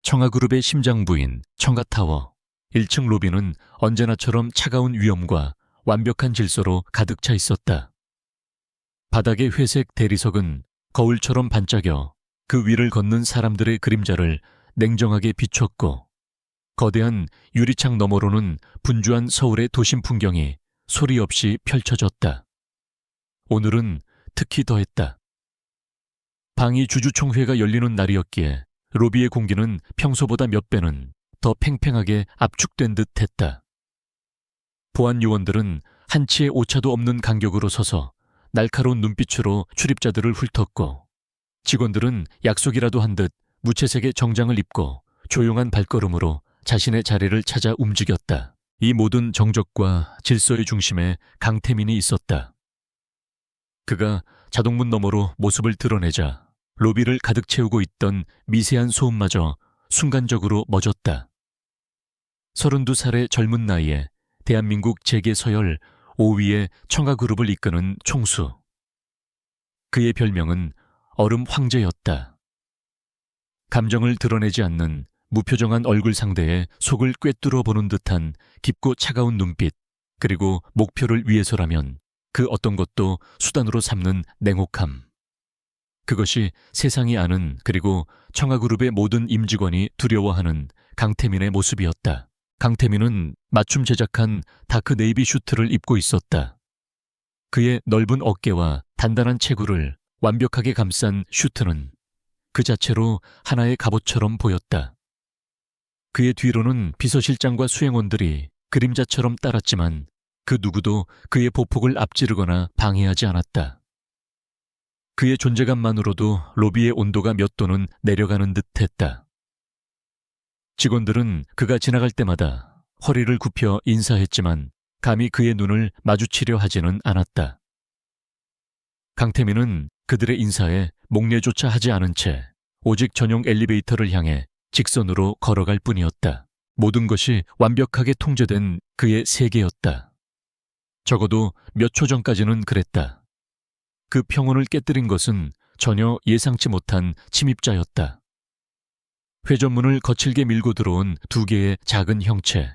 청아그룹의 심장부인 청아타워 1층 로비는 언제나처럼 차가운 위엄과 완벽한 질서로 가득 차 있었다. 바닥의 회색 대리석은 거울처럼 반짝여 그 위를 걷는 사람들의 그림자를 냉정하게 비췄고, 거대한 유리창 너머로는 분주한 서울의 도심 풍경이 소리 없이 펼쳐졌다. 오늘은 특히 더했다. 방위 주주총회가 열리는 날이었기에 로비의 공기는 평소보다 몇 배는 더 팽팽하게 압축된 듯 했다. 보안 요원들은 한치의 오차도 없는 간격으로 서서 날카로운 눈빛으로 출입자들을 훑었고, 직원들은 약속이라도 한 듯 무채색의 정장을 입고 조용한 발걸음으로 자신의 자리를 찾아 움직였다. 이 모든 정적과 질서의 중심에 강태민이 있었다. 그가 자동문 너머로 모습을 드러내자 로비를 가득 채우고 있던 미세한 소음마저 순간적으로 멎었다. 32살의 젊은 나이에 대한민국 재계 서열 5위의 청아그룹을 이끄는 총수. 그의 별명은 얼음 황제였다. 감정을 드러내지 않는 무표정한 얼굴 상대에 속을 꿰뚫어 보는 듯한 깊고 차가운 눈빛, 그리고 목표를 위해서라면 그 어떤 것도 수단으로 삼는 냉혹함. 그것이 세상이 아는, 그리고 청아그룹의 모든 임직원이 두려워하는 강태민의 모습이었다. 강태민은 맞춤 제작한 다크 네이비 슈트를 입고 있었다. 그의 넓은 어깨와 단단한 체구를 완벽하게 감싼 슈트는 그 자체로 하나의 갑옷처럼 보였다. 그의 뒤로는 비서실장과 수행원들이 그림자처럼 따랐지만 그 누구도 그의 보폭을 앞지르거나 방해하지 않았다. 그의 존재감만으로도 로비의 온도가 몇 도는 내려가는 듯 했다. 직원들은 그가 지나갈 때마다 허리를 굽혀 인사했지만 감히 그의 눈을 마주치려 하지는 않았다. 강태민은 그들의 인사에 목례조차 하지 않은 채 오직 전용 엘리베이터를 향해 직선으로 걸어갈 뿐이었다. 모든 것이 완벽하게 통제된 그의 세계였다. 적어도 몇 초 전까지는 그랬다. 그 평온을 깨뜨린 것은 전혀 예상치 못한 침입자였다. 회전문을 거칠게 밀고 들어온 두 개의 작은 형체.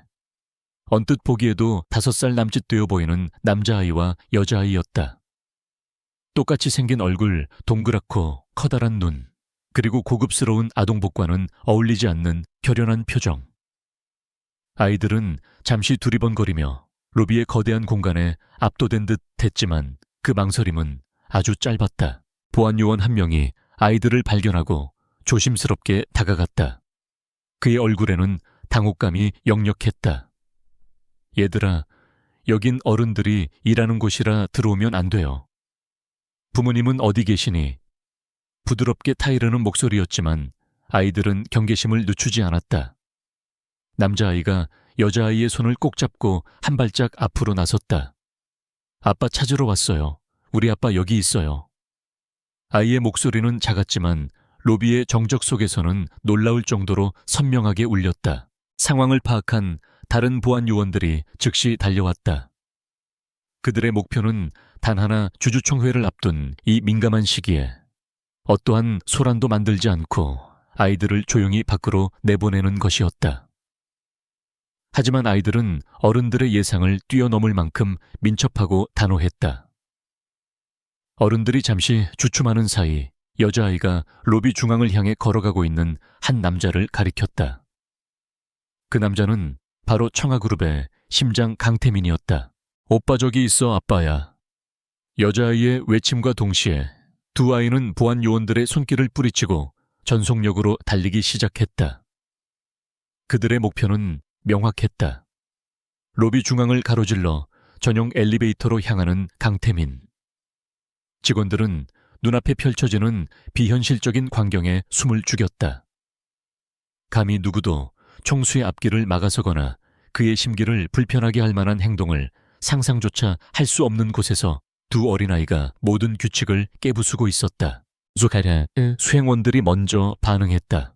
언뜻 보기에도 5살 남짓 되어 보이는 남자아이와 여자아이였다. 똑같이 생긴 얼굴, 동그랗고 커다란 눈, 그리고 고급스러운 아동복과는 어울리지 않는 결연한 표정. 아이들은 잠시 두리번거리며 로비의 거대한 공간에 압도된 듯 했지만 그 망설임은 아주 짧았다. 보안요원 한 명이 아이들을 발견하고 조심스럽게 다가갔다. 그의 얼굴에는 당혹감이 역력했다. 얘들아, 여긴 어른들이 일하는 곳이라 들어오면 안 돼요. 부모님은 어디 계시니? 부드럽게 타이르는 목소리였지만 아이들은 경계심을 늦추지 않았다. 남자아이가 여자아이의 손을 꼭 잡고 한 발짝 앞으로 나섰다. 아빠 찾으러 왔어요. 우리 아빠 여기 있어요. 아이의 목소리는 작았지만 로비의 정적 속에서는 놀라울 정도로 선명하게 울렸다. 상황을 파악한 다른 보안 요원들이 즉시 달려왔다. 그들의 목표는 단 하나 주주총회를 앞둔 이 민감한 시기에 어떠한 소란도 만들지 않고 아이들을 조용히 밖으로 내보내는 것이었다. 하지만 아이들은 어른들의 예상을 뛰어넘을 만큼 민첩하고 단호했다. 어른들이 잠시 주춤하는 사이 여자아이가 로비 중앙을 향해 걸어가고 있는 한 남자를 가리켰다. 그 남자는 바로 청아그룹의 심장 강태민이었다. 오빠 저기 있어, 아빠야. 여자아이의 외침과 동시에 두 아이는 보안 요원들의 손길을 뿌리치고 전속력으로 달리기 시작했다. 그들의 목표는 명확했다. 로비 중앙을 가로질러 전용 엘리베이터로 향하는 강태민. 직원들은 눈앞에 펼쳐지는 비현실적인 광경에 숨을 죽였다. 감히 누구도 총수의 앞길을 막아서거나 그의 심기를 불편하게 할 만한 행동을 상상조차 할 수 없는 곳에서 두 어린아이가 모든 규칙을 깨부수고 있었다. 수행원들이 먼저 반응했다.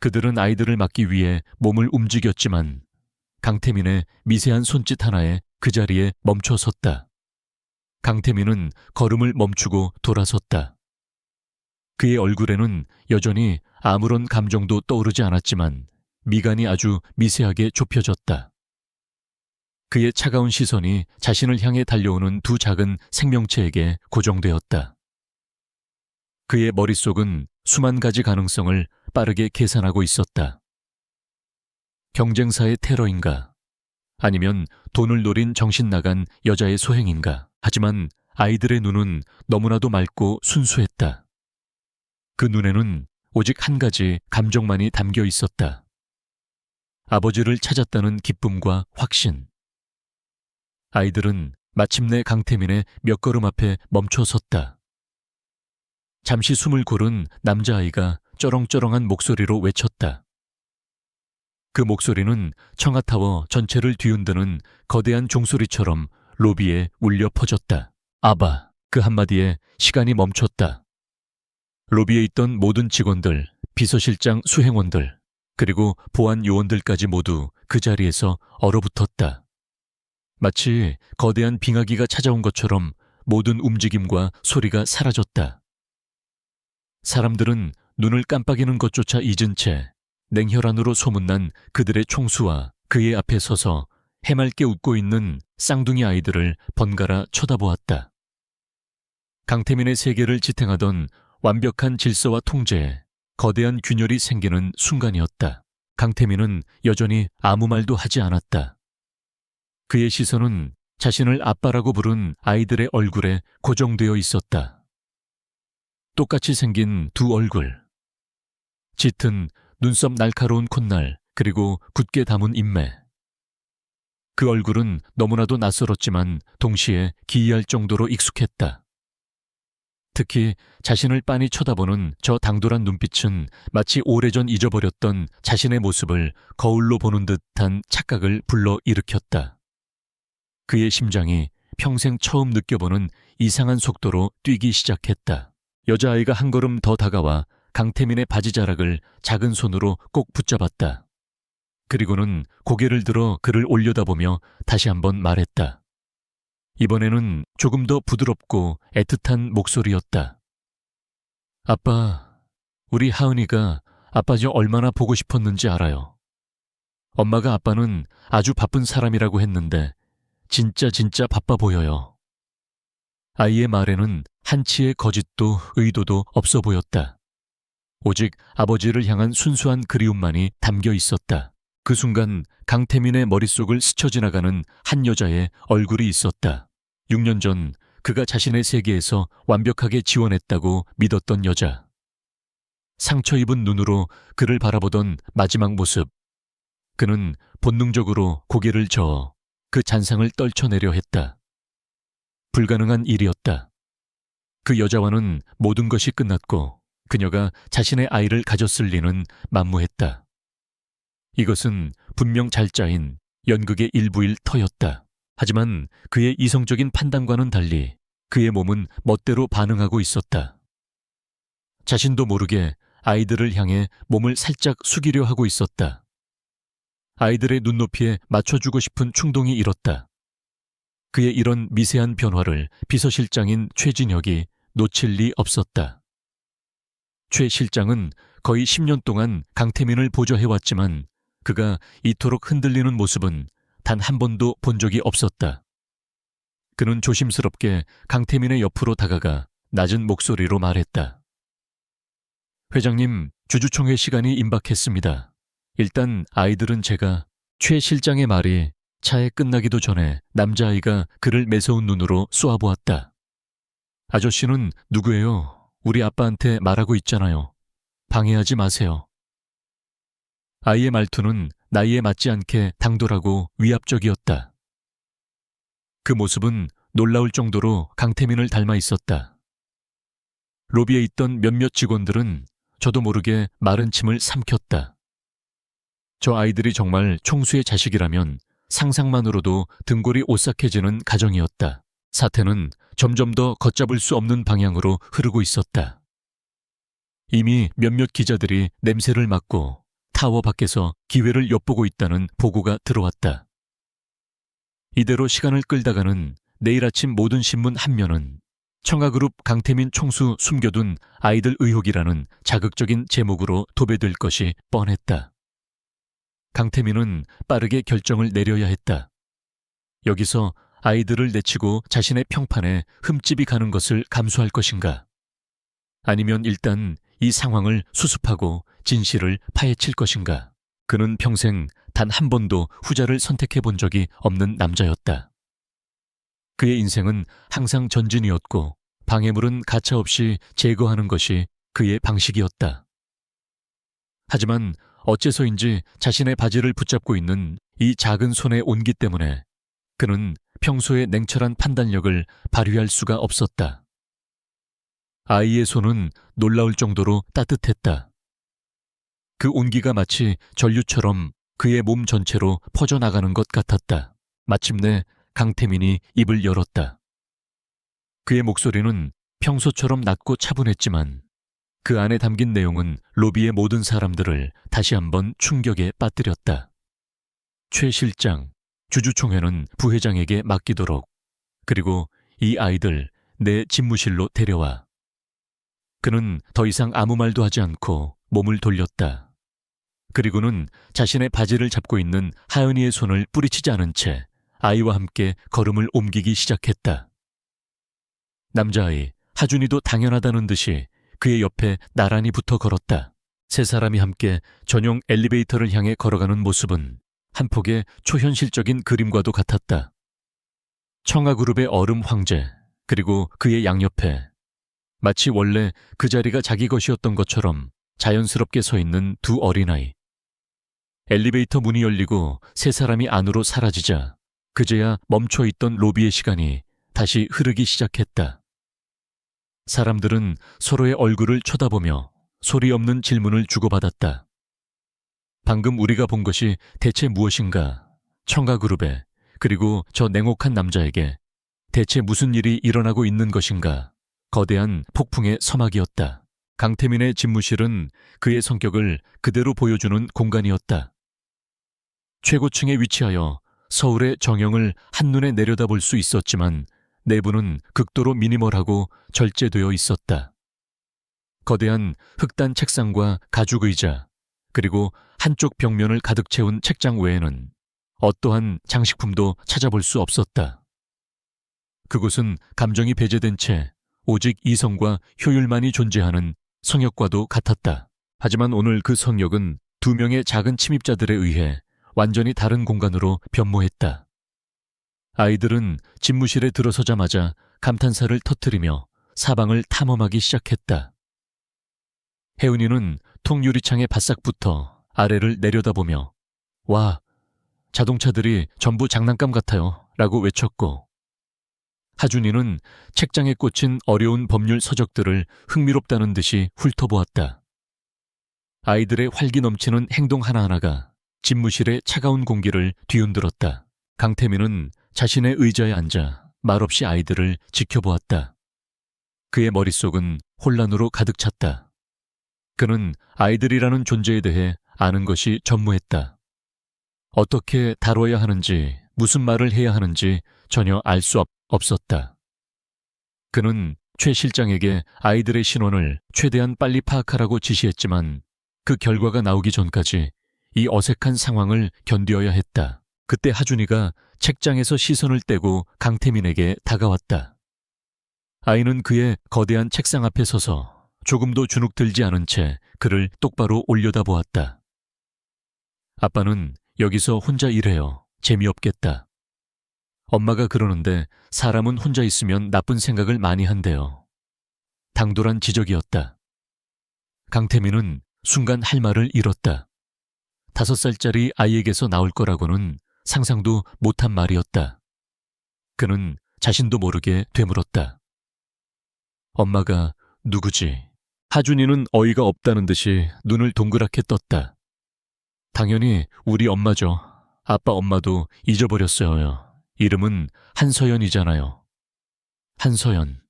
그들은 아이들을 막기 위해 몸을 움직였지만 강태민의 미세한 손짓 하나에 그 자리에 멈춰 섰다. 강태민은 걸음을 멈추고 돌아섰다. 그의 얼굴에는 여전히 아무런 감정도 떠오르지 않았지만 미간이 아주 미세하게 좁혀졌다. 그의 차가운 시선이 자신을 향해 달려오는 두 작은 생명체에게 고정되었다. 그의 머릿속은 수만 가지 가능성을 빠르게 계산하고 있었다. 경쟁사의 테러인가? 아니면 돈을 노린 정신 나간 여자의 소행인가? 하지만 아이들의 눈은 너무나도 맑고 순수했다. 그 눈에는 오직 한 가지 감정만이 담겨 있었다. 아버지를 찾았다는 기쁨과 확신. 아이들은 마침내 강태민의 몇 걸음 앞에 멈춰 섰다. 잠시 숨을 고른 남자아이가 쩌렁쩌렁한 목소리로 외쳤다. 그 목소리는 청아타워 전체를 뒤흔드는 거대한 종소리처럼 로비에 울려 퍼졌다. 아바, 그 한마디에 시간이 멈췄다. 로비에 있던 모든 직원들, 비서실장 수행원들, 그리고 보안 요원들까지 모두 그 자리에서 얼어붙었다. 마치 거대한 빙하기가 찾아온 것처럼 모든 움직임과 소리가 사라졌다. 사람들은 눈을 깜빡이는 것조차 잊은 채 냉혈한으로 소문난 그들의 총수와 그의 앞에 서서 해맑게 웃고 있는 쌍둥이 아이들을 번갈아 쳐다보았다. 강태민의 세계를 지탱하던 완벽한 질서와 통제에 거대한 균열이 생기는 순간이었다. 강태민은 여전히 아무 말도 하지 않았다. 그의 시선은 자신을 아빠라고 부른 아이들의 얼굴에 고정되어 있었다. 똑같이 생긴 두 얼굴. 짙은 눈썹 날카로운 콧날, 그리고 굳게 담은 인매. 그 얼굴은 너무나도 낯설었지만 동시에 기이할 정도로 익숙했다. 특히 자신을 빤히 쳐다보는 저 당돌한 눈빛은 마치 오래전 잊어버렸던 자신의 모습을 거울로 보는 듯한 착각을 불러일으켰다. 그의 심장이 평생 처음 느껴보는 이상한 속도로 뛰기 시작했다. 여자아이가 한 걸음 더 다가와 강태민의 바지자락을 작은 손으로 꼭 붙잡았다. 그리고는 고개를 들어 그를 올려다보며 다시 한번 말했다. 이번에는 조금 더 부드럽고 애틋한 목소리였다. 아빠, 우리 하은이가 아빠 저 얼마나 보고 싶었는지 알아요. 엄마가 아빠는 아주 바쁜 사람이라고 했는데 진짜 바빠 보여요. 아이의 말에는 한치의 거짓도 의도도 없어 보였다. 오직 아버지를 향한 순수한 그리움만이 담겨 있었다. 그 순간 강태민의 머릿속을 스쳐 지나가는 한 여자의 얼굴이 있었다. 6년 전 그가 자신의 세계에서 완벽하게 지원했다고 믿었던 여자. 상처 입은 눈으로 그를 바라보던 마지막 모습. 그는 본능적으로 고개를 저어 그 잔상을 떨쳐내려 했다. 불가능한 일이었다. 그 여자와는 모든 것이 끝났고 그녀가 자신의 아이를 가졌을 리는 만무했다. 이것은 분명 잘 짜인 연극의 일부일 터였다. 하지만 그의 이성적인 판단과는 달리 그의 몸은 멋대로 반응하고 있었다. 자신도 모르게 아이들을 향해 몸을 살짝 숙이려 하고 있었다. 아이들의 눈높이에 맞춰주고 싶은 충동이 일었다. 그의 이런 미세한 변화를 비서실장인 최진혁이 놓칠 리 없었다. 최 실장은 거의 10년 동안 강태민을 보조해왔지만 그가 이토록 흔들리는 모습은 단 한 번도 본 적이 없었다. 그는 조심스럽게 강태민의 옆으로 다가가 낮은 목소리로 말했다. 회장님, 주주총회 시간이 임박했습니다. 일단 아이들은 제가... 최 실장의 말이 차에 끝나기도 전에 남자아이가 그를 매서운 눈으로 쏘아보았다. 아저씨는 누구예요? 우리 아빠한테 말하고 있잖아요. 방해하지 마세요. 아이의 말투는 나이에 맞지 않게 당돌하고 위압적이었다. 그 모습은 놀라울 정도로 강태민을 닮아 있었다. 로비에 있던 몇몇 직원들은 저도 모르게 마른 침을 삼켰다. 저 아이들이 정말 총수의 자식이라면 상상만으로도 등골이 오싹해지는 가정이었다. 사태는 점점 더 걷잡을 수 없는 방향으로 흐르고 있었다. 이미 몇몇 기자들이 냄새를 맡고 타워 밖에서 기회를 엿보고 있다는 보고가 들어왔다. 이대로 시간을 끌다가는 내일 아침 모든 신문 한 면은 청아그룹 강태민 총수 숨겨둔 아이들 의혹이라는 자극적인 제목으로 도배될 것이 뻔했다. 강태민은 빠르게 결정을 내려야 했다. 여기서 아이들을 내치고 자신의 평판에 흠집이 가는 것을 감수할 것인가? 아니면 일단 이 상황을 수습하고 진실을 파헤칠 것인가? 그는 평생 단 한 번도 후자를 선택해 본 적이 없는 남자였다. 그의 인생은 항상 전진이었고 방해물은 가차없이 제거하는 것이 그의 방식이었다. 하지만 어째서인지 자신의 바지를 붙잡고 있는 이 작은 손의 온기 때문에 그는 평소의 냉철한 판단력을 발휘할 수가 없었다. 아이의 손은 놀라울 정도로 따뜻했다. 그 온기가 마치 전류처럼 그의 몸 전체로 퍼져나가는 것 같았다. 마침내 강태민이 입을 열었다. 그의 목소리는 평소처럼 낮고 차분했지만 그 안에 담긴 내용은 로비의 모든 사람들을 다시 한번 충격에 빠뜨렸다. 최 실장, 주주총회는 부회장에게 맡기도록, 그리고 이 아이들 내 집무실로 데려와. 그는 더 이상 아무 말도 하지 않고 몸을 돌렸다. 그리고는 자신의 바지를 잡고 있는 하은이의 손을 뿌리치지 않은 채 아이와 함께 걸음을 옮기기 시작했다. 남자아이 하준이도 당연하다는 듯이 그의 옆에 나란히 붙어 걸었다. 세 사람이 함께 전용 엘리베이터를 향해 걸어가는 모습은 한 폭의 초현실적인 그림과도 같았다. 청아그룹의 얼음 황제, 그리고 그의 양옆에 마치 원래 그 자리가 자기 것이었던 것처럼 자연스럽게 서 있는 두 어린아이. 엘리베이터 문이 열리고 세 사람이 안으로 사라지자 그제야 멈춰있던 로비의 시간이 다시 흐르기 시작했다. 사람들은 서로의 얼굴을 쳐다보며 소리 없는 질문을 주고받았다. 방금 우리가 본 것이 대체 무엇인가? 청가그룹에, 그리고 저 냉혹한 남자에게 대체 무슨 일이 일어나고 있는 것인가? 거대한 폭풍의 서막이었다. 강태민의 집무실은 그의 성격을 그대로 보여주는 공간이었다. 최고층에 위치하여 서울의 정형을 한눈에 내려다볼 수 있었지만 내부는 극도로 미니멀하고 절제되어 있었다. 거대한 흑단 책상과 가죽 의자, 그리고 한쪽 벽면을 가득 채운 책장 외에는 어떠한 장식품도 찾아볼 수 없었다. 그곳은 감정이 배제된 채 오직 이성과 효율만이 존재하는 성역과도 같았다. 하지만 오늘 그 성역은 두 명의 작은 침입자들에 의해 완전히 다른 공간으로 변모했다. 아이들은 집무실에 들어서자마자 감탄사를 터뜨리며 사방을 탐험하기 시작했다. 혜은이는 통유리창에 바싹 붙어 아래를 내려다보며 와, 자동차들이 전부 장난감 같아요 라고 외쳤고, 하준이는 책장에 꽂힌 어려운 법률 서적들을 흥미롭다는 듯이 훑어보았다. 아이들의 활기 넘치는 행동 하나하나가 집무실의 차가운 공기를 뒤흔들었다. 강태민은 자신의 의자에 앉아 말없이 아이들을 지켜보았다. 그의 머릿속은 혼란으로 가득 찼다. 그는 아이들이라는 존재에 대해 아는 것이 전무했다. 어떻게 다뤄야 하는지, 무슨 말을 해야 하는지 전혀 알 수 없었다. 그는 최 실장에게 아이들의 신원을 최대한 빨리 파악하라고 지시했지만 그 결과가 나오기 전까지 이 어색한 상황을 견뎌야 했다. 그때 하준이가 책장에서 시선을 떼고 강태민에게 다가왔다. 아이는 그의 거대한 책상 앞에 서서 조금도 주눅들지 않은 채 그를 똑바로 올려다보았다. 아빠는 여기서 혼자 일해요. 재미없겠다. 엄마가 그러는데 사람은 혼자 있으면 나쁜 생각을 많이 한대요. 당돌한 지적이었다. 강태민은 순간 할 말을 잃었다. 5살짜리 아이에게서 나올 거라고는 상상도 못한 말이었다. 그는 자신도 모르게 되물었다. 엄마가 누구지? 하준이는 어이가 없다는 듯이 눈을 동그랗게 떴다. 당연히 우리 엄마죠. 아빠 엄마도 잊어버렸어요. 이름은 한서연이잖아요. 한서연.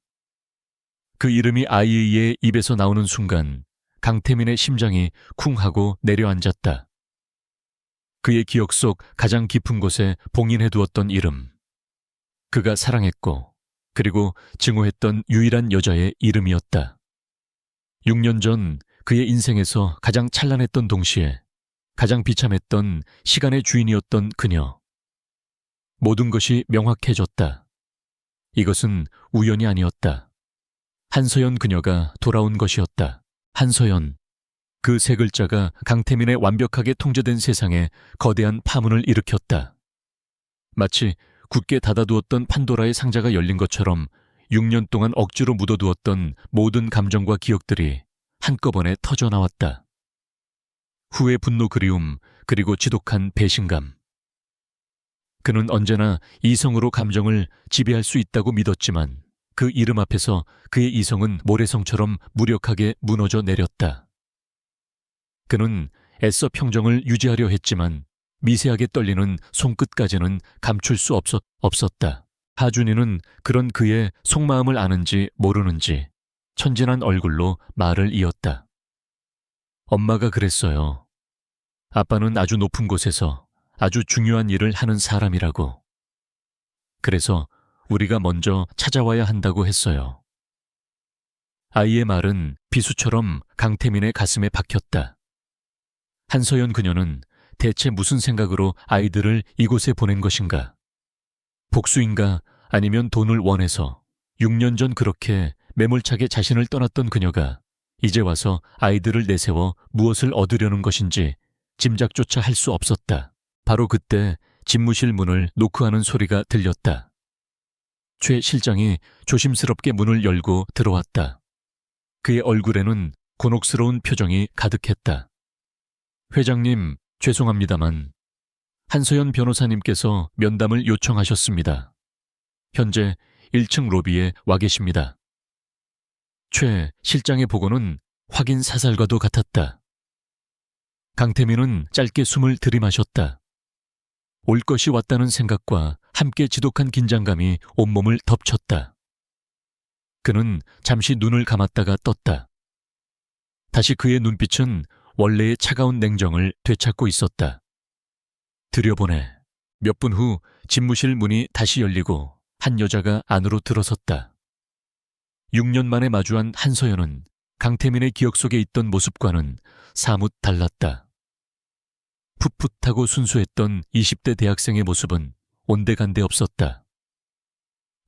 그 이름이 아이의 입에서 나오는 순간 강태민의 심장이 쿵 하고 내려앉았다. 그의 기억 속 가장 깊은 곳에 봉인해두었던 이름. 그가 사랑했고 그리고 증오했던 유일한 여자의 이름이었다. 6년 전 그의 인생에서 가장 찬란했던 동시에 가장 비참했던 시간의 주인이었던 그녀. 모든 것이 명확해졌다. 이것은 우연이 아니었다. 한서연 그녀가 돌아온 것이었다. 한서연. 그 세 글자가 강태민의 완벽하게 통제된 세상에 거대한 파문을 일으켰다. 마치 굳게 닫아두었던 판도라의 상자가 열린 것처럼 6년 동안 억지로 묻어두었던 모든 감정과 기억들이 한꺼번에 터져나왔다. 후회, 분노, 그리움, 그리고 지독한 배신감. 그는 언제나 이성으로 감정을 지배할 수 있다고 믿었지만 그 이름 앞에서 그의 이성은 모래성처럼 무력하게 무너져 내렸다. 그는 애써 평정을 유지하려 했지만 미세하게 떨리는 손끝까지는 감출 수 없었다. 하준이는 그런 그의 속마음을 아는지 모르는지 천진한 얼굴로 말을 이었다. 엄마가 그랬어요. 아빠는 아주 높은 곳에서 아주 중요한 일을 하는 사람이라고. 그래서 우리가 먼저 찾아와야 한다고 했어요. 아이의 말은 비수처럼 강태민의 가슴에 박혔다. 한서연 그녀는 대체 무슨 생각으로 아이들을 이곳에 보낸 것인가? 복수인가 아니면 돈을 원해서 6년 전 그렇게 매몰차게 자신을 떠났던 그녀가 이제 와서 아이들을 내세워 무엇을 얻으려는 것인지 짐작조차 할 수 없었다. 바로 그때 집무실 문을 노크하는 소리가 들렸다. 최 실장이 조심스럽게 문을 열고 들어왔다. 그의 얼굴에는 곤혹스러운 표정이 가득했다. 회장님, 죄송합니다만 한서연 변호사님께서 면담을 요청하셨습니다. 현재 1층 로비에 와 계십니다. 최 실장의 보고는 확인 사살과도 같았다. 강태민은 짧게 숨을 들이마셨다. 올 것이 왔다는 생각과 함께 지독한 긴장감이 온몸을 덮쳤다. 그는 잠시 눈을 감았다가 떴다. 다시 그의 눈빛은 원래의 차가운 냉정을 되찾고 있었다. 들여보내. 몇 분 후 집무실 문이 다시 열리고 한 여자가 안으로 들어섰다. 6년 만에 마주한 한서연은 강태민의 기억 속에 있던 모습과는 사뭇 달랐다. 풋풋하고 순수했던 20대 대학생의 모습은 온데간데 없었다.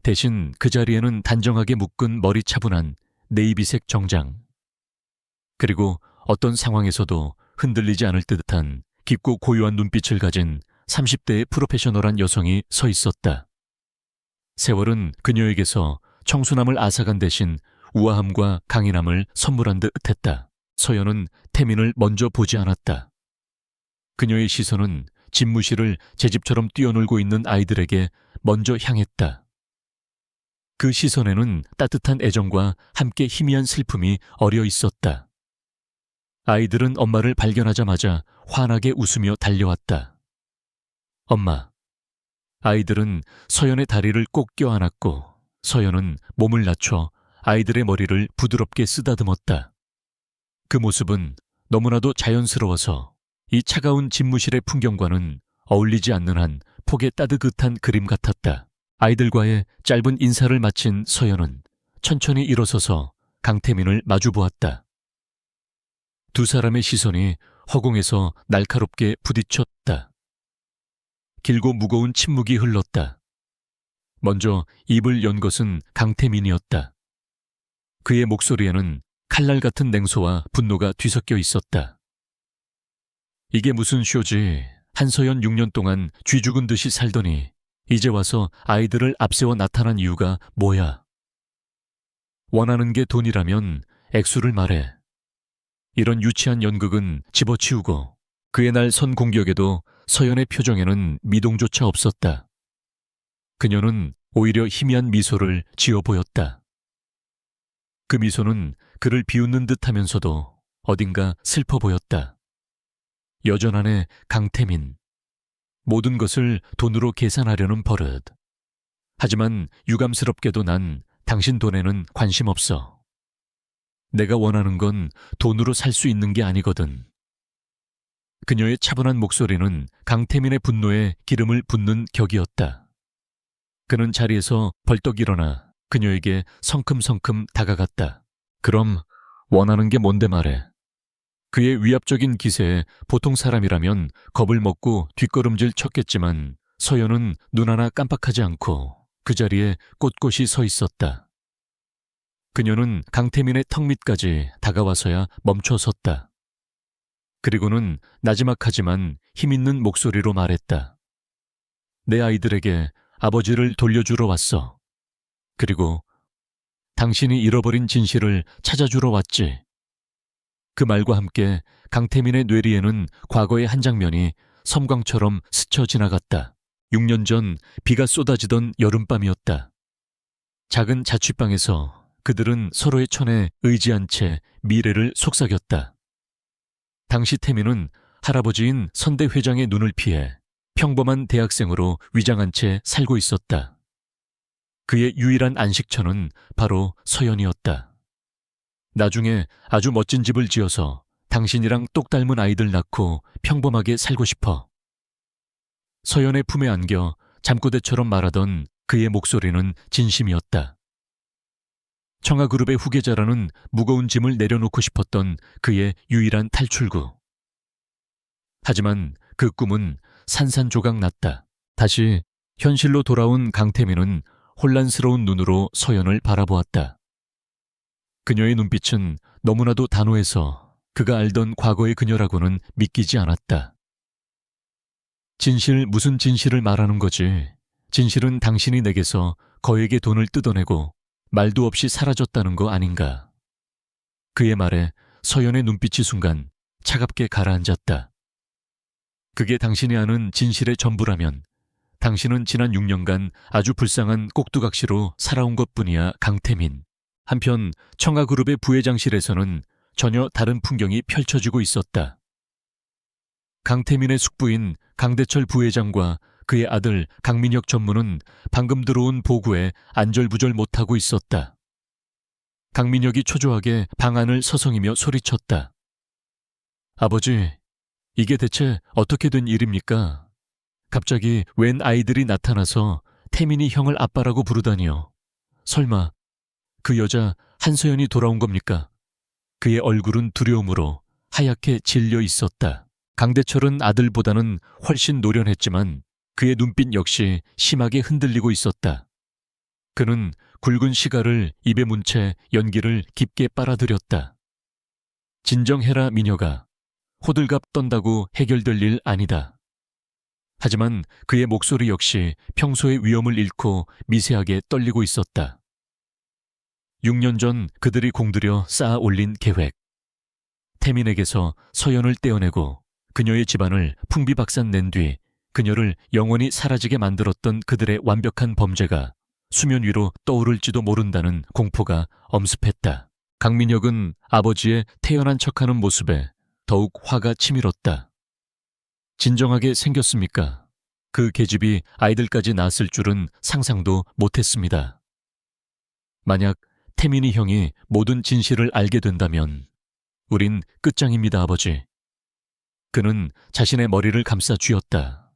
대신 그 자리에는 단정하게 묶은 머리 차분한 네이비색 정장. 그리고 어떤 상황에서도 흔들리지 않을 듯한 깊고 고요한 눈빛을 가진 30대의 프로페셔널한 여성이 서 있었다. 세월은 그녀에게서 청순함을 앗아간 대신 우아함과 강인함을 선물한 듯 했다. 서연은 태민을 먼저 보지 않았다. 그녀의 시선은 집무실을 제 집처럼 뛰어놀고 있는 아이들에게 먼저 향했다. 그 시선에는 따뜻한 애정과 함께 희미한 슬픔이 어려 있었다. 아이들은 엄마를 발견하자마자 환하게 웃으며 달려왔다. 엄마. 아이들은 서연의 다리를 꼭 껴안았고 서연은 몸을 낮춰 아이들의 머리를 부드럽게 쓰다듬었다. 그 모습은 너무나도 자연스러워서 이 차가운 집무실의 풍경과는 어울리지 않는 한 폭의 따뜻한 그림 같았다. 아이들과의 짧은 인사를 마친 서연은 천천히 일어서서 강태민을 마주보았다. 두 사람의 시선이 허공에서 날카롭게 부딪혔다. 길고 무거운 침묵이 흘렀다. 먼저 입을 연 것은 강태민이었다. 그의 목소리에는 칼날 같은 냉소와 분노가 뒤섞여 있었다. 이게 무슨 쇼지. 한서연 6년 동안 쥐 죽은 듯이 살더니 이제 와서 아이들을 앞세워 나타난 이유가 뭐야? 원하는 게 돈이라면 액수를 말해. 이런 유치한 연극은 집어치우고 그의 날 선 공격에도 서연의 표정에는 미동조차 없었다. 그녀는 오히려 희미한 미소를 지어 보였다. 그 미소는 그를 비웃는 듯하면서도 어딘가 슬퍼 보였다. 여전 안에 강태민. 모든 것을 돈으로 계산하려는 버릇. 하지만 유감스럽게도 난 당신 돈에는 관심 없어. 내가 원하는 건 돈으로 살 수 있는 게 아니거든. 그녀의 차분한 목소리는 강태민의 분노에 기름을 붓는 격이었다. 그는 자리에서 벌떡 일어나 그녀에게 성큼성큼 다가갔다. 그럼 원하는 게 뭔데 말해. 그의 위압적인 기세에 보통 사람이라면 겁을 먹고 뒷걸음질 쳤겠지만 서연은 눈 하나 깜빡하지 않고 그 자리에 꼿꼿이 서 있었다. 그녀는 강태민의 턱 밑까지 다가와서야 멈춰 섰다. 그리고는 나지막하지만 힘있는 목소리로 말했다. 내 아이들에게 아버지를 돌려주러 왔어. 그리고 당신이 잃어버린 진실을 찾아주러 왔지. 그 말과 함께 강태민의 뇌리에는 과거의 한 장면이 섬광처럼 스쳐 지나갔다. 6년 전 비가 쏟아지던 여름밤이었다. 작은 자취방에서 그들은 서로의 천에 의지한 채 미래를 속삭였다. 당시 태민은 할아버지인 선대 회장의 눈을 피해 평범한 대학생으로 위장한 채 살고 있었다. 그의 유일한 안식처는 바로 서연이었다. 나중에 아주 멋진 집을 지어서 당신이랑 똑 닮은 아이들 낳고 평범하게 살고 싶어. 서연의 품에 안겨 잠꼬대처럼 말하던 그의 목소리는 진심이었다. 청아그룹의 후계자라는 무거운 짐을 내려놓고 싶었던 그의 유일한 탈출구. 하지만 그 꿈은 산산조각 났다. 다시 현실로 돌아온 강태민은 혼란스러운 눈으로 서연을 바라보았다. 그녀의 눈빛은 너무나도 단호해서 그가 알던 과거의 그녀라고는 믿기지 않았다. 진실 무슨 진실을 말하는 거지. 진실은 당신이 내게서 거액의 돈을 뜯어내고 말도 없이 사라졌다는 거 아닌가. 그의 말에 서연의 눈빛이 순간 차갑게 가라앉았다. 그게 당신이 아는 진실의 전부라면 당신은 지난 6년간 아주 불쌍한 꼭두각시로 살아온 것뿐이야, 강태민. 한편 청아그룹의 부회장실에서는 전혀 다른 풍경이 펼쳐지고 있었다. 강태민의 숙부인 강대철 부회장과 그의 아들 강민혁 전무는 방금 들어온 보고에 안절부절 못하고 있었다. 강민혁이 초조하게 방 안을 서성이며 소리쳤다. 아버지, 이게 대체 어떻게 된 일입니까? 갑자기 웬 아이들이 나타나서 태민이 형을 아빠라고 부르다니요. 설마 그 여자 한서연이 돌아온 겁니까? 그의 얼굴은 두려움으로 하얗게 질려 있었다. 강대철은 아들보다는 훨씬 노련했지만 그의 눈빛 역시 심하게 흔들리고 있었다. 그는 굵은 시가를 입에 문 채 연기를 깊게 빨아들였다. 진정해라 미녀가. 호들갑 떤다고 해결될 일 아니다. 하지만 그의 목소리 역시 평소의 위엄을 잃고 미세하게 떨리고 있었다. 6년 전 그들이 공들여 쌓아 올린 계획. 태민에게서 서연을 떼어내고 그녀의 집안을 풍비박산 낸 뒤 그녀를 영원히 사라지게 만들었던 그들의 완벽한 범죄가 수면 위로 떠오를지도 모른다는 공포가 엄습했다. 강민혁은 아버지의 태연한 척하는 모습에 더욱 화가 치밀었다. 진정하게 생겼습니까? 그 계집이 아이들까지 낳았을 줄은 상상도 못했습니다. 만약 태민이 형이 모든 진실을 알게 된다면 우린 끝장입니다, 아버지. 그는 자신의 머리를 감싸 쥐었다.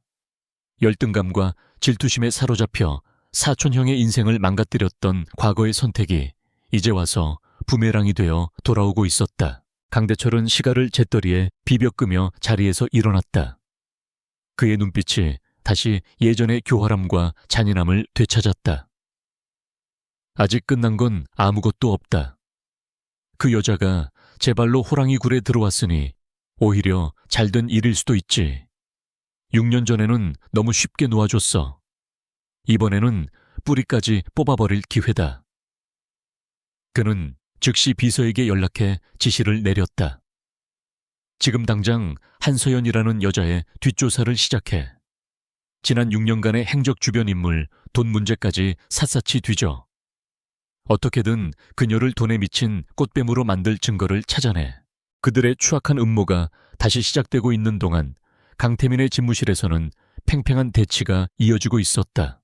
열등감과 질투심에 사로잡혀 사촌형의 인생을 망가뜨렸던 과거의 선택이 이제 와서 부메랑이 되어 돌아오고 있었다. 강대철은 시가를 재떨이에 비벼 끄며 자리에서 일어났다. 그의 눈빛이 다시 예전의 교활함과 잔인함을 되찾았다. 아직 끝난 건 아무것도 없다. 그 여자가 제 발로 호랑이 굴에 들어왔으니 오히려 잘된 일일 수도 있지. 6년 전에는 너무 쉽게 놓아줬어. 이번에는 뿌리까지 뽑아버릴 기회다. 그는 즉시 비서에게 연락해 지시를 내렸다. 지금 당장 한서연이라는 여자의 뒷조사를 시작해. 지난 6년간의 행적 주변 인물, 돈 문제까지 샅샅이 뒤져. 어떻게든 그녀를 돈에 미친 꽃뱀으로 만들 증거를 찾아내. 그들의 추악한 음모가 다시 시작되고 있는 동안 강태민의 집무실에서는 팽팽한 대치가 이어지고 있었다.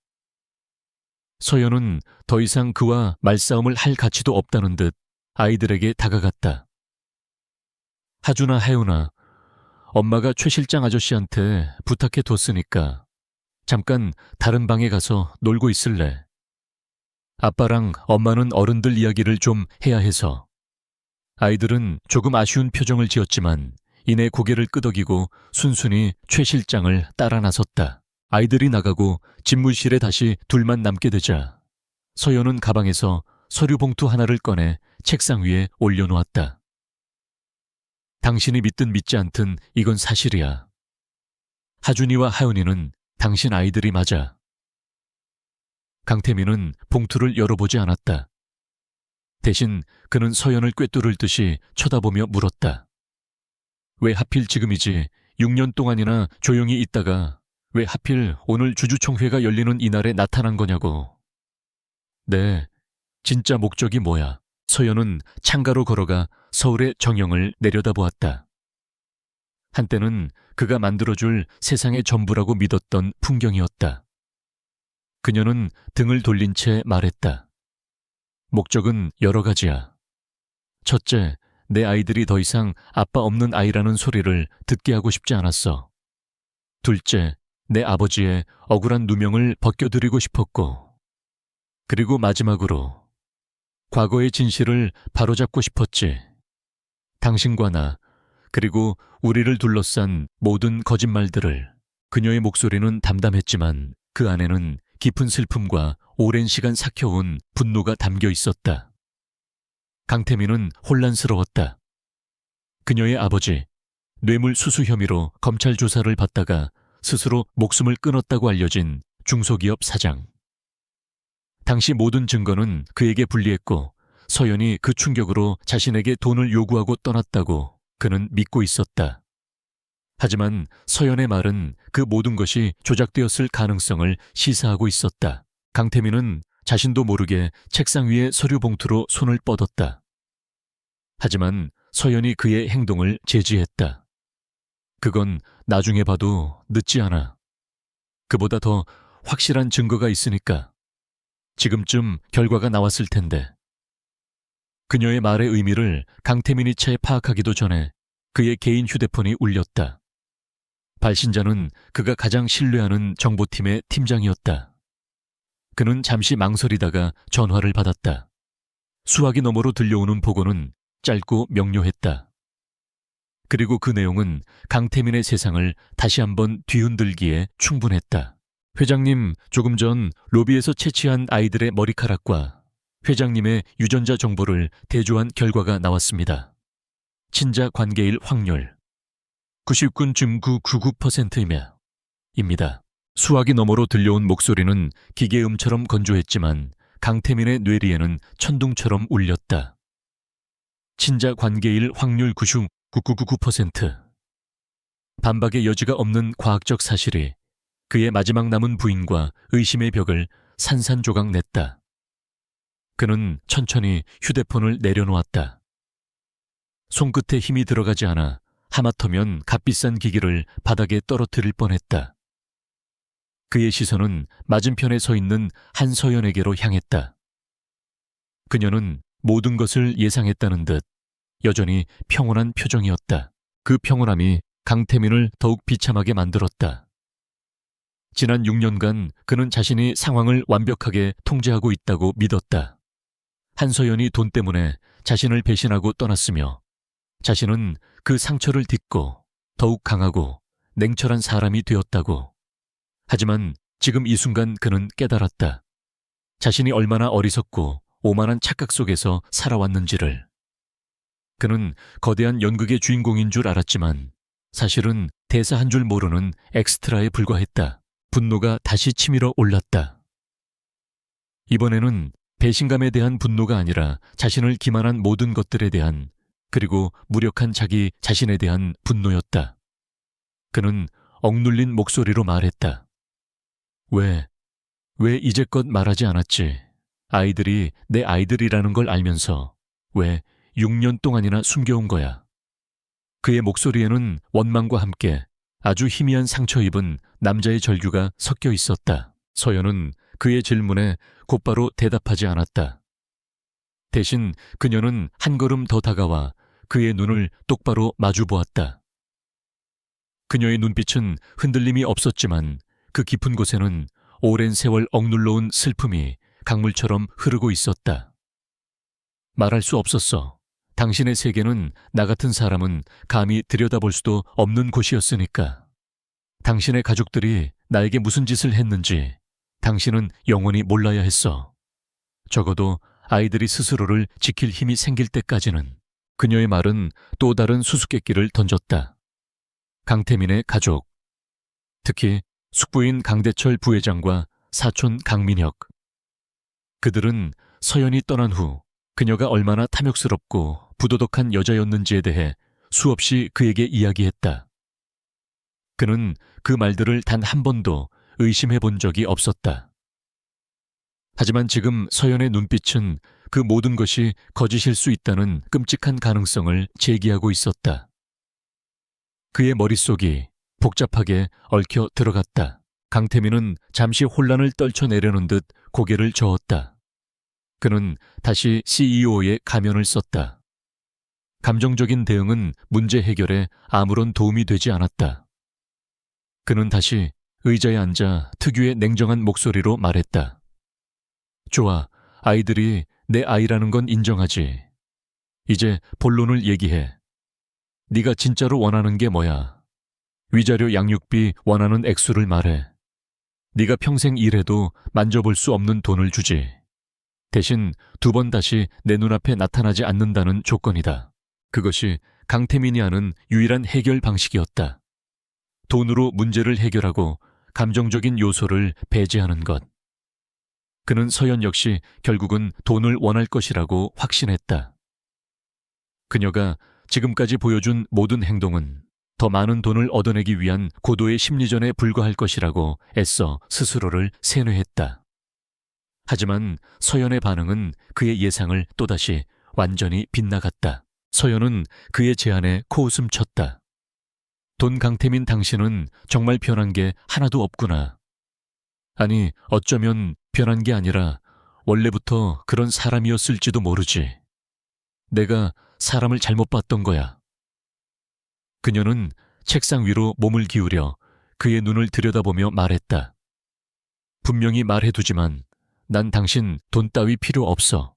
서연은 더 이상 그와 말싸움을 할 가치도 없다는 듯 아이들에게 다가갔다. 하준아, 하윤아, 엄마가 최 실장 아저씨한테 부탁해 뒀으니까 잠깐 다른 방에 가서 놀고 있을래. 아빠랑 엄마는 어른들 이야기를 좀 해야 해서. 아이들은 조금 아쉬운 표정을 지었지만 이내 고개를 끄덕이고 순순히 최 실장을 따라 나섰다. 아이들이 나가고 집무실에 다시 둘만 남게 되자 서연은 가방에서 서류 봉투 하나를 꺼내 책상 위에 올려놓았다. 당신이 믿든 믿지 않든 이건 사실이야. 하준이와 하윤이는 당신 아이들이 맞아. 강태민은 봉투를 열어보지 않았다. 대신 그는 서연을 꿰뚫을 듯이 쳐다보며 물었다. 왜 하필 지금이지? 6년 동안이나 조용히 있다가 왜 하필 오늘 주주총회가 열리는 이날에 나타난 거냐고. 네, 진짜 목적이 뭐야? 서연은 창가로 걸어가 서울의 정영을 내려다보았다. 한때는 그가 만들어줄 세상의 전부라고 믿었던 풍경이었다. 그녀는 등을 돌린 채 말했다. 목적은 여러 가지야. 첫째, 내 아이들이 더 이상 아빠 없는 아이라는 소리를 듣게 하고 싶지 않았어. 둘째, 내 아버지의 억울한 누명을 벗겨드리고 싶었고. 그리고 마지막으로 과거의 진실을 바로잡고 싶었지. 당신과 나, 그리고 우리를 둘러싼 모든 거짓말들을. 그녀의 목소리는 담담했지만 그 안에는 깊은 슬픔과 오랜 시간 삭혀온 분노가 담겨 있었다. 강태민은 혼란스러웠다. 그녀의 아버지, 뇌물수수 혐의로 검찰 조사를 받다가 스스로 목숨을 끊었다고 알려진 중소기업 사장. 당시 모든 증거는 그에게 불리했고 서연이 그 충격으로 자신에게 돈을 요구하고 떠났다고 그는 믿고 있었다. 하지만 서연의 말은 그 모든 것이 조작되었을 가능성을 시사하고 있었다. 강태민은 자신도 모르게 책상 위에 서류 봉투로 손을 뻗었다. 하지만 서연이 그의 행동을 제지했다. 그건 나중에 봐도 늦지 않아. 그보다 더 확실한 증거가 있으니까. 지금쯤 결과가 나왔을 텐데. 그녀의 말의 의미를 강태민이 채 파악하기도 전에 그의 개인 휴대폰이 울렸다. 발신자는 그가 가장 신뢰하는 정보팀의 팀장이었다. 그는 잠시 망설이다가 전화를 받았다. 수화기 너머로 들려오는 보고는 짧고 명료했다. 그리고 그 내용은 강태민의 세상을 다시 한번 뒤흔들기에 충분했다. 회장님, 조금 전 로비에서 채취한 아이들의 머리카락과 회장님의 유전자 정보를 대조한 결과가 나왔습니다. 친자 관계일 확률 99.999%입니다. 수화기 너머로 들려온 목소리는 기계음처럼 건조했지만 강태민의 뇌리에는 천둥처럼 울렸다. 친자 관계일 확률 99.999%. 반박의 여지가 없는 과학적 사실이 그의 마지막 남은 부인과 의심의 벽을 산산조각 냈다. 그는 천천히 휴대폰을 내려놓았다. 손끝에 힘이 들어가지 않아 하마터면 값비싼 기기를 바닥에 떨어뜨릴 뻔했다. 그의 시선은 맞은편에 서 있는 한서연에게로 향했다. 그녀는 모든 것을 예상했다는 듯 여전히 평온한 표정이었다. 그 평온함이 강태민을 더욱 비참하게 만들었다. 지난 6년간 그는 자신이 상황을 완벽하게 통제하고 있다고 믿었다. 한서연이 돈 때문에 자신을 배신하고 떠났으며 자신은 그 상처를 딛고 더욱 강하고 냉철한 사람이 되었다고. 하지만 지금 이 순간 그는 깨달았다. 자신이 얼마나 어리석고 오만한 착각 속에서 살아왔는지를. 그는 거대한 연극의 주인공인 줄 알았지만 사실은 대사 한 줄 모르는 엑스트라에 불과했다. 분노가 다시 치밀어 올랐다. 이번에는 배신감에 대한 분노가 아니라 자신을 기만한 모든 것들에 대한, 그리고 무력한 자기 자신에 대한 분노였다. 그는 억눌린 목소리로 말했다. 왜 이제껏 말하지 않았지? 아이들이 내 아이들이라는 걸 알면서 왜 6년 동안이나 숨겨온 거야? 그의 목소리에는 원망과 함께 아주 희미한 상처 입은 남자의 절규가 섞여 있었다. 서연은 그의 질문에 곧바로 대답하지 않았다. 대신 그녀는 한 걸음 더 다가와 그의 눈을 똑바로 마주 보았다. 그녀의 눈빛은 흔들림이 없었지만 그 깊은 곳에는 오랜 세월 억눌러온 슬픔이 강물처럼 흐르고 있었다. 말할 수 없었어. 당신의 세계는 나 같은 사람은 감히 들여다볼 수도 없는 곳이었으니까. 당신의 가족들이 나에게 무슨 짓을 했는지 당신은 영원히 몰라야 했어. 적어도 아이들이 스스로를 지킬 힘이 생길 때까지는. 그녀의 말은 또 다른 수수께끼를 던졌다. 강태민의 가족, 특히 숙부인 강대철 부회장과 사촌 강민혁. 그들은 서연이 떠난 후 그녀가 얼마나 탐욕스럽고 부도덕한 여자였는지에 대해 수없이 그에게 이야기했다. 그는 그 말들을 단 한 번도 의심해 본 적이 없었다. 하지만 지금 서연의 눈빛은 그 모든 것이 거짓일 수 있다는 끔찍한 가능성을 제기하고 있었다. 그의 머릿속이 복잡하게 얽혀 들어갔다. 강태민은 잠시 혼란을 떨쳐내려는 듯 고개를 저었다. 그는 다시 CEO의 가면을 썼다. 감정적인 대응은 문제 해결에 아무런 도움이 되지 않았다. 그는 다시 의자에 앉아 특유의 냉정한 목소리로 말했다. 좋아, 아이들이 내 아이라는 건 인정하지. 이제 본론을 얘기해. 네가 진짜로 원하는 게 뭐야? 위자료 양육비 원하는 액수를 말해. 네가 평생 일해도 만져볼 수 없는 돈을 주지. 대신 2번 다시 내 눈앞에 나타나지 않는다는 조건이다. 그것이 강태민이 하는 유일한 해결 방식이었다. 돈으로 문제를 해결하고 감정적인 요소를 배제하는 것. 그는 서연 역시 결국은 돈을 원할 것이라고 확신했다. 그녀가 지금까지 보여준 모든 행동은 더 많은 돈을 얻어내기 위한 고도의 심리전에 불과할 것이라고 애써 스스로를 세뇌했다. 하지만 서연의 반응은 그의 예상을 또다시 완전히 빗나갔다. 서연은 그의 제안에 코웃음 쳤다. 돈 강태민 당신은 정말 변한 게 하나도 없구나. 아니, 어쩌면 변한 게 아니라 원래부터 그런 사람이었을지도 모르지. 내가 사람을 잘못 봤던 거야. 그녀는 책상 위로 몸을 기울여 그의 눈을 들여다보며 말했다. 분명히 말해두지만 난 당신 돈 따위 필요 없어.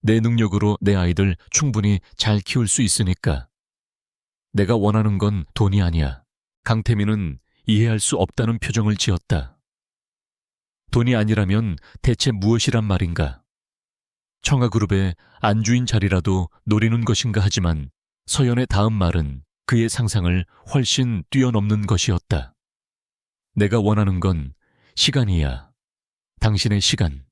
내 능력으로 내 아이들 충분히 잘 키울 수 있으니까. 내가 원하는 건 돈이 아니야. 강태민은 이해할 수 없다는 표정을 지었다. 돈이 아니라면 대체 무엇이란 말인가? 청아그룹의 안주인 자리라도 노리는 것인가 하지만 서연의 다음 말은 그의 상상을 훨씬 뛰어넘는 것이었다. 내가 원하는 건 시간이야. 당신의 시간.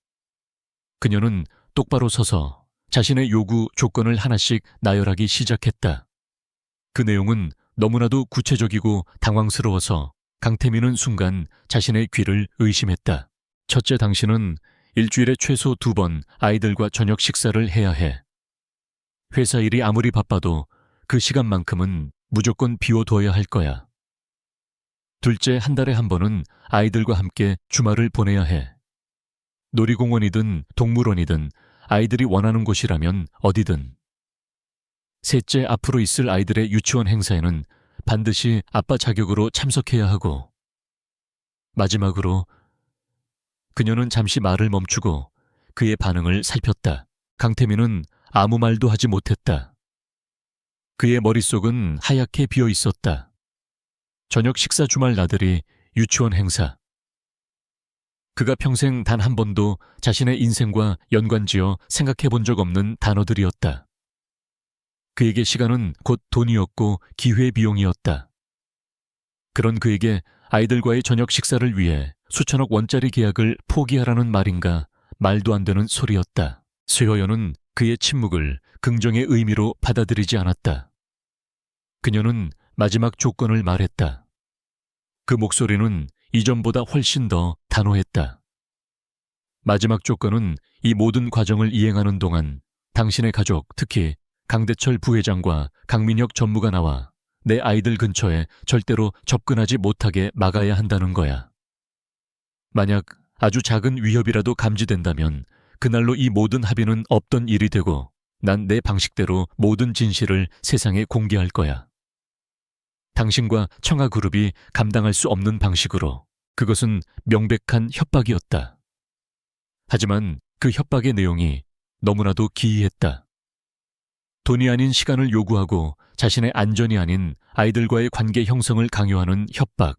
그녀는 똑바로 서서 자신의 요구 조건을 하나씩 나열하기 시작했다. 그 내용은 너무나도 구체적이고 당황스러워서 강태민은 순간 자신의 귀를 의심했다. 첫째, 당신은 일주일에 최소 2번 아이들과 저녁 식사를 해야 해. 회사 일이 아무리 바빠도 그 시간만큼은 무조건 비워둬야 할 거야. 둘째, 한 달에 한 번은 아이들과 함께 주말을 보내야 해. 놀이공원이든 동물원이든 아이들이 원하는 곳이라면 어디든. 셋째, 앞으로 있을 아이들의 유치원 행사에는 반드시 아빠 자격으로 참석해야 하고. 마지막으로 그녀는 잠시 말을 멈추고 그의 반응을 살폈다. 강태민은 아무 말도 하지 못했다. 그의 머릿속은 하얗게 비어 있었다. 저녁 식사 주말 나들이, 유치원 행사. 그가 평생 단 한 번도 자신의 인생과 연관지어 생각해 본 적 없는 단어들이었다. 그에게 시간은 곧 돈이었고 기회비용이었다. 그런 그에게 아이들과의 저녁 식사를 위해 수천억 원짜리 계약을 포기하라는 말인가 말도 안 되는 소리였다. 쇠허연은 그의 침묵을 긍정의 의미로 받아들이지 않았다. 그녀는 마지막 조건을 말했다. 그 목소리는 이전보다 훨씬 더 단호했다. 마지막 조건은 이 모든 과정을 이행하는 동안 당신의 가족, 특히 강대철 부회장과 강민혁 전무가 나와 내 아이들 근처에 절대로 접근하지 못하게 막아야 한다는 거야. 만약 아주 작은 위협이라도 감지된다면 그날로 이 모든 합의는 없던 일이 되고 난 내 방식대로 모든 진실을 세상에 공개할 거야. 당신과 청아그룹이 감당할 수 없는 방식으로. 그것은 명백한 협박이었다. 하지만 그 협박의 내용이 너무나도 기이했다. 돈이 아닌 시간을 요구하고 자신의 안전이 아닌 아이들과의 관계 형성을 강요하는 협박.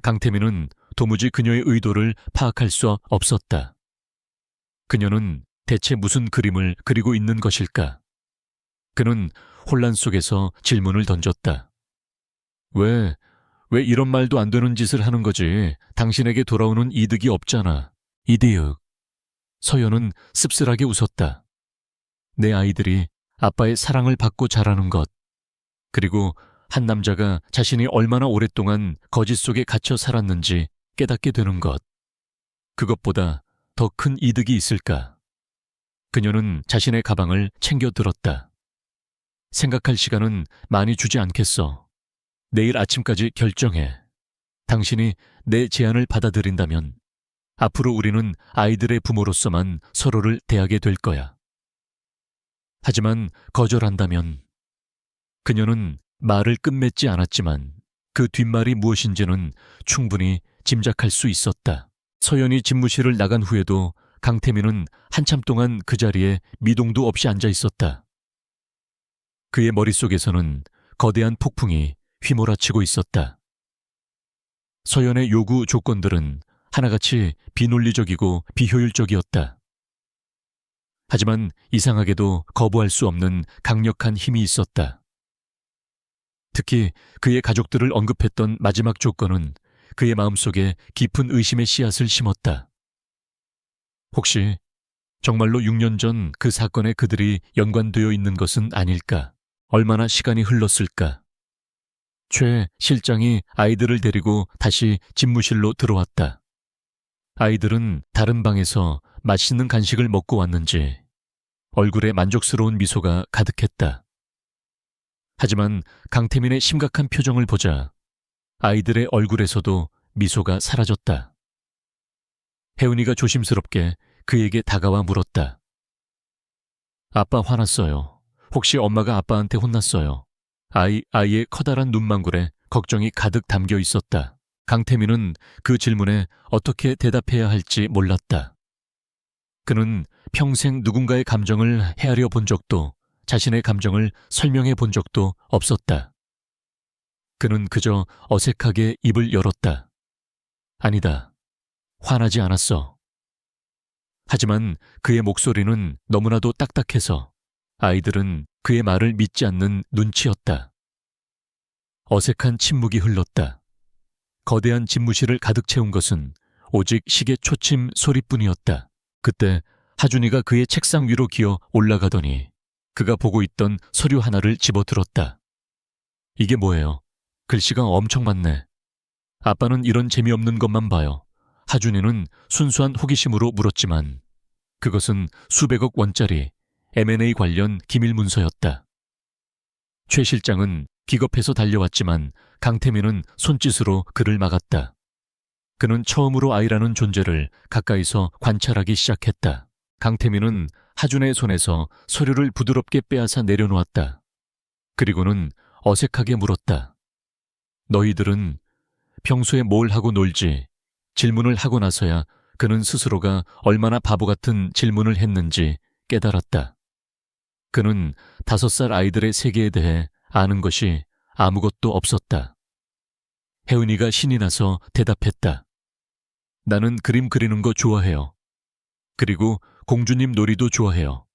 강태민은 도무지 그녀의 의도를 파악할 수 없었다. 그녀는 대체 무슨 그림을 그리고 있는 것일까? 그는 혼란 속에서 질문을 던졌다. 왜 이런 말도 안 되는 짓을 하는 거지? 당신에게 돌아오는 이득이 없잖아. 이디윽. 서연은 씁쓸하게 웃었다. 내 아이들이 아빠의 사랑을 받고 자라는 것, 그리고 한 남자가 자신이 얼마나 오랫동안 거짓 속에 갇혀 살았는지 깨닫게 되는 것. 그것보다 더 큰 이득이 있을까? 그녀는 자신의 가방을 챙겨 들었다. 생각할 시간은 많이 주지 않겠어. 내일 아침까지 결정해. 당신이 내 제안을 받아들인다면 앞으로 우리는 아이들의 부모로서만 서로를 대하게 될 거야. 하지만 거절한다면. 그녀는 말을 끝맺지 않았지만 그 뒷말이 무엇인지는 충분히 짐작할 수 있었다. 서연이 집무실을 나간 후에도 강태민은 한참 동안 그 자리에 미동도 없이 앉아 있었다. 그의 머릿속에서는 거대한 폭풍이 휘몰아치고 있었다. 서연의 요구 조건들은 하나같이 비논리적이고 비효율적이었다. 하지만 이상하게도 거부할 수 없는 강력한 힘이 있었다. 특히 그의 가족들을 언급했던 마지막 조건은 그의 마음속에 깊은 의심의 씨앗을 심었다. 혹시 정말로 6년 전 그 사건에 그들이 연관되어 있는 것은 아닐까? 얼마나 시간이 흘렀을까? 최 실장이 아이들을 데리고 다시 집무실로 들어왔다. 아이들은 다른 방에서 맛있는 간식을 먹고 왔는지 얼굴에 만족스러운 미소가 가득했다. 하지만 강태민의 심각한 표정을 보자 아이들의 얼굴에서도 미소가 사라졌다. 혜은이가 조심스럽게 그에게 다가와 물었다. 아빠 화났어요. 혹시 엄마가 아빠한테 혼났어요? 아이의 커다란 눈망울에 걱정이 가득 담겨 있었다. 강태민은 그 질문에 어떻게 대답해야 할지 몰랐다. 그는 평생 누군가의 감정을 헤아려 본 적도 자신의 감정을 설명해 본 적도 없었다. 그는 그저 어색하게 입을 열었다. 아니다. 화나지 않았어. 하지만 그의 목소리는 너무나도 딱딱해서 아이들은 그의 말을 믿지 않는 눈치였다. 어색한 침묵이 흘렀다. 거대한 집무실을 가득 채운 것은 오직 시계 초침 소리뿐이었다. 그때 하준이가 그의 책상 위로 기어 올라가더니 그가 보고 있던 서류 하나를 집어들었다. 이게 뭐예요? 글씨가 엄청 많네. 아빠는 이런 재미없는 것만 봐요. 하준이는 순수한 호기심으로 물었지만 그것은 수백억 원짜리 M&A 관련 기밀 문서였다. 최 실장은 기겁해서 달려왔지만 강태민은 손짓으로 그를 막았다. 그는 처음으로 아이라는 존재를 가까이서 관찰하기 시작했다. 강태민은 하준의 손에서 서류를 부드럽게 빼앗아 내려놓았다. 그리고는 어색하게 물었다. 너희들은 평소에 뭘 하고 놀지? 질문을 하고 나서야 그는 스스로가 얼마나 바보 같은 질문을 했는지 깨달았다. 그는 5살 아이들의 세계에 대해 아는 것이 아무것도 없었다. 혜은이가 신이 나서 대답했다. 나는 그림 그리는 거 좋아해요. 그리고 공주님 놀이도 좋아해요.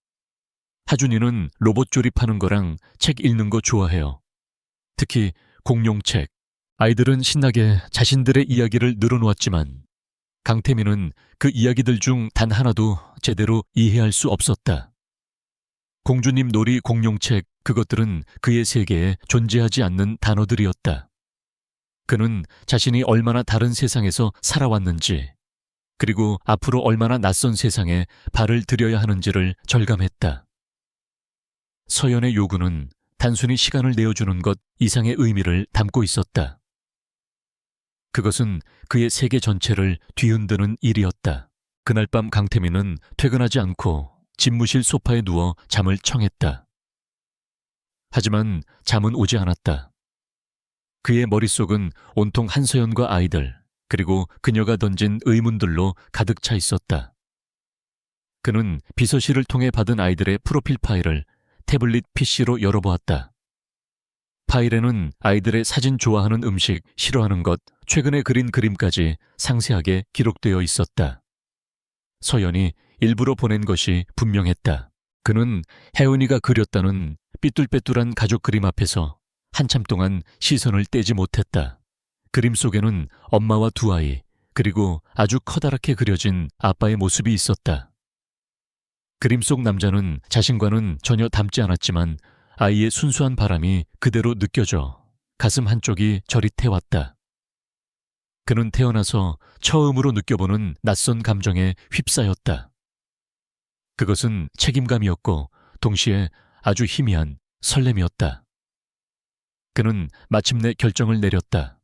하준이는 로봇 조립하는 거랑 책 읽는 거 좋아해요. 특히 공룡책. 아이들은 신나게 자신들의 이야기를 늘어놓았지만 강태민은 그 이야기들 중 단 하나도 제대로 이해할 수 없었다. 공주님 놀이, 공룡책, 그것들은 그의 세계에 존재하지 않는 단어들이었다. 그는 자신이 얼마나 다른 세상에서 살아왔는지, 그리고 앞으로 얼마나 낯선 세상에 발을 들여야 하는지를 절감했다. 서연의 요구는 단순히 시간을 내어주는 것 이상의 의미를 담고 있었다. 그것은 그의 세계 전체를 뒤흔드는 일이었다. 그날 밤 강태민은 퇴근하지 않고 집무실 소파에 누워 잠을 청했다. 하지만 잠은 오지 않았다. 그의 머릿속은 온통 한서연과 아이들, 그리고 그녀가 던진 의문들로 가득 차 있었다. 그는 비서실을 통해 받은 아이들의 프로필 파일을 태블릿 PC로 열어보았다. 파일에는 아이들의 사진 좋아하는 음식, 싫어하는 것, 최근에 그린 그림까지 상세하게 기록되어 있었다. 서연이 일부러 보낸 것이 분명했다. 그는 혜은이가 그렸다는 삐뚤빼뚤한 가족 그림 앞에서 한참 동안 시선을 떼지 못했다. 그림 속에는 엄마와 두 아이, 그리고 아주 커다랗게 그려진 아빠의 모습이 있었다. 그림 속 남자는 자신과는 전혀 닮지 않았지만 아이의 순수한 바람이 그대로 느껴져 가슴 한쪽이 저릿해왔다. 그는 태어나서 처음으로 느껴보는 낯선 감정에 휩싸였다. 그것은 책임감이었고 동시에 아주 희미한 설렘이었다. 그는 마침내 결정을 내렸다.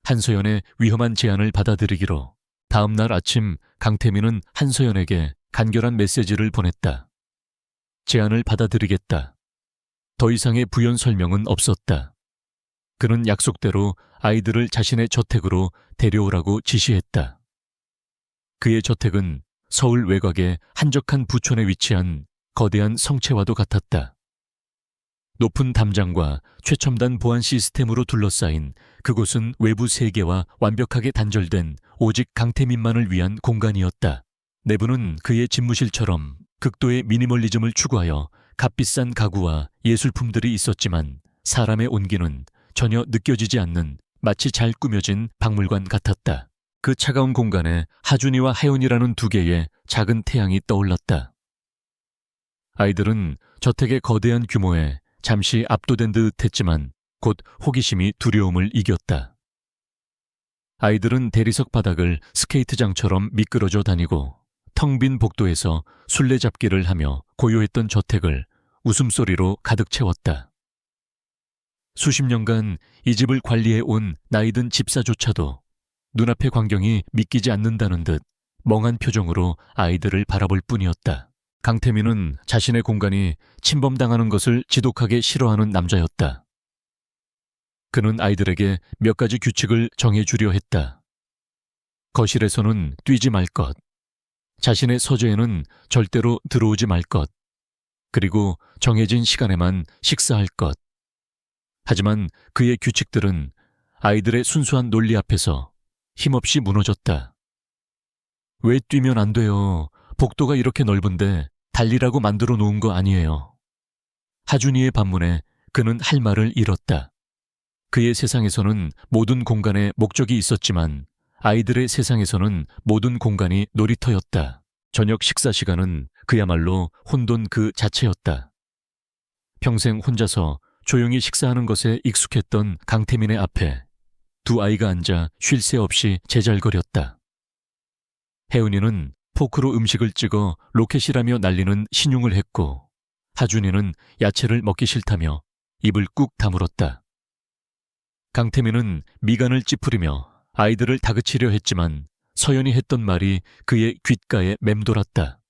한서연의 위험한 제안을 받아들이기로. 다음 날 아침 강태민은 한서연에게 간결한 메시지를 보냈다. 제안을 받아들이겠다. 더 이상의 부연 설명은 없었다. 그는 약속대로 아이들을 자신의 저택으로 데려오라고 지시했다. 그의 저택은 서울 외곽의 한적한 부촌에 위치한 거대한 성체와도 같았다. 높은 담장과 최첨단 보안 시스템으로 둘러싸인 그곳은 외부 세계와 완벽하게 단절된 오직 강태민만을 위한 공간이었다. 내부는 그의 집무실처럼 극도의 미니멀리즘을 추구하여 값비싼 가구와 예술품들이 있었지만 사람의 온기는 전혀 느껴지지 않는 마치 잘 꾸며진 박물관 같았다. 그 차가운 공간에 하준이와 혜은이라는 두 개의 작은 태양이 떠올랐다. 아이들은 저택의 거대한 규모에 잠시 압도된 듯 했지만 곧 호기심이 두려움을 이겼다. 아이들은 대리석 바닥을 스케이트장처럼 미끄러져 다니고 텅 빈 복도에서 술래잡기를 하며 고요했던 저택을 웃음소리로 가득 채웠다. 수십 년간 이 집을 관리해온 나이든 집사조차도 눈앞의 광경이 믿기지 않는다는 듯 멍한 표정으로 아이들을 바라볼 뿐이었다. 강태민은 자신의 공간이 침범당하는 것을 지독하게 싫어하는 남자였다. 그는 아이들에게 몇 가지 규칙을 정해주려 했다. 거실에서는 뛰지 말 것, 자신의 서재에는 절대로 들어오지 말 것, 그리고 정해진 시간에만 식사할 것. 하지만 그의 규칙들은 아이들의 순수한 논리 앞에서 힘없이 무너졌다. 왜 뛰면 안 돼요? 복도가 이렇게 넓은데 달리라고 만들어 놓은 거 아니에요. 하준이의 반문에 그는 할 말을 잃었다. 그의 세상에서는 모든 공간에 목적이 있었지만 아이들의 세상에서는 모든 공간이 놀이터였다. 저녁 식사 시간은 그야말로 혼돈 그 자체였다. 평생 혼자서 조용히 식사하는 것에 익숙했던 강태민의 앞에 두 아이가 앉아 쉴 새 없이 제잘거렸다. 혜은이는 포크로 음식을 찍어 로켓이라며 날리는 신용을 했고 하준이는 야채를 먹기 싫다며 입을 꾹 다물었다. 강태민은 미간을 찌푸리며 아이들을 다그치려 했지만 서연이 했던 말이 그의 귓가에 맴돌았다.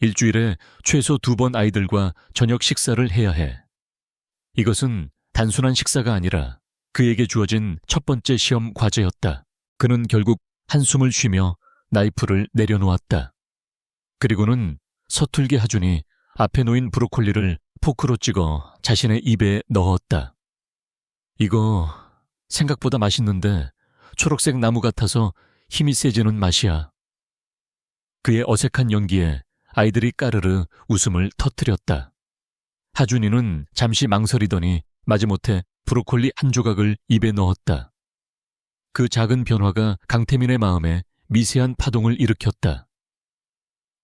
일주일에 최소 2번 아이들과 저녁 식사를 해야 해. 이것은 단순한 식사가 아니라 그에게 주어진 첫 번째 시험 과제였다. 그는 결국 한숨을 쉬며 나이프를 내려놓았다. 그리고는 서툴게 하준이 앞에 놓인 브로콜리를 포크로 찍어 자신의 입에 넣었다. 이거 생각보다 맛있는데 초록색 나무 같아서 힘이 세지는 맛이야. 그의 어색한 연기에 아이들이 까르르 웃음을 터뜨렸다. 하준이는 잠시 망설이더니 마지못해 브로콜리 한 조각을 입에 넣었다. 그 작은 변화가 강태민의 마음에 미세한 파동을 일으켰다.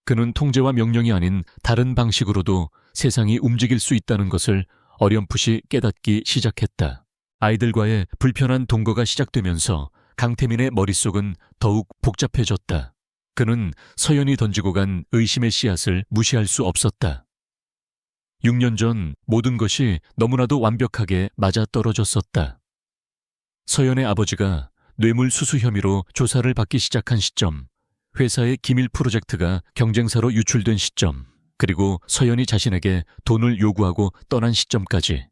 그는 통제와 명령이 아닌 다른 방식으로도 세상이 움직일 수 있다는 것을 어렴풋이 깨닫기 시작했다. 아이들과의 불편한 동거가 시작되면서 강태민의 머릿속은 더욱 복잡해졌다. 그는 서연이 던지고 간 의심의 씨앗을 무시할 수 없었다. 6년 전 모든 것이 너무나도 완벽하게 맞아떨어졌었다. 서연의 아버지가 뇌물수수 혐의로 조사를 받기 시작한 시점, 회사의 기밀 프로젝트가 경쟁사로 유출된 시점, 그리고 서연이 자신에게 돈을 요구하고 떠난 시점까지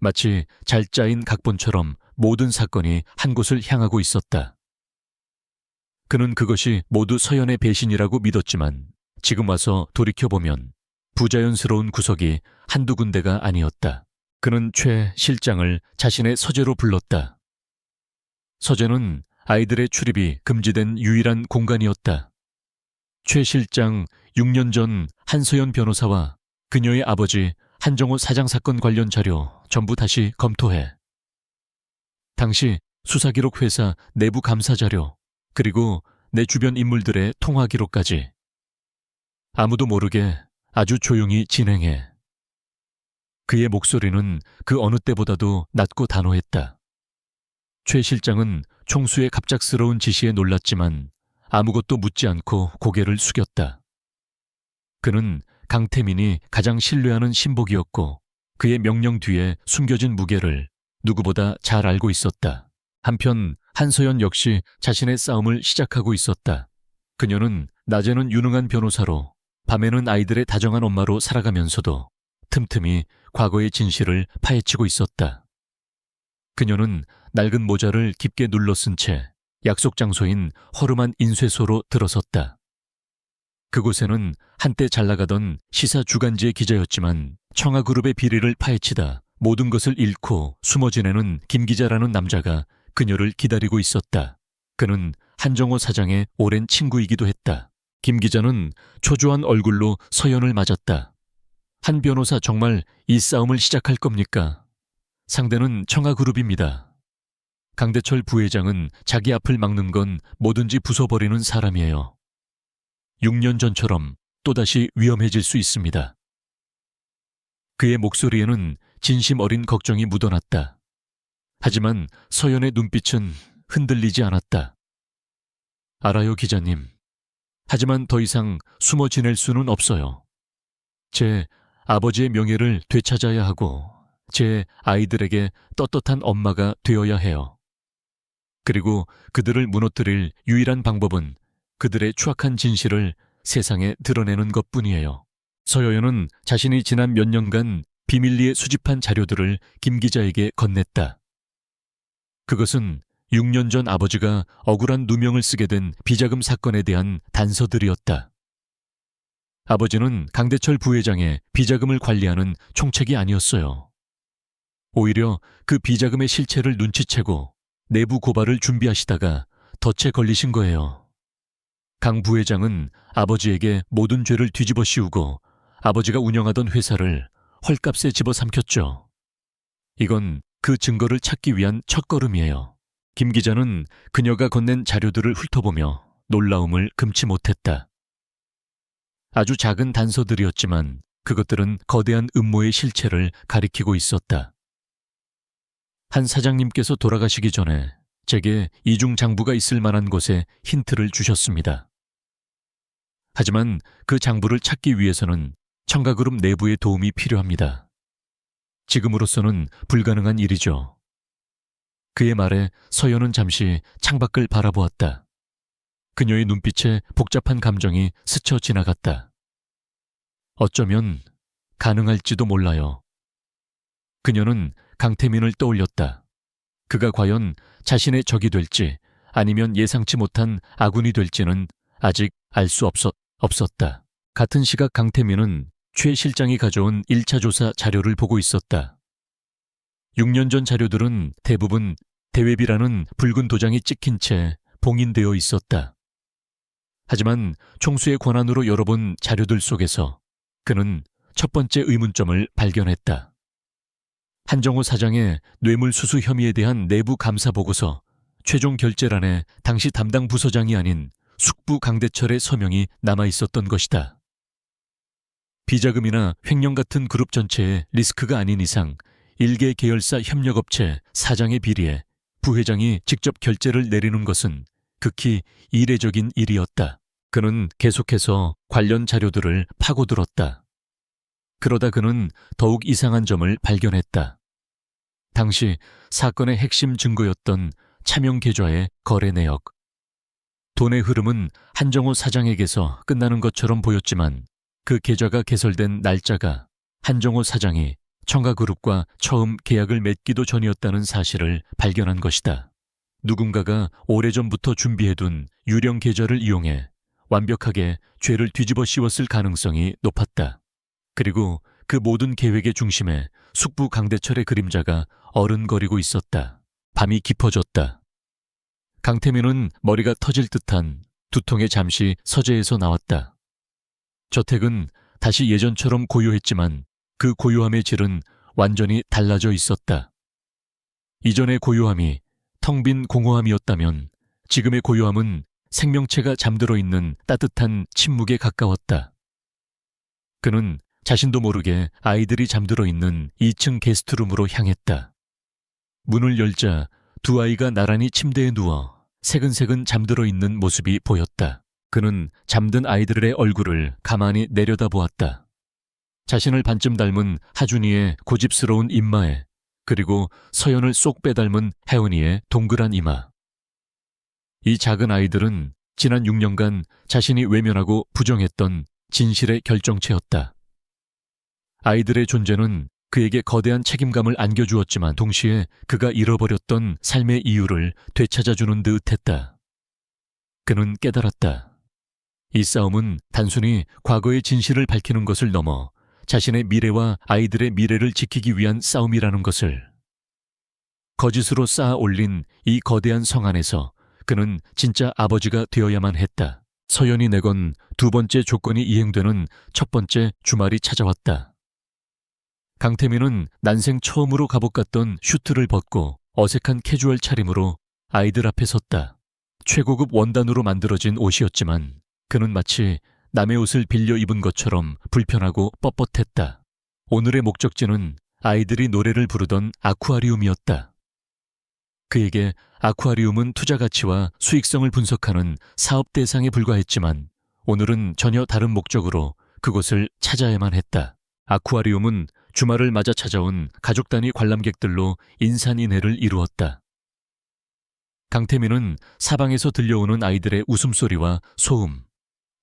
마치 잘 짜인 각본처럼 모든 사건이 한 곳을 향하고 있었다. 그는 그것이 모두 서연의 배신이라고 믿었지만 지금 와서 돌이켜보면 부자연스러운 구석이 한두 군데가 아니었다. 그는 최 실장을 자신의 서재로 불렀다. 서재는 아이들의 출입이 금지된 유일한 공간이었다. 최 실장 6년 전 한서연 변호사와 그녀의 아버지 한정호 사장 사건 관련 자료 전부 다시 검토해. 당시 수사기록 회사 내부 감사 자료, 그리고 내 주변 인물들의 통화 기록까지. 아무도 모르게 아주 조용히 진행해. 그의 목소리는 그 어느 때보다도 낮고 단호했다. 최 실장은 총수의 갑작스러운 지시에 놀랐지만 아무것도 묻지 않고 고개를 숙였다. 그는 강태민이 가장 신뢰하는 신복이었고 그의 명령 뒤에 숨겨진 무게를 누구보다 잘 알고 있었다. 한편 한서연 역시 자신의 싸움을 시작하고 있었다. 그녀는 낮에는 유능한 변호사로 밤에는 아이들의 다정한 엄마로 살아가면서도 틈틈이 과거의 진실을 파헤치고 있었다. 그녀는 낡은 모자를 깊게 눌러 쓴 채 약속 장소인 허름한 인쇄소로 들어섰다. 그곳에는 한때 잘나가던 시사 주간지의 기자였지만 청아그룹의 비리를 파헤치다 모든 것을 잃고 숨어 지내는 김 기자라는 남자가 그녀를 기다리고 있었다. 그는 한정호 사장의 오랜 친구이기도 했다. 김 기자는 초조한 얼굴로 서연을 맞았다. 한 변호사 정말 이 싸움을 시작할 겁니까? 상대는 청아그룹입니다. 강대철 부회장은 자기 앞을 막는 건 뭐든지 부숴버리는 사람이에요. 6년 전처럼 또다시 위험해질 수 있습니다. 그의 목소리에는 진심 어린 걱정이 묻어났다. 하지만 서연의 눈빛은 흔들리지 않았다. 알아요, 기자님. 하지만 더 이상 숨어 지낼 수는 없어요. 제 아버지의 명예를 되찾아야 하고 제 아이들에게 떳떳한 엄마가 되어야 해요. 그리고 그들을 무너뜨릴 유일한 방법은 그들의 추악한 진실을 세상에 드러내는 것뿐이에요. 서여연은 자신이 지난 몇 년간 비밀리에 수집한 자료들을 김 기자에게 건넸다. 그것은 6년 전 아버지가 억울한 누명을 쓰게 된 비자금 사건에 대한 단서들이었다. 아버지는 강대철 부회장의 비자금을 관리하는 총책이 아니었어요. 오히려 그 비자금의 실체를 눈치채고 내부 고발을 준비하시다가 덫에 걸리신 거예요. 강 부회장은 아버지에게 모든 죄를 뒤집어 씌우고 아버지가 운영하던 회사를 헐값에 집어삼켰죠. 이건 그 증거를 찾기 위한 첫걸음이에요. 김 기자는 그녀가 건넨 자료들을 훑어보며 놀라움을 금치 못했다. 아주 작은 단서들이었지만 그것들은 거대한 음모의 실체를 가리키고 있었다. 한 사장님께서 돌아가시기 전에 제게 이중 장부가 있을 만한 곳에 힌트를 주셨습니다. 하지만 그 장부를 찾기 위해서는 청가그룹 내부의 도움이 필요합니다. 지금으로서는 불가능한 일이죠. 그의 말에 서연은 잠시 창밖을 바라보았다. 그녀의 눈빛에 복잡한 감정이 스쳐 지나갔다. 어쩌면 가능할지도 몰라요. 그녀는 강태민을 떠올렸다. 그가 과연 자신의 적이 될지 아니면 예상치 못한 아군이 될지는 아직 알 수 없었다. 같은 시각 강태민은 최 실장이 가져온 1차 조사 자료를 보고 있었다. 6년 전 자료들은 대부분 대외비라는 붉은 도장이 찍힌 채 봉인되어 있었다. 하지만 총수의 권한으로 열어본 자료들 속에서 그는 첫 번째 의문점을 발견했다. 한정호 사장의 뇌물수수 혐의에 대한 내부 감사 보고서 최종 결재란에 당시 담당 부서장이 아닌 숙부 강대철의 서명이 남아있었던 것이다. 비자금이나 횡령 같은 그룹 전체의 리스크가 아닌 이상 일개 계열사 협력업체 사장의 비리에 부회장이 직접 결재를 내리는 것은 극히 이례적인 일이었다. 그는 계속해서 관련 자료들을 파고들었다. 그러다 그는 더욱 이상한 점을 발견했다. 당시 사건의 핵심 증거였던 차명 계좌의 거래 내역. 돈의 흐름은 한정호 사장에게서 끝나는 것처럼 보였지만 그 계좌가 개설된 날짜가 한정호 사장이 청가그룹과 처음 계약을 맺기도 전이었다는 사실을 발견한 것이다. 누군가가 오래전부터 준비해둔 유령 계좌를 이용해 완벽하게 죄를 뒤집어 씌웠을 가능성이 높았다. 그리고 그 모든 계획의 중심에 숙부 강대철의 그림자가 어른거리고 있었다. 밤이 깊어졌다. 강태민은 머리가 터질 듯한 두통에 잠시 서재에서 나왔다. 저택은 다시 예전처럼 고요했지만 그 고요함의 질은 완전히 달라져 있었다. 이전의 고요함이 텅 빈 공허함이었다면 지금의 고요함은 생명체가 잠들어 있는 따뜻한 침묵에 가까웠다. 그는 자신도 모르게 아이들이 잠들어 있는 2층 게스트룸으로 향했다. 문을 열자 두 아이가 나란히 침대에 누워 새근새근 잠들어 있는 모습이 보였다. 그는 잠든 아이들의 얼굴을 가만히 내려다보았다. 자신을 반쯤 닮은 하준이의 고집스러운 입마에 그리고 서연을 쏙 빼닮은 혜은이의 동그란 이마. 이 작은 아이들은 지난 6년간 자신이 외면하고 부정했던 진실의 결정체였다. 아이들의 존재는 그에게 거대한 책임감을 안겨주었지만 동시에 그가 잃어버렸던 삶의 이유를 되찾아주는 듯 했다. 그는 깨달았다. 이 싸움은 단순히 과거의 진실을 밝히는 것을 넘어 자신의 미래와 아이들의 미래를 지키기 위한 싸움이라는 것을. 거짓으로 쌓아 올린 이 거대한 성 안에서 그는 진짜 아버지가 되어야만 했다. 서연이 내건 두 번째 조건이 이행되는 첫 번째 주말이 찾아왔다. 강태민은 난생 처음으로 갑옷 같던 슈트를 벗고 어색한 캐주얼 차림으로 아이들 앞에 섰다. 최고급 원단으로 만들어진 옷이었지만 그는 마치 남의 옷을 빌려 입은 것처럼 불편하고 뻣뻣했다. 오늘의 목적지는 아이들이 노래를 부르던 아쿠아리움이었다. 그에게 아쿠아리움은 투자 가치와 수익성을 분석하는 사업 대상에 불과했지만 오늘은 전혀 다른 목적으로 그곳을 찾아야만 했다. 아쿠아리움은 주말을 맞아 찾아온 가족 단위 관람객들로 인산인해를 이루었다. 강태민은 사방에서 들려오는 아이들의 웃음소리와 소음,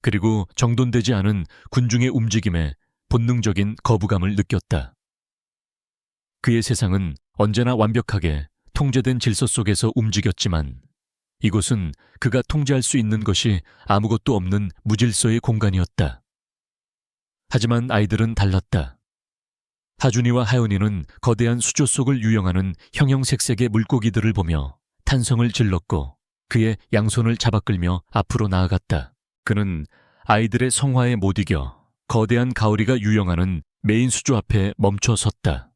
그리고 정돈되지 않은 군중의 움직임에 본능적인 거부감을 느꼈다. 그의 세상은 언제나 완벽하게 통제된 질서 속에서 움직였지만 이곳은 그가 통제할 수 있는 것이 아무것도 없는 무질서의 공간이었다. 하지만 아이들은 달랐다. 하준이와 하연이는 거대한 수조 속을 유영하는 형형색색의 물고기들을 보며 탄성을 질렀고 그의 양손을 잡아끌며 앞으로 나아갔다. 그는 아이들의 성화에 못 이겨 거대한 가오리가 유영하는 메인 수조 앞에 멈춰 섰다.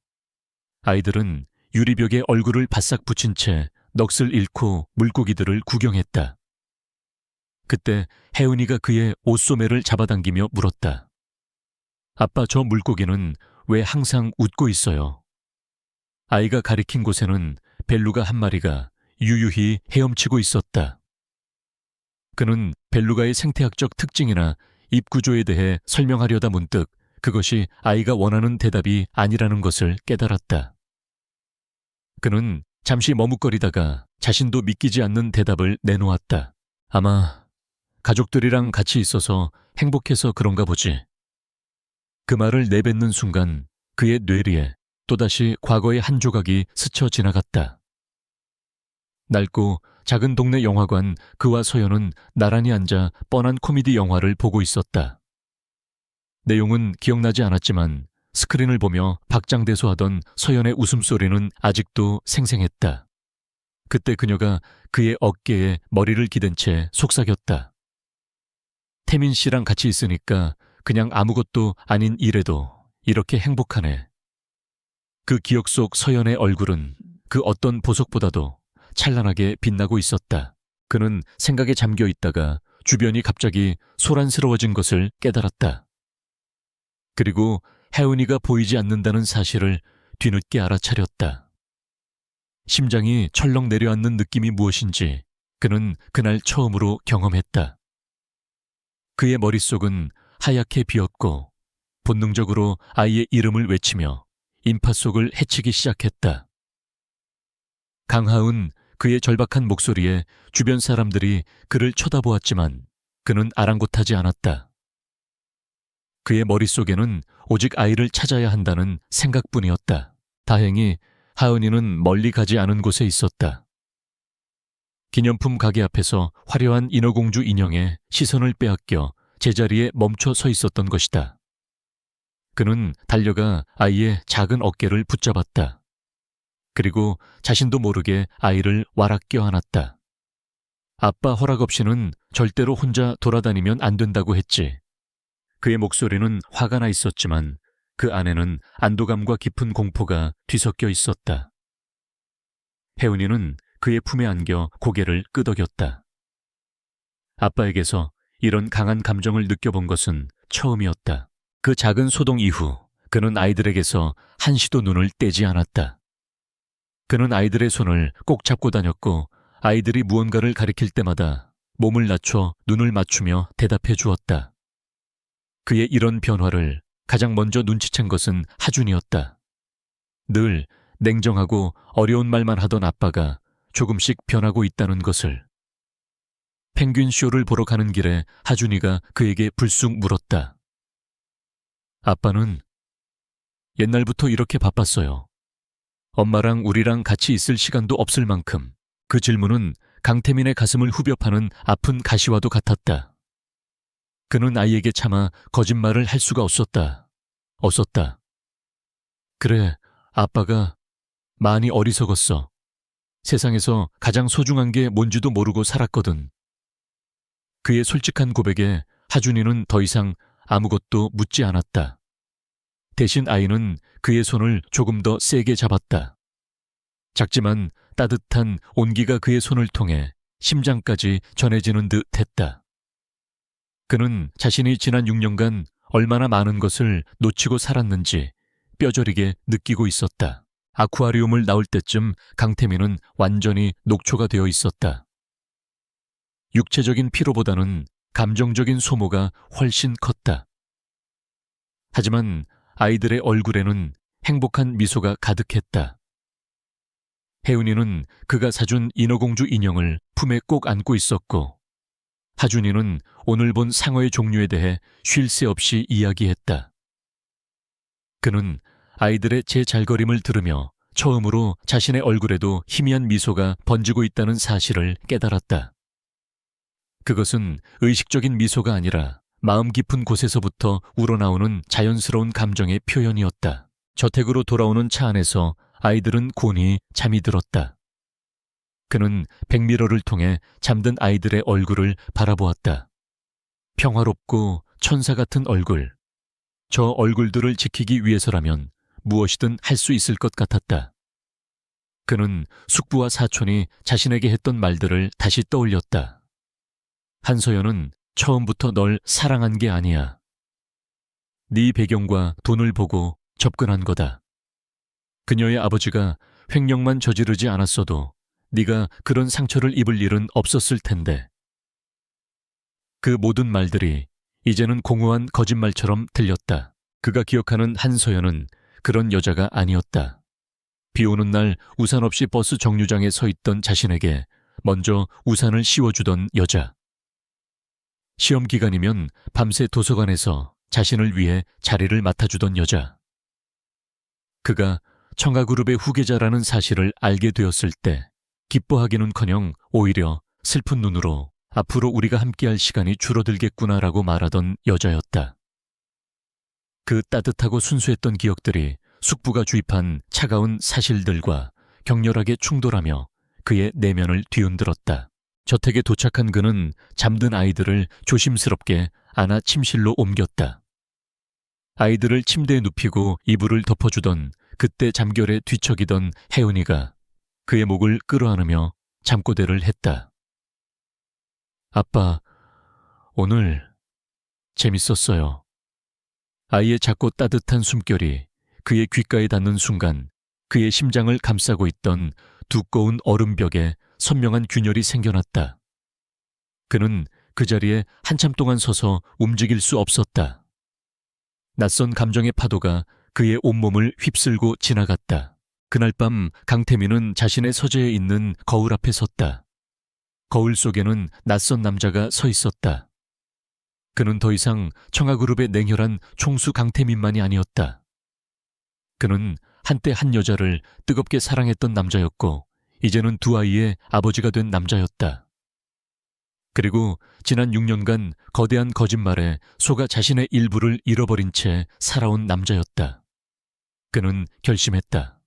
아이들은 유리벽에 얼굴을 바싹 붙인 채 넋을 잃고 물고기들을 구경했다. 그때 혜은이가 그의 옷소매를 잡아당기며 물었다. 아빠, 저 물고기는 왜 항상 웃고 있어요? 아이가 가리킨 곳에는 벨루가 한 마리가 유유히 헤엄치고 있었다. 그는 벨루가의 생태학적 특징이나 입 구조에 대해 설명하려다 문득 그것이 아이가 원하는 대답이 아니라는 것을 깨달았다. 그는 잠시 머뭇거리다가 자신도 믿기지 않는 대답을 내놓았다. 아마 가족들이랑 같이 있어서 행복해서 그런가 보지. 그 말을 내뱉는 순간 그의 뇌리에 또다시 과거의 한 조각이 스쳐 지나갔다. 낡고 작은 동네 영화관 그와 서연은 나란히 앉아 뻔한 코미디 영화를 보고 있었다. 내용은 기억나지 않았지만 스크린을 보며 박장대소하던 서연의 웃음소리는 아직도 생생했다. 그때 그녀가 그의 어깨에 머리를 기댄 채 속삭였다. 태민 씨랑 같이 있으니까 그냥 아무것도 아닌 일에도 이렇게 행복하네. 그 기억 속 서연의 얼굴은 그 어떤 보석보다도 찬란하게 빛나고 있었다. 그는 생각에 잠겨 있다가 주변이 갑자기 소란스러워진 것을 깨달았다. 그리고 혜은이가 보이지 않는다는 사실을 뒤늦게 알아차렸다. 심장이 철렁 내려앉는 느낌이 무엇인지 그는 그날 처음으로 경험했다. 그의 머릿속은 하얗게 비었고 본능적으로 아이의 이름을 외치며 인파 속을 헤치기 시작했다. 강하은 그의 절박한 목소리에 주변 사람들이 그를 쳐다보았지만 그는 아랑곳하지 않았다. 그의 머릿속에는 오직 아이를 찾아야 한다는 생각뿐이었다. 다행히 하은이는 멀리 가지 않은 곳에 있었다. 기념품 가게 앞에서 화려한 인어공주 인형에 시선을 빼앗겨 제자리에 멈춰 서 있었던 것이다. 그는 달려가 아이의 작은 어깨를 붙잡았다. 그리고 자신도 모르게 아이를 와락 껴안았다. 아빠 허락 없이는 절대로 혼자 돌아다니면 안 된다고 했지. 그의 목소리는 화가 나 있었지만 그 안에는 안도감과 깊은 공포가 뒤섞여 있었다. 혜은이는 그의 품에 안겨 고개를 끄덕였다. 아빠에게서 이런 강한 감정을 느껴본 것은 처음이었다. 그 작은 소동 이후 그는 아이들에게서 한시도 눈을 떼지 않았다. 그는 아이들의 손을 꼭 잡고 다녔고 아이들이 무언가를 가리킬 때마다 몸을 낮춰 눈을 맞추며 대답해 주었다. 그의 이런 변화를 가장 먼저 눈치챈 것은 하준이었다. 늘 냉정하고 어려운 말만 하던 아빠가 조금씩 변하고 있다는 것을. 펭귄 쇼를 보러 가는 길에 하준이가 그에게 불쑥 물었다. 아빠는 옛날부터 이렇게 바빴어요. 엄마랑 우리랑 같이 있을 시간도 없을 만큼. 그 질문은 강태민의 가슴을 후벼 파는 아픈 가시와도 같았다. 그는 아이에게 차마 거짓말을 할 수가 없었다. 그래, 아빠가 많이 어리석었어. 세상에서 가장 소중한 게 뭔지도 모르고 살았거든. 그의 솔직한 고백에 하준이는 더 이상 아무것도 묻지 않았다. 대신 아이는 그의 손을 조금 더 세게 잡았다. 작지만 따뜻한 온기가 그의 손을 통해 심장까지 전해지는 듯 했다. 그는 자신이 지난 6년간 얼마나 많은 것을 놓치고 살았는지 뼈저리게 느끼고 있었다. 아쿠아리움을 나올 때쯤 강태민은 완전히 녹초가 되어 있었다. 육체적인 피로보다는 감정적인 소모가 훨씬 컸다. 하지만 아이들의 얼굴에는 행복한 미소가 가득했다. 혜은이는 그가 사준 인어공주 인형을 품에 꼭 안고 있었고 하준이는 오늘 본 상어의 종류에 대해 쉴 새 없이 이야기했다. 그는 아이들의 제잘거림을 들으며 처음으로 자신의 얼굴에도 희미한 미소가 번지고 있다는 사실을 깨달았다. 그것은 의식적인 미소가 아니라 마음 깊은 곳에서부터 우러나오는 자연스러운 감정의 표현이었다. 저택으로 돌아오는 차 안에서 아이들은 곤히 잠이 들었다. 그는 백미러를 통해 잠든 아이들의 얼굴을 바라보았다. 평화롭고 천사 같은 얼굴. 저 얼굴들을 지키기 위해서라면 무엇이든 할 수 있을 것 같았다. 그는 숙부와 사촌이 자신에게 했던 말들을 다시 떠올렸다. 한서연은 처음부터 널 사랑한 게 아니야. 네 배경과 돈을 보고 접근한 거다. 그녀의 아버지가 횡령만 저지르지 않았어도 네가 그런 상처를 입을 일은 없었을 텐데. 그 모든 말들이 이제는 공허한 거짓말처럼 들렸다. 그가 기억하는 한서연은 그런 여자가 아니었다. 비 오는 날 우산 없이 버스 정류장에 서 있던 자신에게 먼저 우산을 씌워주던 여자. 시험 기간이면 밤새 도서관에서 자신을 위해 자리를 맡아주던 여자. 그가 청아그룹의 후계자라는 사실을 알게 되었을 때 기뻐하기는커녕 오히려 슬픈 눈으로 앞으로 우리가 함께할 시간이 줄어들겠구나라고 말하던 여자였다. 그 따뜻하고 순수했던 기억들이 숙부가 주입한 차가운 사실들과 격렬하게 충돌하며 그의 내면을 뒤흔들었다. 저택에 도착한 그는 잠든 아이들을 조심스럽게 안아 침실로 옮겼다. 아이들을 침대에 눕히고 이불을 덮어주던 그때 잠결에 뒤척이던 혜은이가 그의 목을 끌어안으며 잠꼬대를 했다. 아빠, 오늘 재밌었어요. 아이의 작고 따뜻한 숨결이 그의 귓가에 닿는 순간 그의 심장을 감싸고 있던 두꺼운 얼음벽에 선명한 균열이 생겨났다. 그는 그 자리에 한참 동안 서서 움직일 수 없었다. 낯선 감정의 파도가 그의 온몸을 휩쓸고 지나갔다. 그날 밤 강태민은 자신의 서재에 있는 거울 앞에 섰다. 거울 속에는 낯선 남자가 서 있었다. 그는 더 이상 청아그룹의 냉혈한 총수 강태민만이 아니었다. 그는 한때 한 여자를 뜨겁게 사랑했던 남자였고 이제는 두 아이의 아버지가 된 남자였다. 그리고 지난 6년간 거대한 거짓말에 속아 자신의 일부를 잃어버린 채 살아온 남자였다. 그는 결심했다.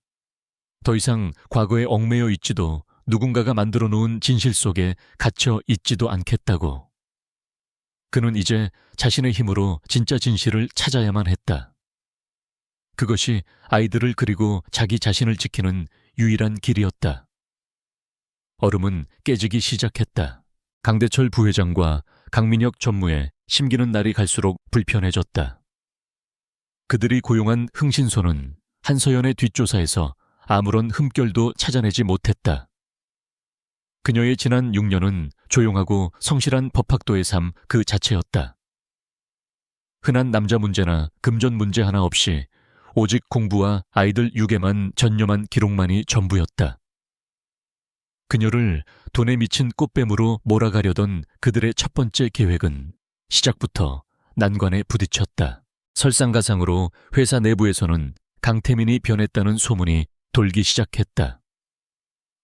더 이상 과거에 얽매여 있지도 누군가가 만들어 놓은 진실 속에 갇혀 있지도 않겠다고. 그는 이제 자신의 힘으로 진짜 진실을 찾아야만 했다. 그것이 아이들을 그리고 자기 자신을 지키는 유일한 길이었다. 얼음은 깨지기 시작했다. 강대철 부회장과 강민혁 전무의 심기는 날이 갈수록 불편해졌다. 그들이 고용한 흥신소는 한서연의 뒷조사에서 아무런 흠결도 찾아내지 못했다. 그녀의 지난 6년은 조용하고 성실한 법학도의 삶 그 자체였다. 흔한 남자 문제나 금전 문제 하나 없이 오직 공부와 아이들 육에만 전념한 기록만이 전부였다. 그녀를 돈에 미친 꽃뱀으로 몰아가려던 그들의 첫 번째 계획은 시작부터 난관에 부딪혔다. 설상가상으로 회사 내부에서는 강태민이 변했다는 소문이 돌기 시작했다.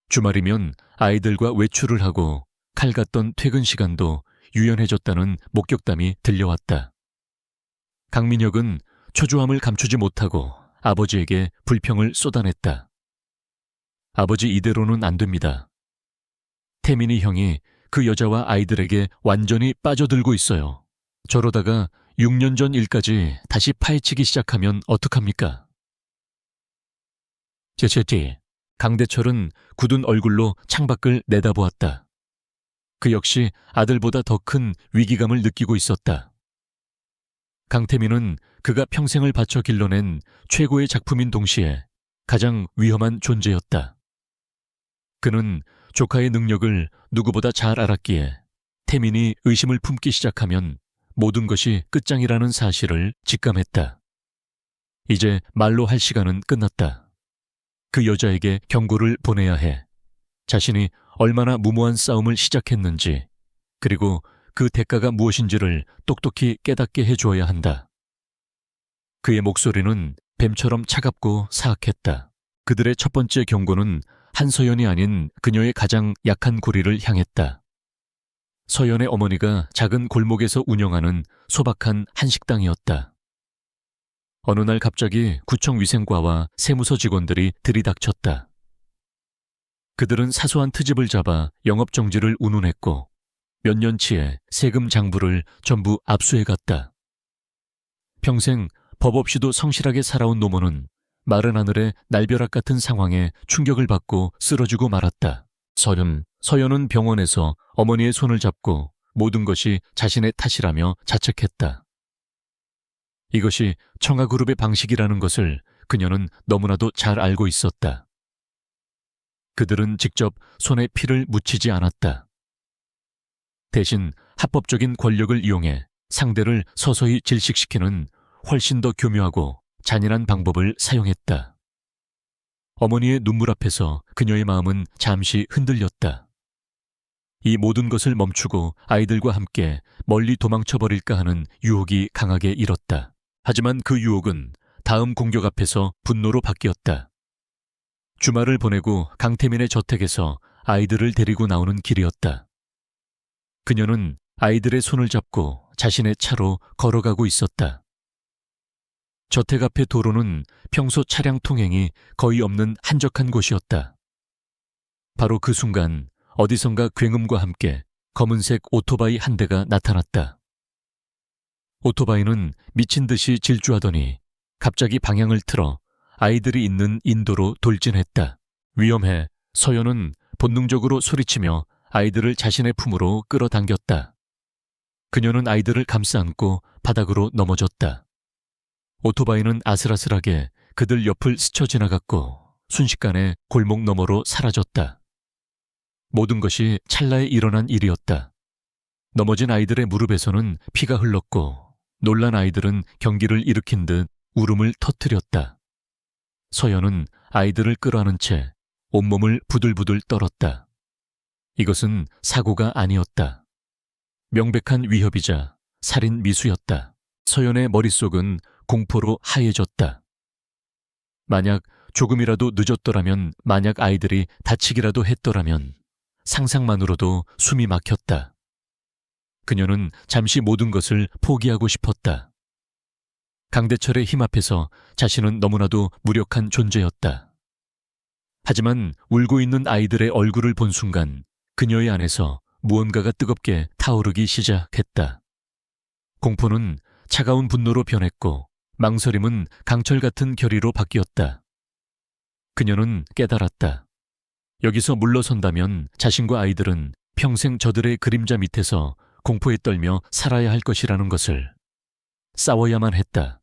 주말이면 아이들과 외출을 하고 칼 같던 퇴근 시간도 유연해졌다는 목격담이 들려왔다. 강민혁은 초조함을 감추지 못하고 아버지에게 불평을 쏟아냈다. 아버지 이대로는 안 됩니다. 태민이 형이 그 여자와 아이들에게 완전히 빠져들고 있어요. 저러다가 6년 전 일까지 다시 파헤치기 시작하면 어떡합니까? 제채티, 강대철은 굳은 얼굴로 창밖을 내다보았다. 그 역시 아들보다 더 큰 위기감을 느끼고 있었다. 강태민은 그가 평생을 바쳐 길러낸 최고의 작품인 동시에 가장 위험한 존재였다. 그는 조카의 능력을 누구보다 잘 알았기에 태민이 의심을 품기 시작하면 모든 것이 끝장이라는 사실을 직감했다. 이제 말로 할 시간은 끝났다. 그 여자에게 경고를 보내야 해. 자신이 얼마나 무모한 싸움을 시작했는지, 그리고 그 대가가 무엇인지를 똑똑히 깨닫게 해주어야 한다. 그의 목소리는 뱀처럼 차갑고 사악했다. 그들의 첫 번째 경고는 한서연이 아닌 그녀의 가장 약한 고리를 향했다. 서연의 어머니가 작은 골목에서 운영하는 소박한 한식당이었다. 어느 날 갑자기 구청 위생과와 세무서 직원들이 들이닥쳤다. 그들은 사소한 트집을 잡아 영업정지를 운운했고 몇 년치의 세금 장부를 전부 압수해갔다. 평생 법 없이도 성실하게 살아온 노모는 마른 하늘의 날벼락 같은 상황에 충격을 받고 쓰러지고 말았다. 서연은 병원에서 어머니의 손을 잡고 모든 것이 자신의 탓이라며 자책했다. 이것이 청아그룹의 방식이라는 것을 그녀는 너무나도 잘 알고 있었다. 그들은 직접 손에 피를 묻히지 않았다. 대신 합법적인 권력을 이용해 상대를 서서히 질식시키는 훨씬 더 교묘하고 잔인한 방법을 사용했다. 어머니의 눈물 앞에서 그녀의 마음은 잠시 흔들렸다. 이 모든 것을 멈추고 아이들과 함께 멀리 도망쳐버릴까 하는 유혹이 강하게 일었다. 하지만 그 유혹은 다음 공격 앞에서 분노로 바뀌었다. 주말을 보내고 강태민의 저택에서 아이들을 데리고 나오는 길이었다. 그녀는 아이들의 손을 잡고 자신의 차로 걸어가고 있었다. 저택 앞의 도로는 평소 차량 통행이 거의 없는 한적한 곳이었다. 바로 그 순간 어디선가 굉음과 함께 검은색 오토바이 한 대가 나타났다. 오토바이는 미친 듯이 질주하더니 갑자기 방향을 틀어 아이들이 있는 인도로 돌진했다. 위험해. 서연은 본능적으로 소리치며 아이들을 자신의 품으로 끌어당겼다. 그녀는 아이들을 감싸 안고 바닥으로 넘어졌다. 오토바이는 아슬아슬하게 그들 옆을 스쳐 지나갔고 순식간에 골목 너머로 사라졌다. 모든 것이 찰나에 일어난 일이었다. 넘어진 아이들의 무릎에서는 피가 흘렀고 놀란 아이들은 경기를 일으킨 듯 울음을 터뜨렸다. 서연은 아이들을 끌어안은 채 온몸을 부들부들 떨었다. 이것은 사고가 아니었다. 명백한 위협이자 살인 미수였다. 서연의 머릿속은 공포로 하얘졌다. 만약 조금이라도 늦었더라면, 만약 아이들이 다치기라도 했더라면 상상만으로도 숨이 막혔다. 그녀는 잠시 모든 것을 포기하고 싶었다. 강대철의 힘 앞에서 자신은 너무나도 무력한 존재였다. 하지만 울고 있는 아이들의 얼굴을 본 순간 그녀의 안에서 무언가가 뜨겁게 타오르기 시작했다. 공포는 차가운 분노로 변했고 망설임은 강철 같은 결의로 바뀌었다. 그녀는 깨달았다. 여기서 물러선다면 자신과 아이들은 평생 저들의 그림자 밑에서 공포에 떨며 살아야 할 것이라는 것을. 싸워야만 했다.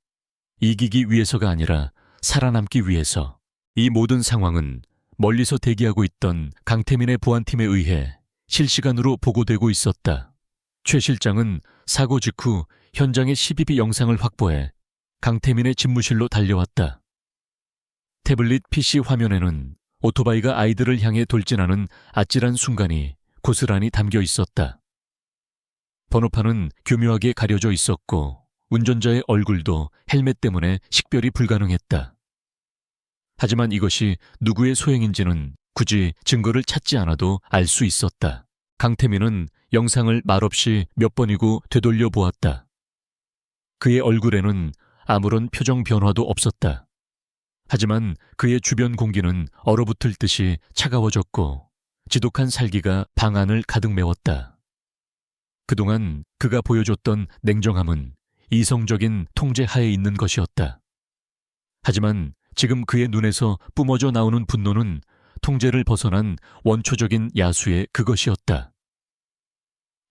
이기기 위해서가 아니라 살아남기 위해서. 이 모든 상황은 멀리서 대기하고 있던 강태민의 보안팀에 의해 실시간으로 보고되고 있었다. 최 실장은 사고 직후 현장의 CCTV 영상을 확보해 강태민의 집무실로 달려왔다. 태블릿 PC 화면에는 오토바이가 아이들을 향해 돌진하는 아찔한 순간이 고스란히 담겨 있었다. 번호판은 교묘하게 가려져 있었고 운전자의 얼굴도 헬멧 때문에 식별이 불가능했다. 하지만 이것이 누구의 소행인지는 굳이 증거를 찾지 않아도 알 수 있었다. 강태민은 영상을 말없이 몇 번이고 되돌려 보았다. 그의 얼굴에는 아무런 표정 변화도 없었다. 하지만 그의 주변 공기는 얼어붙을 듯이 차가워졌고 지독한 살기가 방 안을 가득 메웠다. 그동안 그가 보여줬던 냉정함은 이성적인 통제 하에 있는 것이었다. 하지만 지금 그의 눈에서 뿜어져 나오는 분노는 통제를 벗어난 원초적인 야수의 그것이었다.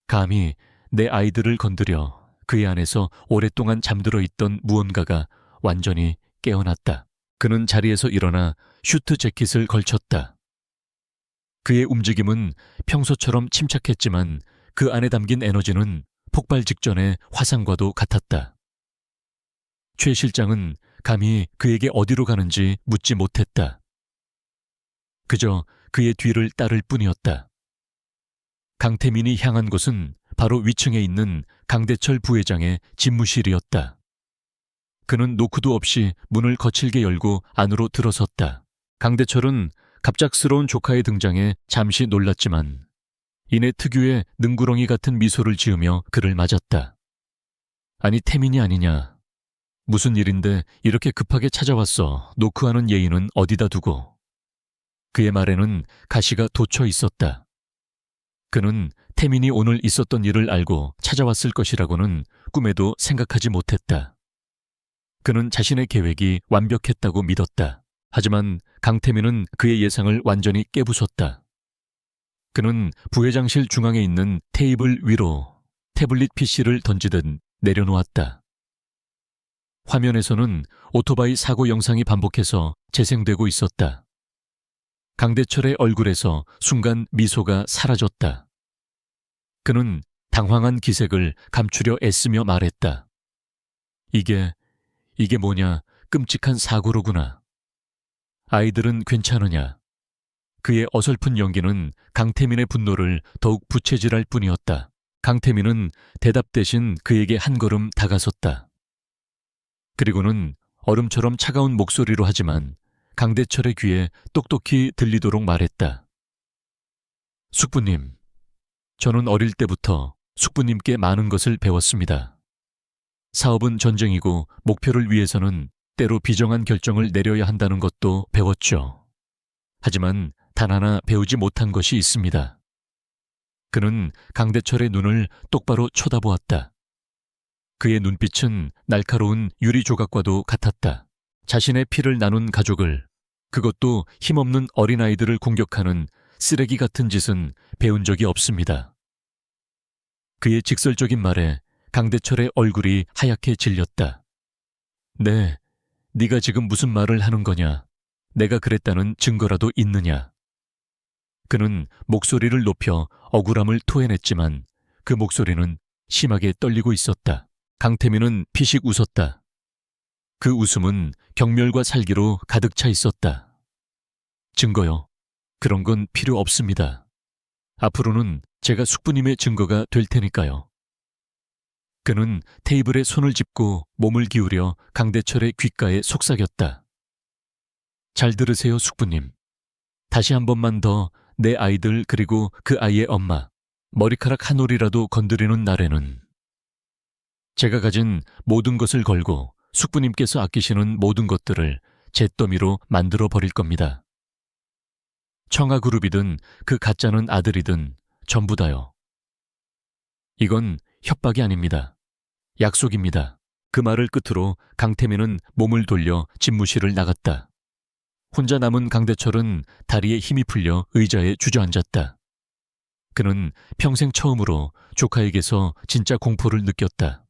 감히 내 아이들을 건드려 그의 안에서 오랫동안 잠들어 있던 무언가가 완전히 깨어났다. 그는 자리에서 일어나 슈트 재킷을 걸쳤다. 그의 움직임은 평소처럼 침착했지만 그 안에 담긴 에너지는 폭발 직전의 화상과도 같았다. 최 실장은 감히 그에게 어디로 가는지 묻지 못했다. 그저 그의 뒤를 따를 뿐이었다. 강태민이 향한 곳은 바로 위층에 있는 강대철 부회장의 집무실이었다. 그는 노크도 없이 문을 거칠게 열고 안으로 들어섰다. 강대철은 갑작스러운 조카의 등장에 잠시 놀랐지만 이내 특유의 능구렁이 같은 미소를 지으며 그를 맞았다. 아니, 태민이 아니냐. 무슨 일인데 이렇게 급하게 찾아왔어. 노크하는 예의는 어디다 두고. 그의 말에는 가시가 돋쳐 있었다. 그는 태민이 오늘 있었던 일을 알고 찾아왔을 것이라고는 꿈에도 생각하지 못했다. 그는 자신의 계획이 완벽했다고 믿었다. 하지만 강태민은 그의 예상을 완전히 깨부쉈다. 그는 부회장실 중앙에 있는 테이블 위로 태블릿 PC를 던지듯 내려놓았다. 화면에서는 오토바이 사고 영상이 반복해서 재생되고 있었다. 강대철의 얼굴에서 순간 미소가 사라졌다. 그는 당황한 기색을 감추려 애쓰며 말했다. 이게 뭐냐, 끔찍한 사고로구나. 아이들은 괜찮으냐? 그의 어설픈 연기는 강태민의 분노를 더욱 부채질할 뿐이었다. 강태민은 대답 대신 그에게 한 걸음 다가섰다. 그리고는 얼음처럼 차가운 목소리로 하지만 강대철의 귀에 똑똑히 들리도록 말했다. 숙부님, 저는 어릴 때부터 숙부님께 많은 것을 배웠습니다. 사업은 전쟁이고 목표를 위해서는 때로 비정한 결정을 내려야 한다는 것도 배웠죠. 하지만 단 하나 배우지 못한 것이 있습니다. 그는 강대철의 눈을 똑바로 쳐다보았다. 그의 눈빛은 날카로운 유리 조각과도 같았다. 자신의 피를 나눈 가족을, 그것도 힘없는 어린아이들을 공격하는 쓰레기 같은 짓은 배운 적이 없습니다. 그의 직설적인 말에 강대철의 얼굴이 하얗게 질렸다. 네, 네가 지금 무슨 말을 하는 거냐? 내가 그랬다는 증거라도 있느냐? 그는 목소리를 높여 억울함을 토해냈지만 그 목소리는 심하게 떨리고 있었다. 강태민은 피식 웃었다. 그 웃음은 경멸과 살기로 가득 차 있었다. 증거요? 그런 건 필요 없습니다. 앞으로는 제가 숙부님의 증거가 될 테니까요. 그는 테이블에 손을 짚고 몸을 기울여 강대철의 귓가에 속삭였다. 잘 들으세요, 숙부님. 다시 한 번만 더 내 아이들 그리고 그 아이의 엄마, 머리카락 한 올이라도 건드리는 날에는 제가 가진 모든 것을 걸고 숙부님께서 아끼시는 모든 것들을 제 더미로 만들어 버릴 겁니다. 청아그룹이든 그 가짜는 아들이든 전부 다요. 이건 협박이 아닙니다. 약속입니다. 그 말을 끝으로 강태민은 몸을 돌려 집무실을 나갔다. 혼자 남은 강대철은 다리에 힘이 풀려 의자에 주저앉았다. 그는 평생 처음으로 조카에게서 진짜 공포를 느꼈다.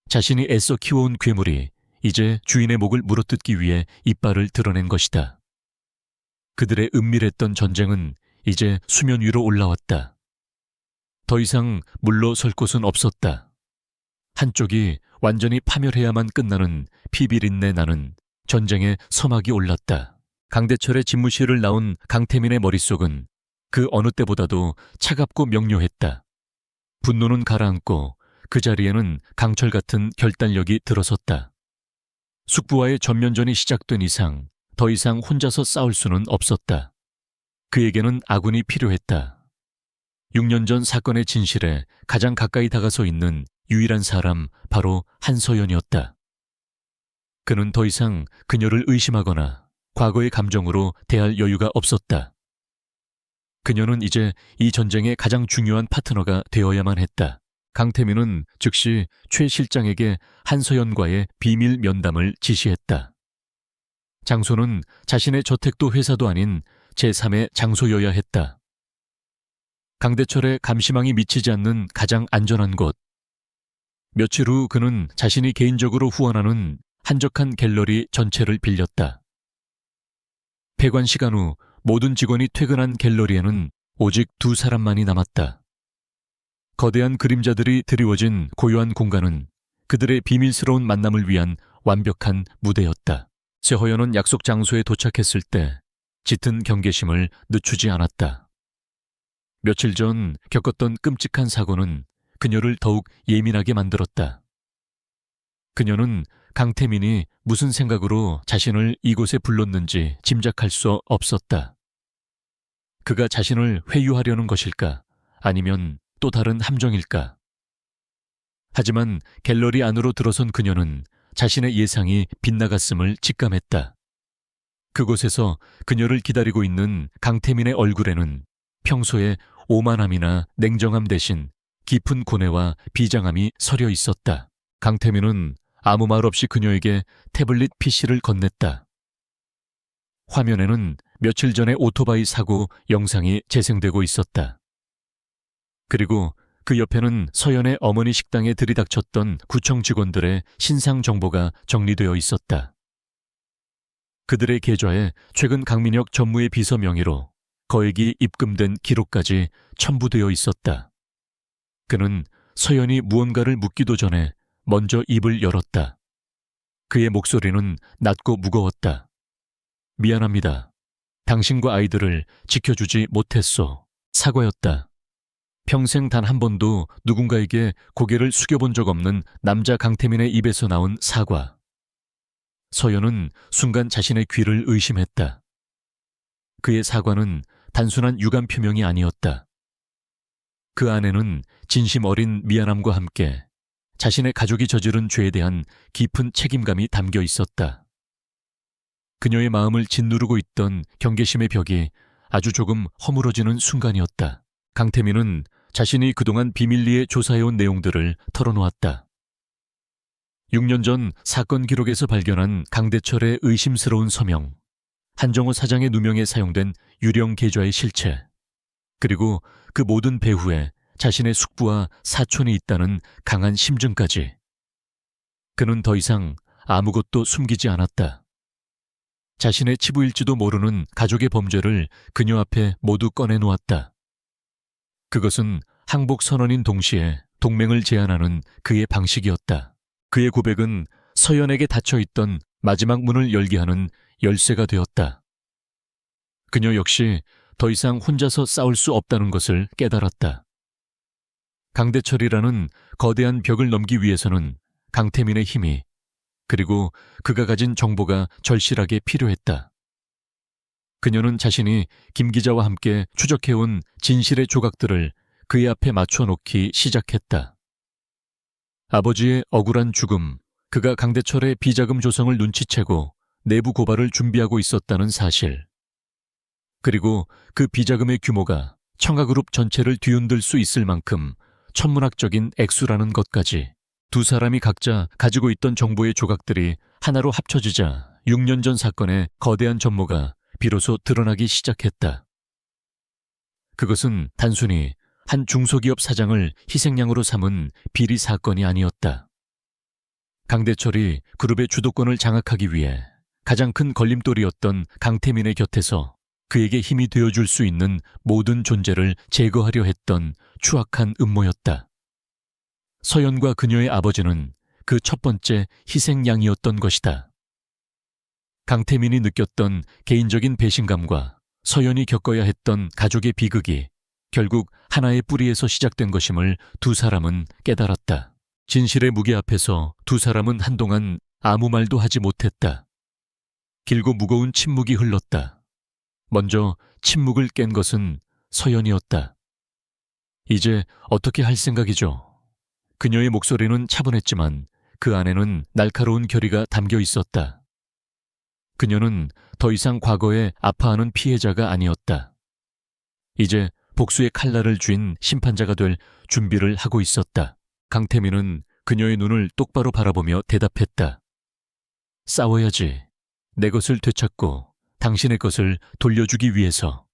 자신이 애써 키워온 괴물이 이제 주인의 목을 물어뜯기 위해 이빨을 드러낸 것이다. 그들의 은밀했던 전쟁은 이제 수면 위로 올라왔다. 더 이상 물러설 곳은 없었다. 한쪽이 완전히 파멸해야만 끝나는 피비린내 나는 전쟁의 서막이 올랐다. 강대철의 집무실을 나온 강태민의 머릿속은 그 어느 때보다도 차갑고 명료했다. 분노는 가라앉고 그 자리에는 강철 같은 결단력이 들어섰다. 숙부와의 전면전이 시작된 이상 더 이상 혼자서 싸울 수는 없었다. 그에게는 아군이 필요했다. 6년 전 사건의 진실에 가장 가까이 다가서 있는 유일한 사람 바로 한서연이었다. 그는 더 이상 그녀를 의심하거나 과거의 감정으로 대할 여유가 없었다. 그녀는 이제 이 전쟁의 가장 중요한 파트너가 되어야만 했다. 강태민은 즉시 최 실장에게 한서연과의 비밀 면담을 지시했다. 장소는 자신의 저택도 회사도 아닌 제3의 장소여야 했다. 강대철의 감시망이 미치지 않는 가장 안전한 곳. 며칠 후 그는 자신이 개인적으로 후원하는 한적한 갤러리 전체를 빌렸다. 폐관 시간 후 모든 직원이 퇴근한 갤러리에는 오직 두 사람만이 남았다. 거대한 그림자들이 드리워진 고요한 공간은 그들의 비밀스러운 만남을 위한 완벽한 무대였다. 최허연은 약속 장소에 도착했을 때 짙은 경계심을 늦추지 않았다. 며칠 전 겪었던 끔찍한 사고는 그녀를 더욱 예민하게 만들었다. 그녀는 강태민이 무슨 생각으로 자신을 이곳에 불렀는지 짐작할 수 없었다. 그가 자신을 회유하려는 것일까? 아니면 또 다른 함정일까? 하지만 갤러리 안으로 들어선 그녀는 자신의 예상이 빗나갔음을 직감했다. 그곳에서 그녀를 기다리고 있는 강태민의 얼굴에는 평소의 오만함이나 냉정함 대신 깊은 고뇌와 비장함이 서려 있었다. 강태민은 아무 말 없이 그녀에게 태블릿 PC를 건넸다. 화면에는 며칠 전의 오토바이 사고 영상이 재생되고 있었다. 그리고 그 옆에는 서연의 어머니 식당에 들이닥쳤던 구청 직원들의 신상 정보가 정리되어 있었다. 그들의 계좌에 최근 강민혁 전무의 비서 명의로 거액이 입금된 기록까지 첨부되어 있었다. 그는 서연이 무언가를 묻기도 전에 먼저 입을 열었다. 그의 목소리는 낮고 무거웠다. 미안합니다. 당신과 아이들을 지켜주지 못했소. 사과였다. 평생 단 한 번도 누군가에게 고개를 숙여본 적 없는 남자 강태민의 입에서 나온 사과. 서연은 순간 자신의 귀를 의심했다. 그의 사과는 단순한 유감 표명이 아니었다. 그 안에는 진심 어린 미안함과 함께 자신의 가족이 저지른 죄에 대한 깊은 책임감이 담겨 있었다. 그녀의 마음을 짓누르고 있던 경계심의 벽이 아주 조금 허물어지는 순간이었다. 강태민은 자신이 그동안 비밀리에 조사해온 내용들을 털어놓았다. 6년 전 사건 기록에서 발견한 강대철의 의심스러운 서명, 한정호 사장의 누명에 사용된 유령 계좌의 실체, 그리고 그 모든 배후에 자신의 숙부와 사촌이 있다는 강한 심증까지. 그는 더 이상 아무것도 숨기지 않았다. 자신의 치부일지도 모르는 가족의 범죄를 그녀 앞에 모두 꺼내놓았다. 그것은 항복 선언인 동시에 동맹을 제안하는 그의 방식이었다. 그의 고백은 서연에게 닫혀있던 마지막 문을 열게 하는 열쇠가 되었다. 그녀 역시 더 이상 혼자서 싸울 수 없다는 것을 깨달았다. 강대철이라는 거대한 벽을 넘기 위해서는 강태민의 힘이 그리고 그가 가진 정보가 절실하게 필요했다. 그녀는 자신이 김 기자와 함께 추적해온 진실의 조각들을 그의 앞에 맞춰놓기 시작했다. 아버지의 억울한 죽음, 그가 강대철의 비자금 조성을 눈치채고 내부 고발을 준비하고 있었다는 사실, 그리고 그 비자금의 규모가 청하그룹 전체를 뒤흔들 수 있을 만큼 천문학적인 액수라는 것까지, 두 사람이 각자 가지고 있던 정보의 조각들이 하나로 합쳐지자 6년 전 사건의 거대한 전모가 비로소 드러나기 시작했다. 그것은 단순히 한 중소기업 사장을 희생양으로 삼은 비리 사건이 아니었다. 강대철이 그룹의 주도권을 장악하기 위해 가장 큰 걸림돌이었던 강태민의 곁에서 그에게 힘이 되어줄 수 있는 모든 존재를 제거하려 했던 추악한 음모였다. 서연과 그녀의 아버지는 그 첫 번째 희생양이었던 것이다. 강태민이 느꼈던 개인적인 배신감과 서연이 겪어야 했던 가족의 비극이 결국 하나의 뿌리에서 시작된 것임을 두 사람은 깨달았다. 진실의 무게 앞에서 두 사람은 한동안 아무 말도 하지 못했다. 길고 무거운 침묵이 흘렀다. 먼저 침묵을 깬 것은 서연이었다. 이제 어떻게 할 생각이죠? 그녀의 목소리는 차분했지만 그 안에는 날카로운 결의가 담겨 있었다. 그녀는 더 이상 과거에 아파하는 피해자가 아니었다. 이제 복수의 칼날을 쥔 심판자가 될 준비를 하고 있었다. 강태민은 그녀의 눈을 똑바로 바라보며 대답했다. 싸워야지. 내 것을 되찾고 당신의 것을 돌려주기 위해서.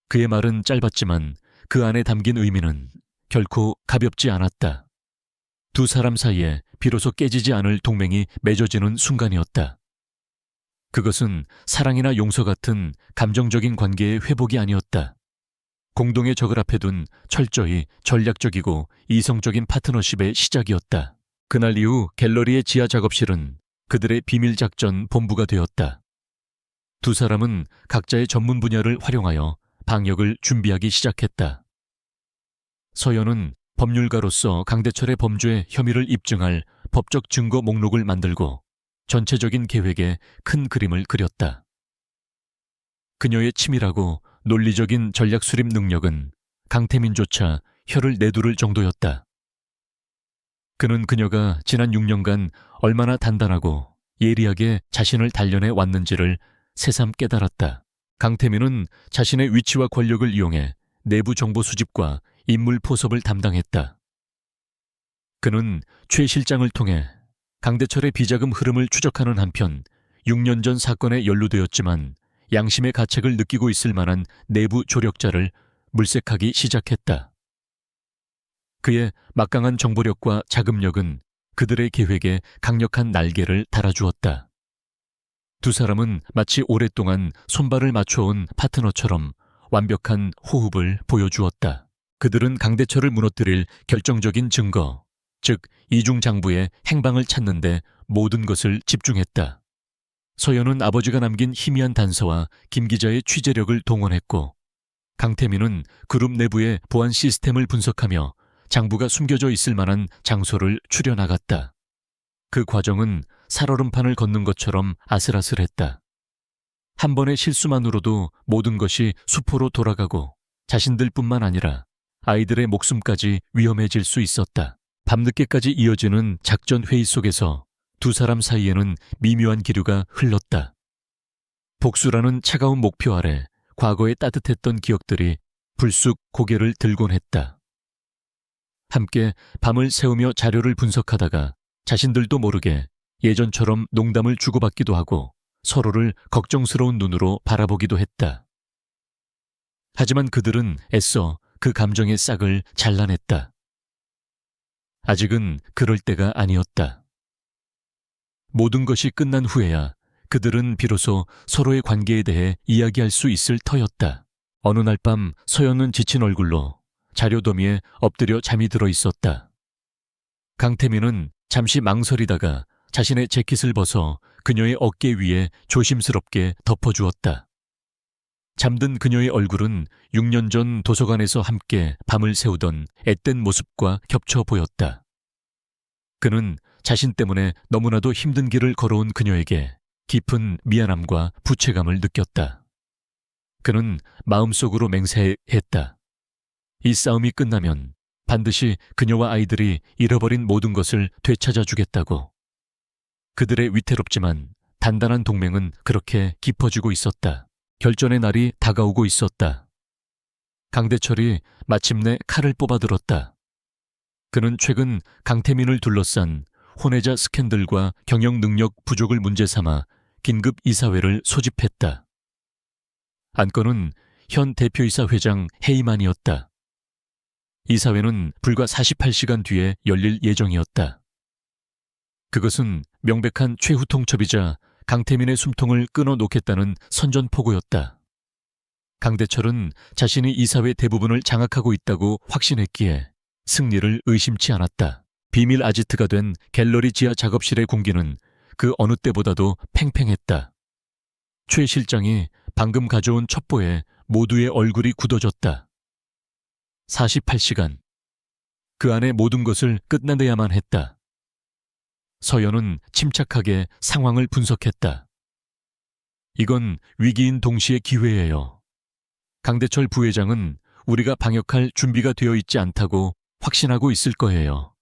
그의 말은 짧았지만 그 안에 담긴 의미는 결코 가볍지 않았다. 두 사람 사이에 비로소 깨지지 않을 동맹이 맺어지는 순간이었다. 그것은 사랑이나 용서 같은 감정적인 관계의 회복이 아니었다. 공동의 적을 앞에 둔 철저히 전략적이고 이성적인 파트너십의 시작이었다. 그날 이후 갤러리의 지하 작업실은 그들의 비밀작전 본부가 되었다. 두 사람은 각자의 전문 분야를 활용하여 방역을 준비하기 시작했다. 서연은 법률가로서 강대철의 범죄 혐의를 입증할 법적 증거 목록을 만들고 전체적인 계획에 큰 그림을 그렸다. 그녀의 치밀하고 논리적인 전략 수립 능력은 강태민조차 혀를 내두를 정도였다. 그는 그녀가 지난 6년간 얼마나 단단하고 예리하게 자신을 단련해 왔는지를 새삼 깨달았다. 강태민은 자신의 위치와 권력을 이용해 내부 정보 수집과 인물 포섭을 담당했다. 그는 최 실장을 통해 강대철의 비자금 흐름을 추적하는 한편 6년 전 사건에 연루되었지만 양심의 가책을 느끼고 있을 만한 내부 조력자를 물색하기 시작했다. 그의 막강한 정보력과 자금력은 그들의 계획에 강력한 날개를 달아주었다. 두 사람은 마치 오랫동안 손발을 맞춰온 파트너처럼 완벽한 호흡을 보여주었다. 그들은 강대철을 무너뜨릴 결정적인 증거, 즉 이중장부의 행방을 찾는데 모든 것을 집중했다. 서연은 아버지가 남긴 희미한 단서와 김 기자의 취재력을 동원했고, 강태민은 그룹 내부의 보안 시스템을 분석하며 장부가 숨겨져 있을 만한 장소를 추려나갔다. 그 과정은 살얼음판을 걷는 것처럼 아슬아슬했다. 한 번의 실수만으로도 모든 것이 수포로 돌아가고 자신들뿐만 아니라 아이들의 목숨까지 위험해질 수 있었다. 밤늦게까지 이어지는 작전 회의 속에서 두 사람 사이에는 미묘한 기류가 흘렀다. 복수라는 차가운 목표 아래 과거의 따뜻했던 기억들이 불쑥 고개를 들곤 했다. 함께 밤을 새우며 자료를 분석하다가 자신들도 모르게 예전처럼 농담을 주고받기도 하고 서로를 걱정스러운 눈으로 바라보기도 했다. 하지만 그들은 애써 그 감정의 싹을 잘라냈다. 아직은 그럴 때가 아니었다. 모든 것이 끝난 후에야 그들은 비로소 서로의 관계에 대해 이야기할 수 있을 터였다. 어느 날 밤 서연은 지친 얼굴로 자료 더미에 엎드려 잠이 들어 있었다. 강태민은 잠시 망설이다가 자신의 재킷을 벗어 그녀의 어깨 위에 조심스럽게 덮어주었다. 잠든 그녀의 얼굴은 6년 전 도서관에서 함께 밤을 새우던 앳된 모습과 겹쳐 보였다. 그는 자신 때문에 너무나도 힘든 길을 걸어온 그녀에게 깊은 미안함과 부채감을 느꼈다. 그는 마음속으로 맹세했다. 이 싸움이 끝나면 반드시 그녀와 아이들이 잃어버린 모든 것을 되찾아 주겠다고. 그들의 위태롭지만 단단한 동맹은 그렇게 깊어지고 있었다. 결전의 날이 다가오고 있었다. 강대철이 마침내 칼을 뽑아들었다. 그는 최근 강태민을 둘러싼 혼외자 스캔들과 경영 능력 부족을 문제 삼아 긴급 이사회를 소집했다. 안건은 현 대표이사 회장 해임안이었다. 이사회는 불과 48시간 뒤에 열릴 예정이었다. 그것은 명백한 최후 통첩이자 강태민의 숨통을 끊어놓겠다는 선전포고였다. 강대철은 자신이 이사회 대부분을 장악하고 있다고 확신했기에 승리를 의심치 않았다. 비밀 아지트가 된 갤러리 지하 작업실의 공기는 그 어느 때보다도 팽팽했다. 최 실장이 방금 가져온 첩보에 모두의 얼굴이 굳어졌다. 48시간. 그 안에 모든 것을 끝내야만 했다. 서연은 침착하게 상황을 분석했다. 이건 위기인 동시에 기회예요. 강대철 부회장은 우리가 방역할 준비가 되어 있지 않다고 확신하고 있을 거예요.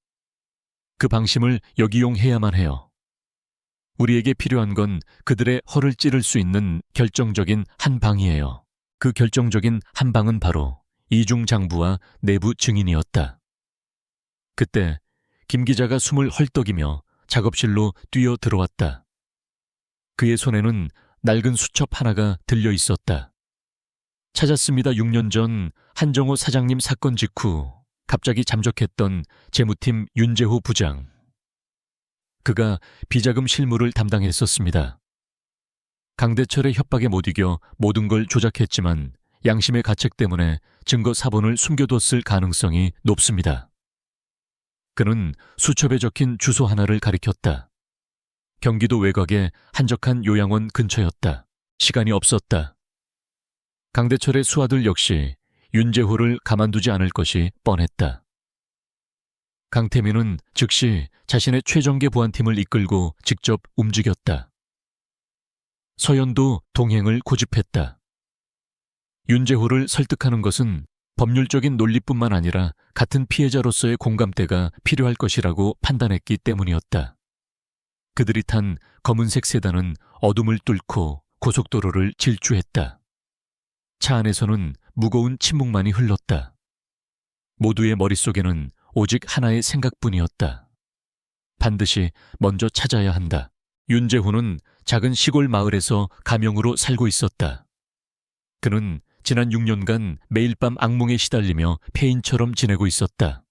그 방심을 역이용해야만 해요. 우리에게 필요한 건 그들의 허를 찌를 수 있는 결정적인 한 방이에요. 그 결정적인 한 방은 바로 이중 장부와 내부 증인이었다. 그때 김 기자가 숨을 헐떡이며 작업실로 뛰어 들어왔다. 그의 손에는 낡은 수첩 하나가 들려 있었다. 찾았습니다. 6년 전 한정호 사장님 사건 직후 갑자기 잠적했던 재무팀 윤재호 부장. 그가 비자금 실무를 담당했었습니다. 강대철의 협박에 못 이겨 모든 걸 조작했지만 양심의 가책 때문에 증거 사본을 숨겨뒀을 가능성이 높습니다. 그는 수첩에 적힌 주소 하나를 가리켰다. 경기도 외곽의 한적한 요양원 근처였다. 시간이 없었다. 강대철의 수하들 역시 윤재호를 가만두지 않을 것이 뻔했다. 강태민은 즉시 자신의 최정계 보안팀을 이끌고 직접 움직였다. 서연도 동행을 고집했다. 윤재호를 설득하는 것은 법률적인 논리뿐만 아니라 같은 피해자로서의 공감대가 필요할 것이라고 판단했기 때문이었다. 그들이 탄 검은색 세단은 어둠을 뚫고 고속도로를 질주했다. 차 안에서는 무거운 침묵만이 흘렀다. 모두의 머릿속에는 오직 하나의 생각뿐이었다. 반드시 먼저 찾아야 한다. 윤재호는 작은 시골 마을에서 가명으로 살고 있었다. 그는 지난 6년간 매일 밤 악몽에 시달리며 폐인처럼 지내고 있었다.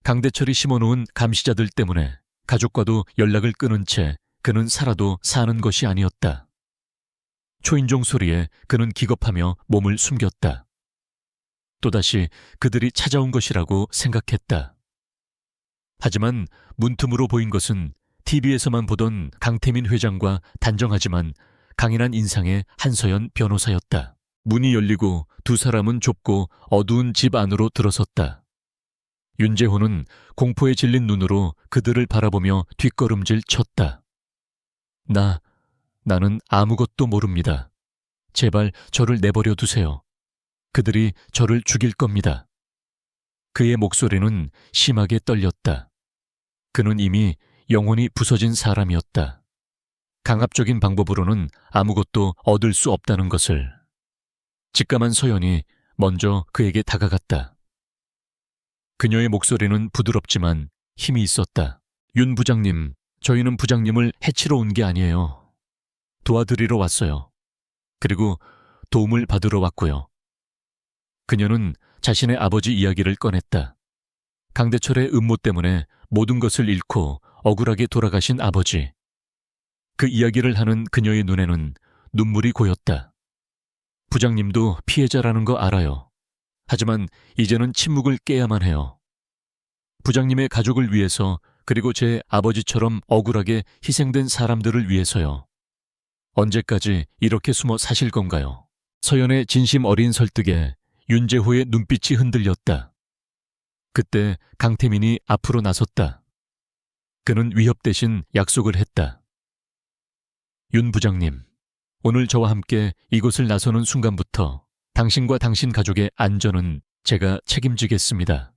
강대철이 심어놓은 감시자들 때문에 가족과도 연락을 끊은 채 그는 살아도 사는 것이 아니었다. 초인종 소리에 그는 기겁하며 몸을 숨겼다. 또다시 그들이 찾아온 것이라고 생각했다. 하지만 문틈으로 보인 것은 TV에서만 보던 강태민 회장과 단정하지만 강인한 인상의 한서연 변호사였다. 문이 열리고 두 사람은 좁고 어두운 집 안으로 들어섰다. 윤재호는 공포에 질린 눈으로 그들을 바라보며 뒷걸음질 쳤다. 나는 아무것도 모릅니다. 제발 저를 내버려 두세요. 그들이 저를 죽일 겁니다. 그의 목소리는 심하게 떨렸다. 그는 이미 영혼이 부서진 사람이었다. 강압적인 방법으로는 아무것도 얻을 수 없다는 것을. 직감한 서연이 먼저 그에게 다가갔다. 그녀의 목소리는 부드럽지만 힘이 있었다. 윤 부장님, 저희는 부장님을 해치러 온 게 아니에요. 도와드리러 왔어요. 그리고 도움을 받으러 왔고요. 그녀는 자신의 아버지 이야기를 꺼냈다. 강대철의 음모 때문에 모든 것을 잃고 억울하게 돌아가신 아버지. 그 이야기를 하는 그녀의 눈에는 눈물이 고였다. 부장님도 피해자라는 거 알아요. 하지만 이제는 침묵을 깨야만 해요. 부장님의 가족을 위해서, 그리고 제 아버지처럼 억울하게 희생된 사람들을 위해서요. 언제까지 이렇게 숨어 사실 건가요? 서연의 진심 어린 설득에 윤재호의 눈빛이 흔들렸다. 그때 강태민이 앞으로 나섰다. 그는 위협 대신 약속을 했다. 윤 부장님, 오늘 저와 함께 이곳을 나서는 순간부터 당신과 당신 가족의 안전은 제가 책임지겠습니다.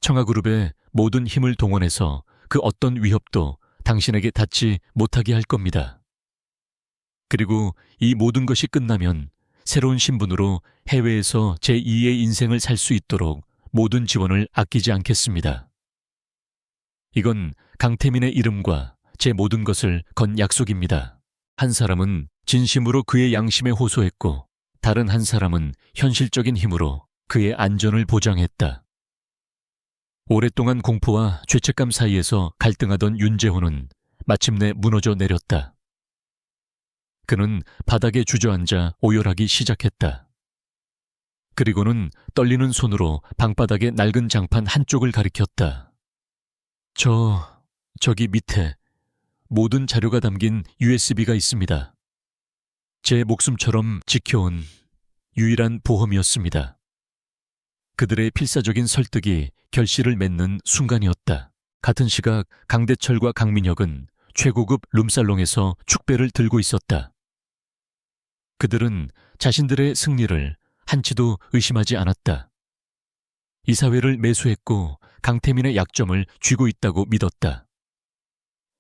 청하그룹의 모든 힘을 동원해서 그 어떤 위협도 당신에게 닿지 못하게 할 겁니다. 그리고 이 모든 것이 끝나면 새로운 신분으로 해외에서 제2의 인생을 살 수 있도록 모든 지원을 아끼지 않겠습니다. 이건 강태민의 이름과 제 모든 것을 건 약속입니다. 한 사람은 진심으로 그의 양심에 호소했고 다른 한 사람은 현실적인 힘으로 그의 안전을 보장했다. 오랫동안 공포와 죄책감 사이에서 갈등하던 윤재호는 마침내 무너져 내렸다. 그는 바닥에 주저앉아 오열하기 시작했다. 그리고는 떨리는 손으로 방바닥의 낡은 장판 한쪽을 가리켰다. 저기 밑에 모든 자료가 담긴 USB가 있습니다. 제 목숨처럼 지켜온 유일한 보험이었습니다. 그들의 필사적인 설득이 결실을 맺는 순간이었다. 같은 시각 강대철과 강민혁은 최고급 룸살롱에서 축배를 들고 있었다. 그들은 자신들의 승리를 한치도 의심하지 않았다. 이사회를 매수했고 강태민의 약점을 쥐고 있다고 믿었다.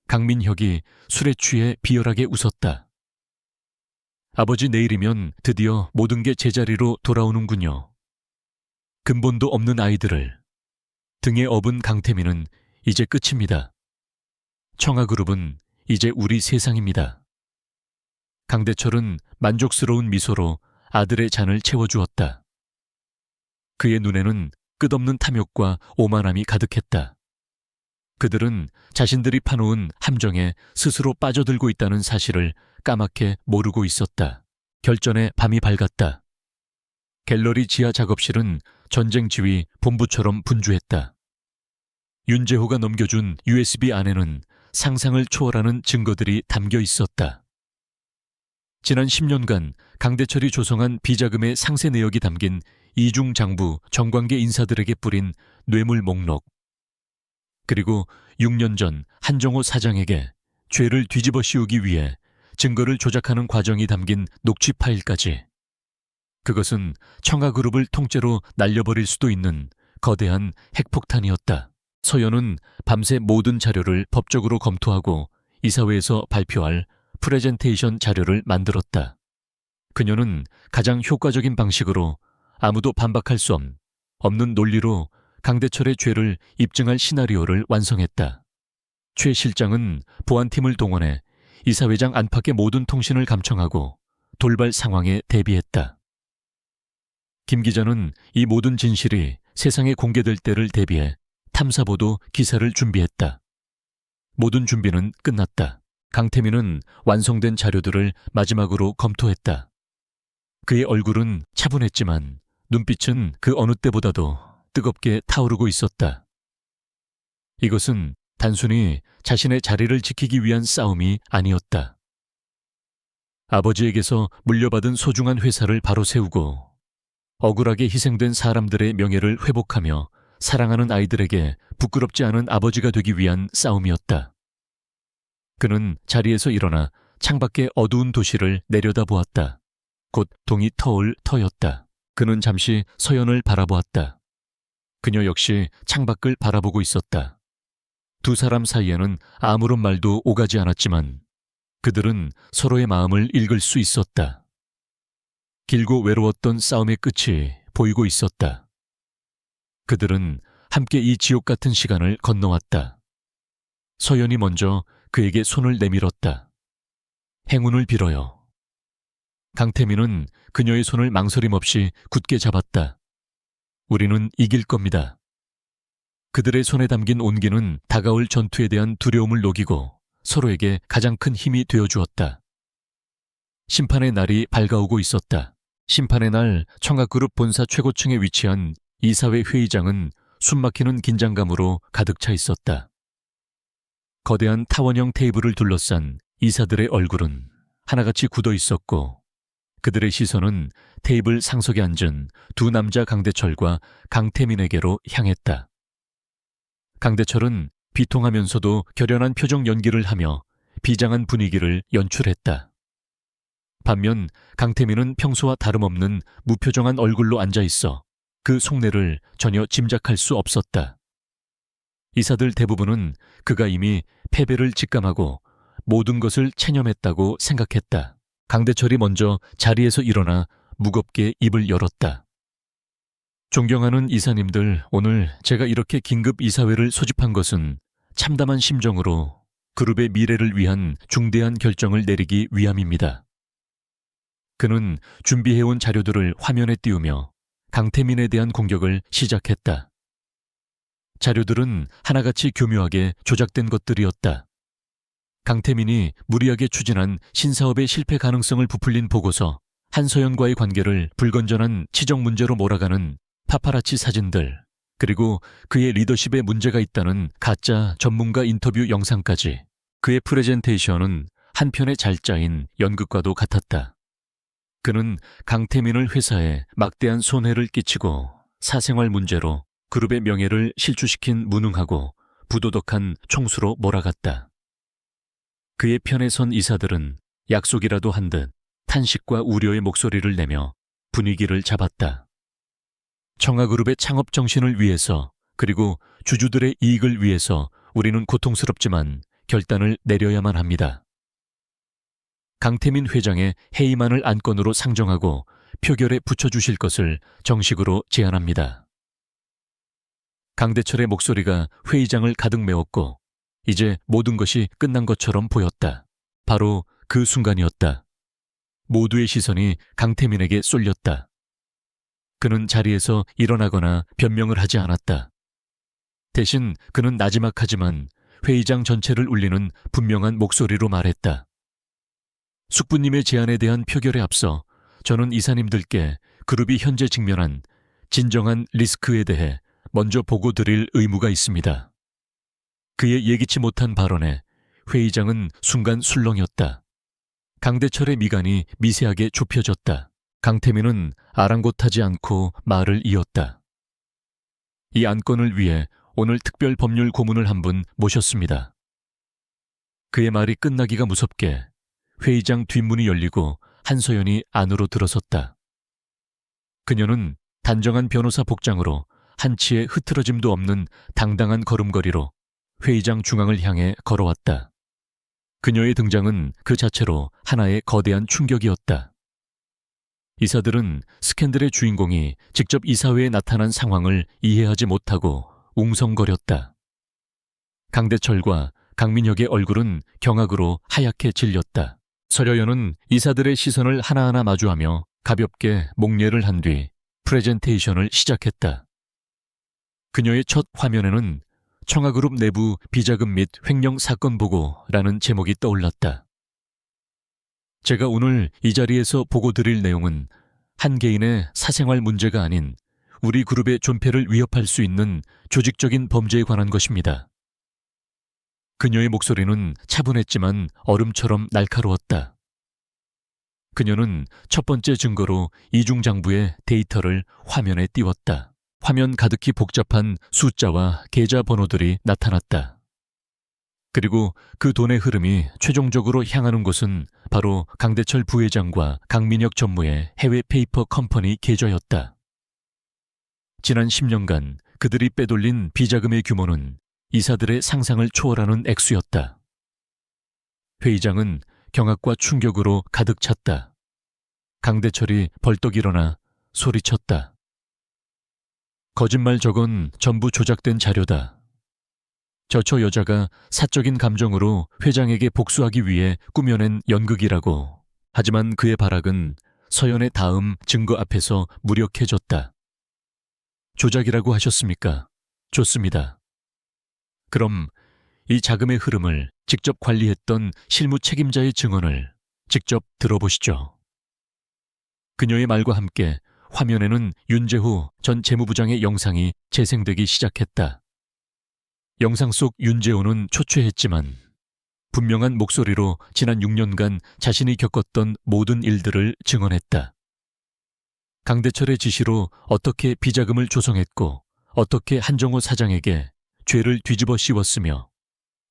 강민혁이 술에 취해 비열하게 웃었다. 아버지 내일이면 드디어 모든 게 제자리로 돌아오는군요. 근본도 없는 아이들을 등에 업은 강태민은 이제 끝입니다. 청하그룹은 이제 우리 세상입니다. 강대철은 만족스러운 미소로 아들의 잔을 채워주었다. 그의 눈에는 끝없는 탐욕과 오만함이 가득했다. 그들은 자신들이 파놓은 함정에 스스로 빠져들고 있다는 사실을 까맣게 모르고 있었다. 결전의 밤이 밝았다. 갤러리 지하 작업실은 전쟁 지휘 본부처럼 분주했다. 윤재호가 넘겨준 USB 안에는 상상을 초월하는 증거들이 담겨 있었다. 지난 10년간 강대철이 조성한 비자금의 상세 내역이 담긴 이중 장부 정관계 인사들에게 뿌린 뇌물 목록, 그리고 6년 전 한정호 사장에게 죄를 뒤집어 씌우기 위해 증거를 조작하는 과정이 담긴 녹취 파일까지. 그것은 청하그룹을 통째로 날려버릴 수도 있는 거대한 핵폭탄이었다. 서연은 밤새 모든 자료를 법적으로 검토하고 이사회에서 발표할 프레젠테이션 자료를 만들었다. 그녀는 가장 효과적인 방식으로 아무도 반박할 수 없는 논리로 강대철의 죄를 입증할 시나리오를 완성했다. 최 실장은 보안팀을 동원해 이사회장 안팎의 모든 통신을 감청하고 돌발 상황에 대비했다. 김 기자는 이 모든 진실이 세상에 공개될 때를 대비해 탐사보도 기사를 준비했다. 모든 준비는 끝났다. 강태민은 완성된 자료들을 마지막으로 검토했다. 그의 얼굴은 차분했지만 눈빛은 그 어느 때보다도 뜨겁게 타오르고 있었다. 이것은 단순히 자신의 자리를 지키기 위한 싸움이 아니었다. 아버지에게서 물려받은 소중한 회사를 바로 세우고 억울하게 희생된 사람들의 명예를 회복하며 사랑하는 아이들에게 부끄럽지 않은 아버지가 되기 위한 싸움이었다. 그는 자리에서 일어나 창밖의 어두운 도시를 내려다보았다. 곧 동이 터올 터였다. 그는 잠시 서연을 바라보았다. 그녀 역시 창밖을 바라보고 있었다. 두 사람 사이에는 아무런 말도 오가지 않았지만 그들은 서로의 마음을 읽을 수 있었다. 길고 외로웠던 싸움의 끝이 보이고 있었다. 그들은 함께 이 지옥 같은 시간을 건너왔다. 서연이 먼저 그에게 손을 내밀었다. 행운을 빌어요. 강태민은 그녀의 손을 망설임 없이 굳게 잡았다. 우리는 이길 겁니다. 그들의 손에 담긴 온기는 다가올 전투에 대한 두려움을 녹이고 서로에게 가장 큰 힘이 되어주었다. 심판의 날이 밝아오고 있었다. 심판의 날 청하그룹 본사 최고층에 위치한 이사회 회의장은 숨막히는 긴장감으로 가득 차 있었다. 거대한 타원형 테이블을 둘러싼 이사들의 얼굴은 하나같이 굳어 있었고 그들의 시선은 테이블 상석에 앉은 두 남자 강대철과 강태민에게로 향했다. 강대철은 비통하면서도 결연한 표정 연기를 하며 비장한 분위기를 연출했다. 반면 강태민은 평소와 다름없는 무표정한 얼굴로 앉아있어 그 속내를 전혀 짐작할 수 없었다. 이사들 대부분은 그가 이미 패배를 직감하고 모든 것을 체념했다고 생각했다. 강대철이 먼저 자리에서 일어나 무겁게 입을 열었다. 존경하는 이사님들, 오늘 제가 이렇게 긴급 이사회를 소집한 것은 참담한 심정으로 그룹의 미래를 위한 중대한 결정을 내리기 위함입니다. 그는 준비해온 자료들을 화면에 띄우며 강태민에 대한 공격을 시작했다. 자료들은 하나같이 교묘하게 조작된 것들이었다. 강태민이 무리하게 추진한 신사업의 실패 가능성을 부풀린 보고서, 한서연과의 관계를 불건전한 치적 문제로 몰아가는 파파라치 사진들, 그리고 그의 리더십에 문제가 있다는 가짜 전문가 인터뷰 영상까지. 그의 프레젠테이션은 한편의 잘 짜인 연극과도 같았다. 그는 강태민을 회사에 막대한 손해를 끼치고 사생활 문제로 그룹의 명예를 실추시킨 무능하고 부도덕한 총수로 몰아갔다. 그의 편에 선 이사들은 약속이라도 한 듯 탄식과 우려의 목소리를 내며 분위기를 잡았다. 청아그룹의 창업 정신을 위해서, 그리고 주주들의 이익을 위해서 우리는 고통스럽지만 결단을 내려야만 합니다. 강태민 회장의 해임안을 안건으로 상정하고 표결에 붙여주실 것을 정식으로 제안합니다. 강대철의 목소리가 회의장을 가득 메웠고 이제 모든 것이 끝난 것처럼 보였다. 바로 그 순간이었다. 모두의 시선이 강태민에게 쏠렸다. 그는 자리에서 일어나거나 변명을 하지 않았다. 대신 그는 나지막하지만 회의장 전체를 울리는 분명한 목소리로 말했다. 숙부님의 제안에 대한 표결에 앞서 저는 이사님들께 그룹이 현재 직면한 진정한 리스크에 대해 먼저 보고 드릴 의무가 있습니다. 그의 예기치 못한 발언에 회의장은 순간 술렁였다. 강대철의 미간이 미세하게 좁혀졌다. 강태민은 아랑곳하지 않고 말을 이었다. 이 안건을 위해 오늘 특별 법률 고문을 한 분 모셨습니다. 그의 말이 끝나기가 무섭게 회의장 뒷문이 열리고 한서연이 안으로 들어섰다. 그녀는 단정한 변호사 복장으로 한치의 흐트러짐도 없는 당당한 걸음걸이로 회의장 중앙을 향해 걸어왔다. 그녀의 등장은 그 자체로 하나의 거대한 충격이었다. 이사들은 스캔들의 주인공이 직접 이사회에 나타난 상황을 이해하지 못하고 웅성거렸다. 강대철과 강민혁의 얼굴은 경악으로 하얗게 질렸다. 서려연은 이사들의 시선을 하나하나 마주하며 가볍게 목례를 한 뒤 프레젠테이션을 시작했다. 그녀의 첫 화면에는 청아그룹 내부 비자금 및 횡령 사건 보고라는 제목이 떠올랐다. 제가 오늘 이 자리에서 보고 드릴 내용은 한 개인의 사생활 문제가 아닌 우리 그룹의 존폐를 위협할 수 있는 조직적인 범죄에 관한 것입니다. 그녀의 목소리는 차분했지만 얼음처럼 날카로웠다. 그녀는 첫 번째 증거로 이중장부의 데이터를 화면에 띄웠다. 화면 가득히 복잡한 숫자와 계좌 번호들이 나타났다. 그리고 그 돈의 흐름이 최종적으로 향하는 곳은 바로 강대철 부회장과 강민혁 전무의 해외 페이퍼 컴퍼니 계좌였다. 지난 10년간 그들이 빼돌린 비자금의 규모는 이사들의 상상을 초월하는 액수였다. 회의장은 경악과 충격으로 가득 찼다. 강대철이 벌떡 일어나 소리쳤다. 거짓말 저건 전부 조작된 자료다. 저 여자가 사적인 감정으로 회장에게 복수하기 위해 꾸며낸 연극이라고. 하지만 그의 발악은 서연의 다음 증거 앞에서 무력해졌다. 조작이라고 하셨습니까? 좋습니다. 그럼 이 자금의 흐름을 직접 관리했던 실무 책임자의 증언을 직접 들어보시죠. 그녀의 말과 함께 화면에는 윤재호 전 재무부장의 영상이 재생되기 시작했다. 영상 속 윤재호는 초췌했지만 분명한 목소리로 지난 6년간 자신이 겪었던 모든 일들을 증언했다. 강대철의 지시로 어떻게 비자금을 조성했고 어떻게 한정호 사장에게 죄를 뒤집어 씌웠으며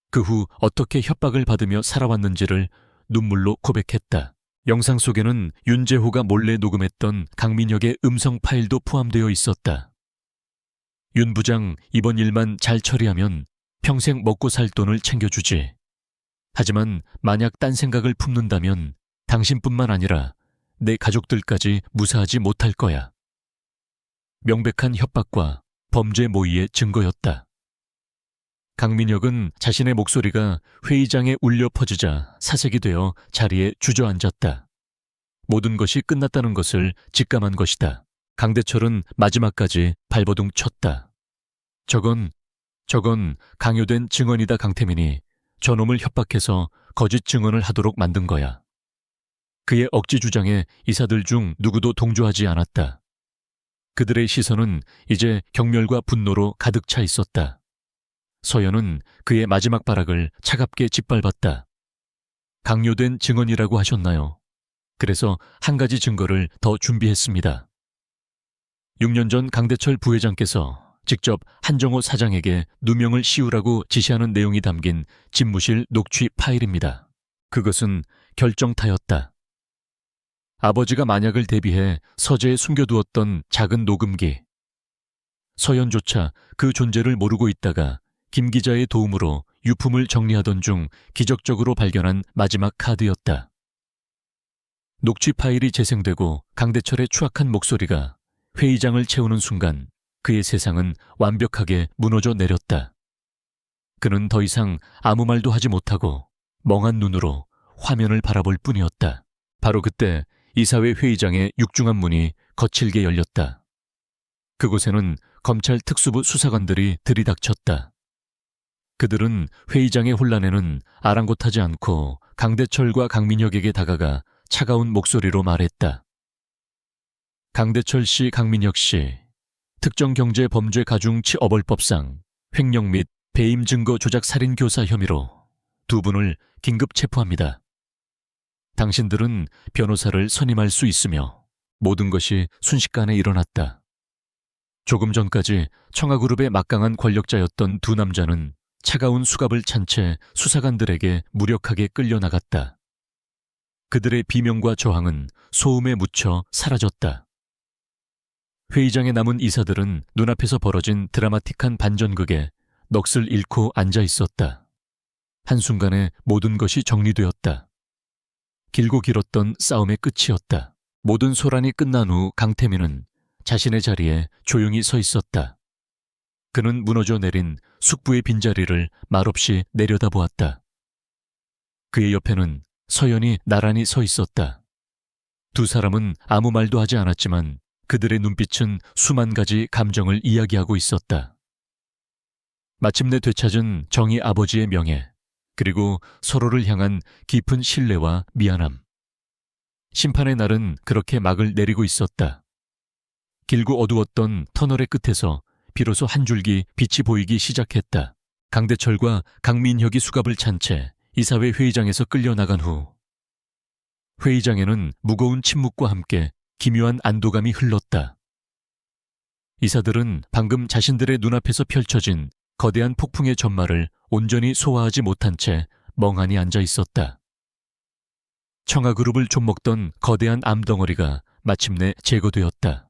그 후 어떻게 협박을 받으며 살아왔는지를 눈물로 고백했다. 영상 속에는 윤재호가 몰래 녹음했던 강민혁의 음성 파일도 포함되어 있었다. 윤 부장, 이번 일만 잘 처리하면 평생 먹고 살 돈을 챙겨주지. 하지만 만약 딴 생각을 품는다면 당신뿐만 아니라 내 가족들까지 무사하지 못할 거야. 명백한 협박과 범죄 모의의 증거였다. 강민혁은 자신의 목소리가 회의장에 울려 퍼지자 사색이 되어 자리에 주저앉았다. 모든 것이 끝났다는 것을 직감한 것이다. 강대철은 마지막까지 발버둥 쳤다. 저건 강요된 증언이다. 강태민이 저놈을 협박해서 거짓 증언을 하도록 만든 거야. 그의 억지 주장에 이사들 중 누구도 동조하지 않았다. 그들의 시선은 이제 경멸과 분노로 가득 차 있었다. 서연은 그의 마지막 발악을 차갑게 짓밟았다. 강요된 증언이라고 하셨나요? 그래서 한 가지 증거를 더 준비했습니다. 6년 전 강대철 부회장께서 직접 한정호 사장에게 누명을 씌우라고 지시하는 내용이 담긴 집무실 녹취 파일입니다. 그것은 결정타였다. 아버지가 만약을 대비해 서재에 숨겨두었던 작은 녹음기. 서연조차 그 존재를 모르고 있다가 김 기자의 도움으로 유품을 정리하던 중 기적적으로 발견한 마지막 카드였다. 녹취 파일이 재생되고 강대철의 추악한 목소리가 회의장을 채우는 순간 그의 세상은 완벽하게 무너져 내렸다. 그는 더 이상 아무 말도 하지 못하고 멍한 눈으로 화면을 바라볼 뿐이었다. 바로 그때 이사회 회의장의 육중한 문이 거칠게 열렸다. 그곳에는 검찰 특수부 수사관들이 들이닥쳤다. 그들은 회의장의 혼란에는 아랑곳하지 않고 강대철과 강민혁에게 다가가 차가운 목소리로 말했다. 강대철 씨, 강민혁 씨, 특정경제범죄가중치어벌법상 횡령 및 배임 증거 조작 살인 교사 혐의로 두 분을 긴급 체포합니다. 당신들은 변호사를 선임할 수 있으며 모든 것이 순식간에 일어났다. 조금 전까지 청아그룹의 막강한 권력자였던 두 남자는 차가운 수갑을 찬 채 수사관들에게 무력하게 끌려나갔다. 그들의 비명과 저항은 소음에 묻혀 사라졌다. 회의장에 남은 이사들은 눈앞에서 벌어진 드라마틱한 반전극에 넋을 잃고 앉아 있었다. 한순간에 모든 것이 정리되었다. 길고 길었던 싸움의 끝이었다. 모든 소란이 끝난 후 강태민은 자신의 자리에 조용히 서 있었다. 그는 무너져 내린 숙부의 빈자리를 말없이 내려다보았다. 그의 옆에는 서연이 나란히 서 있었다. 두 사람은 아무 말도 하지 않았지만 그들의 눈빛은 수만 가지 감정을 이야기하고 있었다. 마침내 되찾은 정의 아버지의 명예, 그리고 서로를 향한 깊은 신뢰와 미안함. 심판의 날은 그렇게 막을 내리고 있었다. 길고 어두웠던 터널의 끝에서 비로소 한 줄기 빛이 보이기 시작했다. 강대철과 강민혁이 수갑을 찬 채 이사회 회의장에서 끌려나간 후 회의장에는 무거운 침묵과 함께 기묘한 안도감이 흘렀다. 이사들은 방금 자신들의 눈앞에서 펼쳐진 거대한 폭풍의 전말을 온전히 소화하지 못한 채 멍하니 앉아 있었다. 청아그룹을 좀먹던 거대한 암덩어리가 마침내 제거되었다.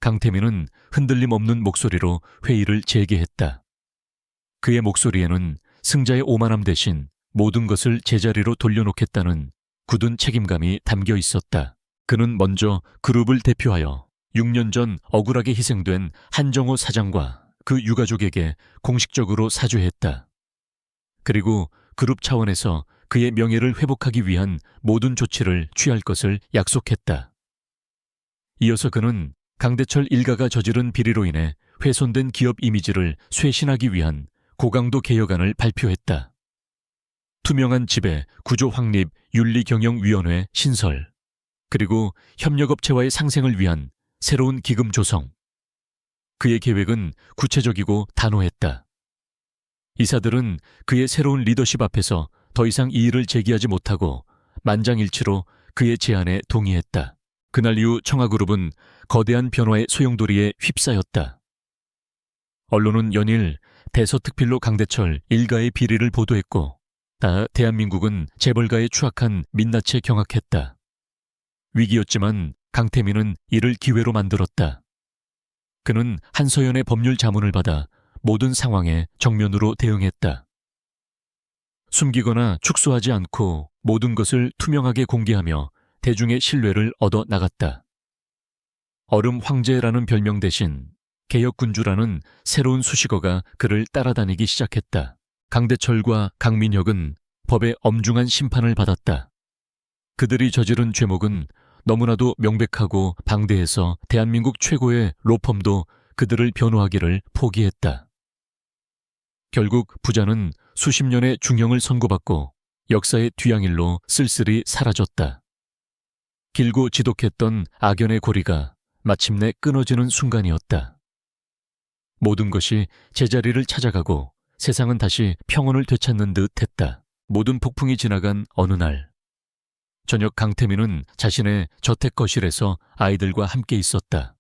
강태민은 흔들림 없는 목소리로 회의를 재개했다. 그의 목소리에는 승자의 오만함 대신 모든 것을 제자리로 돌려놓겠다는 굳은 책임감이 담겨 있었다. 그는 먼저 그룹을 대표하여 6년 전 억울하게 희생된 한정호 사장과 그 유가족에게 공식적으로 사죄했다. 그리고 그룹 차원에서 그의 명예를 회복하기 위한 모든 조치를 취할 것을 약속했다. 이어서 그는 강대철 일가가 저지른 비리로 인해 훼손된 기업 이미지를 쇄신하기 위한 고강도 개혁안을 발표했다. 투명한 지배, 구조 확립, 윤리경영위원회 신설, 그리고 협력업체와의 상생을 위한 새로운 기금 조성. 그의 계획은 구체적이고 단호했다. 이사들은 그의 새로운 리더십 앞에서 더 이상 이의를 제기하지 못하고 만장일치로 그의 제안에 동의했다. 그날 이후 청아그룹은 거대한 변화의 소용돌이에 휩싸였다. 언론은 연일 대서특필로 강대철 일가의 비리를 보도했고 다 대한민국은 재벌가에 추악한 민낯에 경악했다. 위기였지만 강태민은 이를 기회로 만들었다. 그는 한서연의 법률 자문을 받아 모든 상황에 정면으로 대응했다. 숨기거나 축소하지 않고 모든 것을 투명하게 공개하며 대중의 신뢰를 얻어 나갔다. 얼음 황제라는 별명 대신 개혁군주라는 새로운 수식어가 그를 따라다니기 시작했다. 강대철과 강민혁은 법의 엄중한 심판을 받았다. 그들이 저지른 죄목은 너무나도 명백하고 방대해서 대한민국 최고의 로펌도 그들을 변호하기를 포기했다. 결국 부자는 수십 년의 중형을 선고받고 역사의 뒤양일로 쓸쓸히 사라졌다. 길고 지독했던 악연의 고리가 마침내 끊어지는 순간이었다. 모든 것이 제자리를 찾아가고 세상은 다시 평온을 되찾는 듯 했다. 모든 폭풍이 지나간 어느 날, 저녁 강태민은 자신의 저택 거실에서 아이들과 함께 있었다.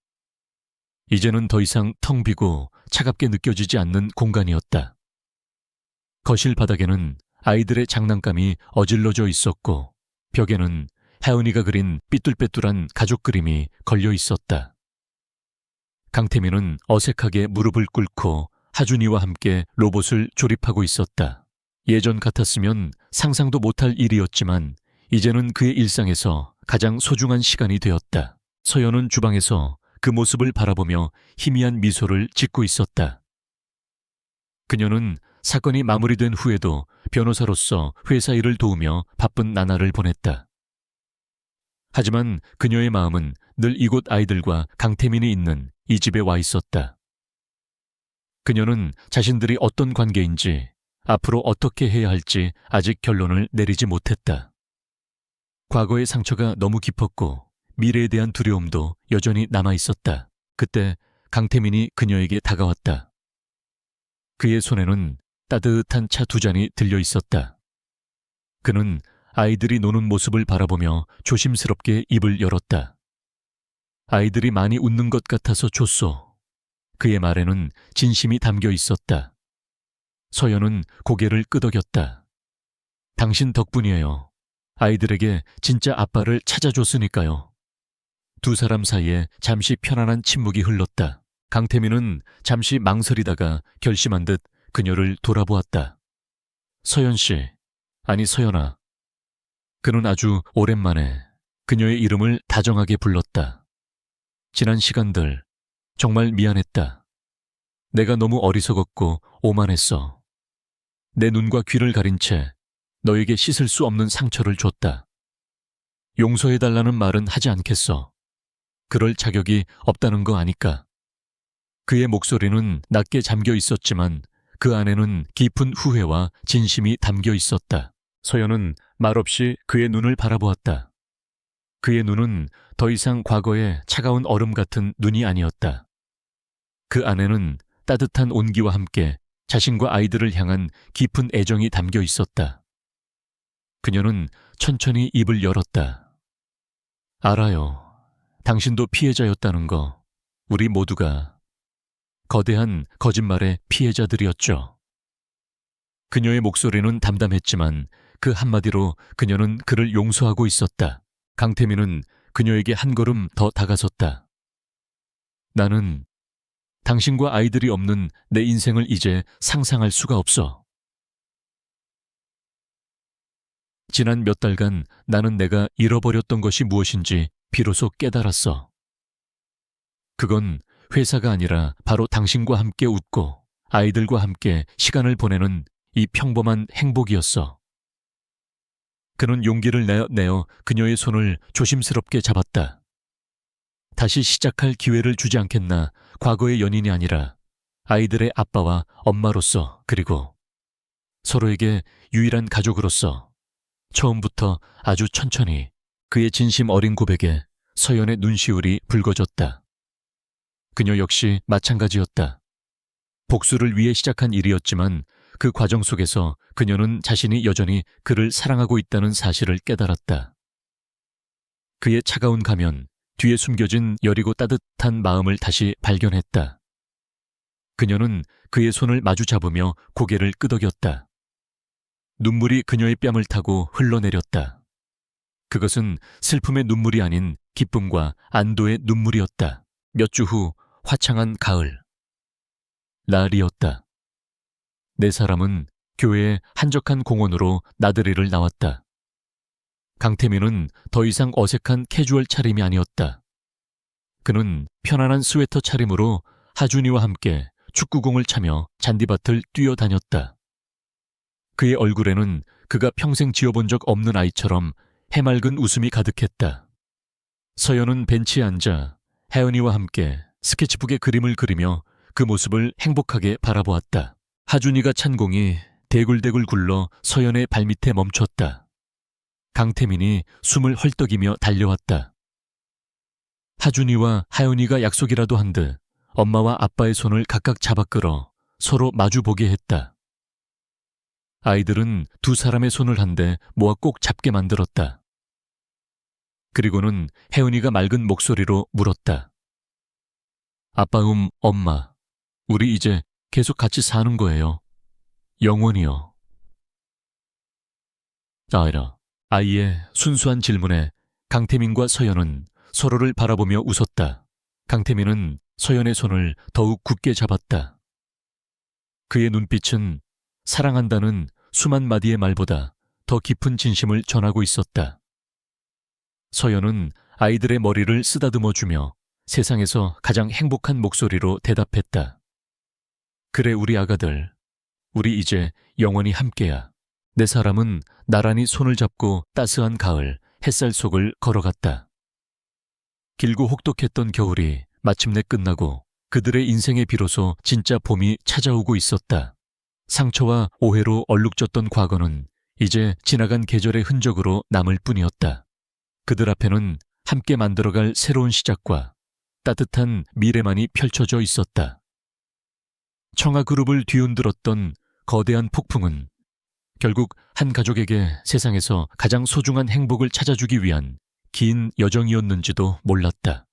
이제는 더 이상 텅 비고 차갑게 느껴지지 않는 공간이었다. 거실 바닥에는 아이들의 장난감이 어질러져 있었고 벽에는 혜은이가 그린 삐뚤빼뚤한 가족 그림이 걸려 있었다. 강태민은 어색하게 무릎을 꿇고 하준이와 함께 로봇을 조립하고 있었다. 예전 같았으면 상상도 못할 일이었지만 이제는 그의 일상에서 가장 소중한 시간이 되었다. 서연은 주방에서 그 모습을 바라보며 희미한 미소를 짓고 있었다. 그녀는 사건이 마무리된 후에도 변호사로서 회사 일을 도우며 바쁜 나날을 보냈다. 하지만 그녀의 마음은 늘 이곳 아이들과 강태민이 있는 이 집에 와 있었다. 그녀는 자신들이 어떤 관계인지 앞으로 어떻게 해야 할지 아직 결론을 내리지 못했다. 과거의 상처가 너무 깊었고 미래에 대한 두려움도 여전히 남아 있었다. 그때 강태민이 그녀에게 다가왔다. 그의 손에는 따뜻한 차 2잔이 들려 있었다. 그는 아이들이 노는 모습을 바라보며 조심스럽게 입을 열었다. 아이들이 많이 웃는 것 같아서 줬소. 그의 말에는 진심이 담겨 있었다. 서연은 고개를 끄덕였다. 당신 덕분이에요. 아이들에게 진짜 아빠를 찾아줬으니까요. 두 사람 사이에 잠시 편안한 침묵이 흘렀다. 강태민은 잠시 망설이다가 결심한 듯 그녀를 돌아보았다. 서연 씨, 아니 서연아. 그는 아주 오랜만에 그녀의 이름을 다정하게 불렀다. 지난 시간들 정말 미안했다. 내가 너무 어리석었고 오만했어. 내 눈과 귀를 가린 채 너에게 씻을 수 없는 상처를 줬다. 용서해달라는 말은 하지 않겠어. 그럴 자격이 없다는 거 아니까. 그의 목소리는 낮게 잠겨 있었지만 그 안에는 깊은 후회와 진심이 담겨 있었다. 서연은 말없이 그의 눈을 바라보았다. 그의 눈은 더 이상 과거의 차가운 얼음 같은 눈이 아니었다. 그 안에는 따뜻한 온기와 함께 자신과 아이들을 향한 깊은 애정이 담겨 있었다. 그녀는 천천히 입을 열었다. 알아요. 당신도 피해자였다는 거. 우리 모두가 거대한 거짓말의 피해자들이었죠. 그녀의 목소리는 담담했지만 그 한마디로 그녀는 그를 용서하고 있었다. 강태민은 그녀에게 한 걸음 더 다가섰다. 나는 당신과 아이들이 없는 내 인생을 이제 상상할 수가 없어. 지난 몇 달간 나는 내가 잃어버렸던 것이 무엇인지 비로소 깨달았어. 그건 회사가 아니라 바로 당신과 함께 웃고 아이들과 함께 시간을 보내는 이 평범한 행복이었어. 그는 용기를 내어 그녀의 손을 조심스럽게 잡았다. 다시 시작할 기회를 주지 않겠나. 과거의 연인이 아니라 아이들의 아빠와 엄마로서, 그리고 서로에게 유일한 가족으로서 처음부터 아주 천천히. 그의 진심 어린 고백에 서연의 눈시울이 붉어졌다. 그녀 역시 마찬가지였다. 복수를 위해 시작한 일이었지만 그 과정 속에서 그녀는 자신이 여전히 그를 사랑하고 있다는 사실을 깨달았다. 그의 차가운 가면, 뒤에 숨겨진 여리고 따뜻한 마음을 다시 발견했다. 그녀는 그의 손을 마주 잡으며 고개를 끄덕였다. 눈물이 그녀의 뺨을 타고 흘러내렸다. 그것은 슬픔의 눈물이 아닌 기쁨과 안도의 눈물이었다. 몇 주 후 화창한 가을. 날이었다. 네 사람은 교회의 한적한 공원으로 나들이를 나왔다. 강태민은 더 이상 어색한 캐주얼 차림이 아니었다. 그는 편안한 스웨터 차림으로 하준이와 함께 축구공을 차며 잔디밭을 뛰어다녔다. 그의 얼굴에는 그가 평생 지어본 적 없는 아이처럼 해맑은 웃음이 가득했다. 서연은 벤치에 앉아 혜연이와 함께 스케치북에 그림을 그리며 그 모습을 행복하게 바라보았다. 하준이가 찬 공이 대굴대굴 굴러 서연의 발밑에 멈췄다. 강태민이 숨을 헐떡이며 달려왔다. 하준이와 하연이가 약속이라도 한 듯 엄마와 아빠의 손을 각각 잡아 끌어 서로 마주보게 했다. 아이들은 두 사람의 손을 한데 모아 꼭 잡게 만들었다. 그리고는 혜은이가 맑은 목소리로 물었다. 아빠, 엄마, 우리 이제 계속 같이 사는 거예요. 영원히요. 아이라, 아이의 순수한 질문에 강태민과 서연은 서로를 바라보며 웃었다. 강태민은 서연의 손을 더욱 굳게 잡았다. 그의 눈빛은 사랑한다는 수만 마디의 말보다 더 깊은 진심을 전하고 있었다. 서연은 아이들의 머리를 쓰다듬어 주며 세상에서 가장 행복한 목소리로 대답했다. 그래, 우리 아가들. 우리 이제 영원히 함께야. 네 사람은 나란히 손을 잡고 따스한 가을, 햇살 속을 걸어갔다. 길고 혹독했던 겨울이 마침내 끝나고 그들의 인생에 비로소 진짜 봄이 찾아오고 있었다. 상처와 오해로 얼룩졌던 과거는 이제 지나간 계절의 흔적으로 남을 뿐이었다. 그들 앞에는 함께 만들어갈 새로운 시작과 따뜻한 미래만이 펼쳐져 있었다. 청아그룹을 뒤흔들었던 거대한 폭풍은 결국 한 가족에게 세상에서 가장 소중한 행복을 찾아주기 위한 긴 여정이었는지도 몰랐다.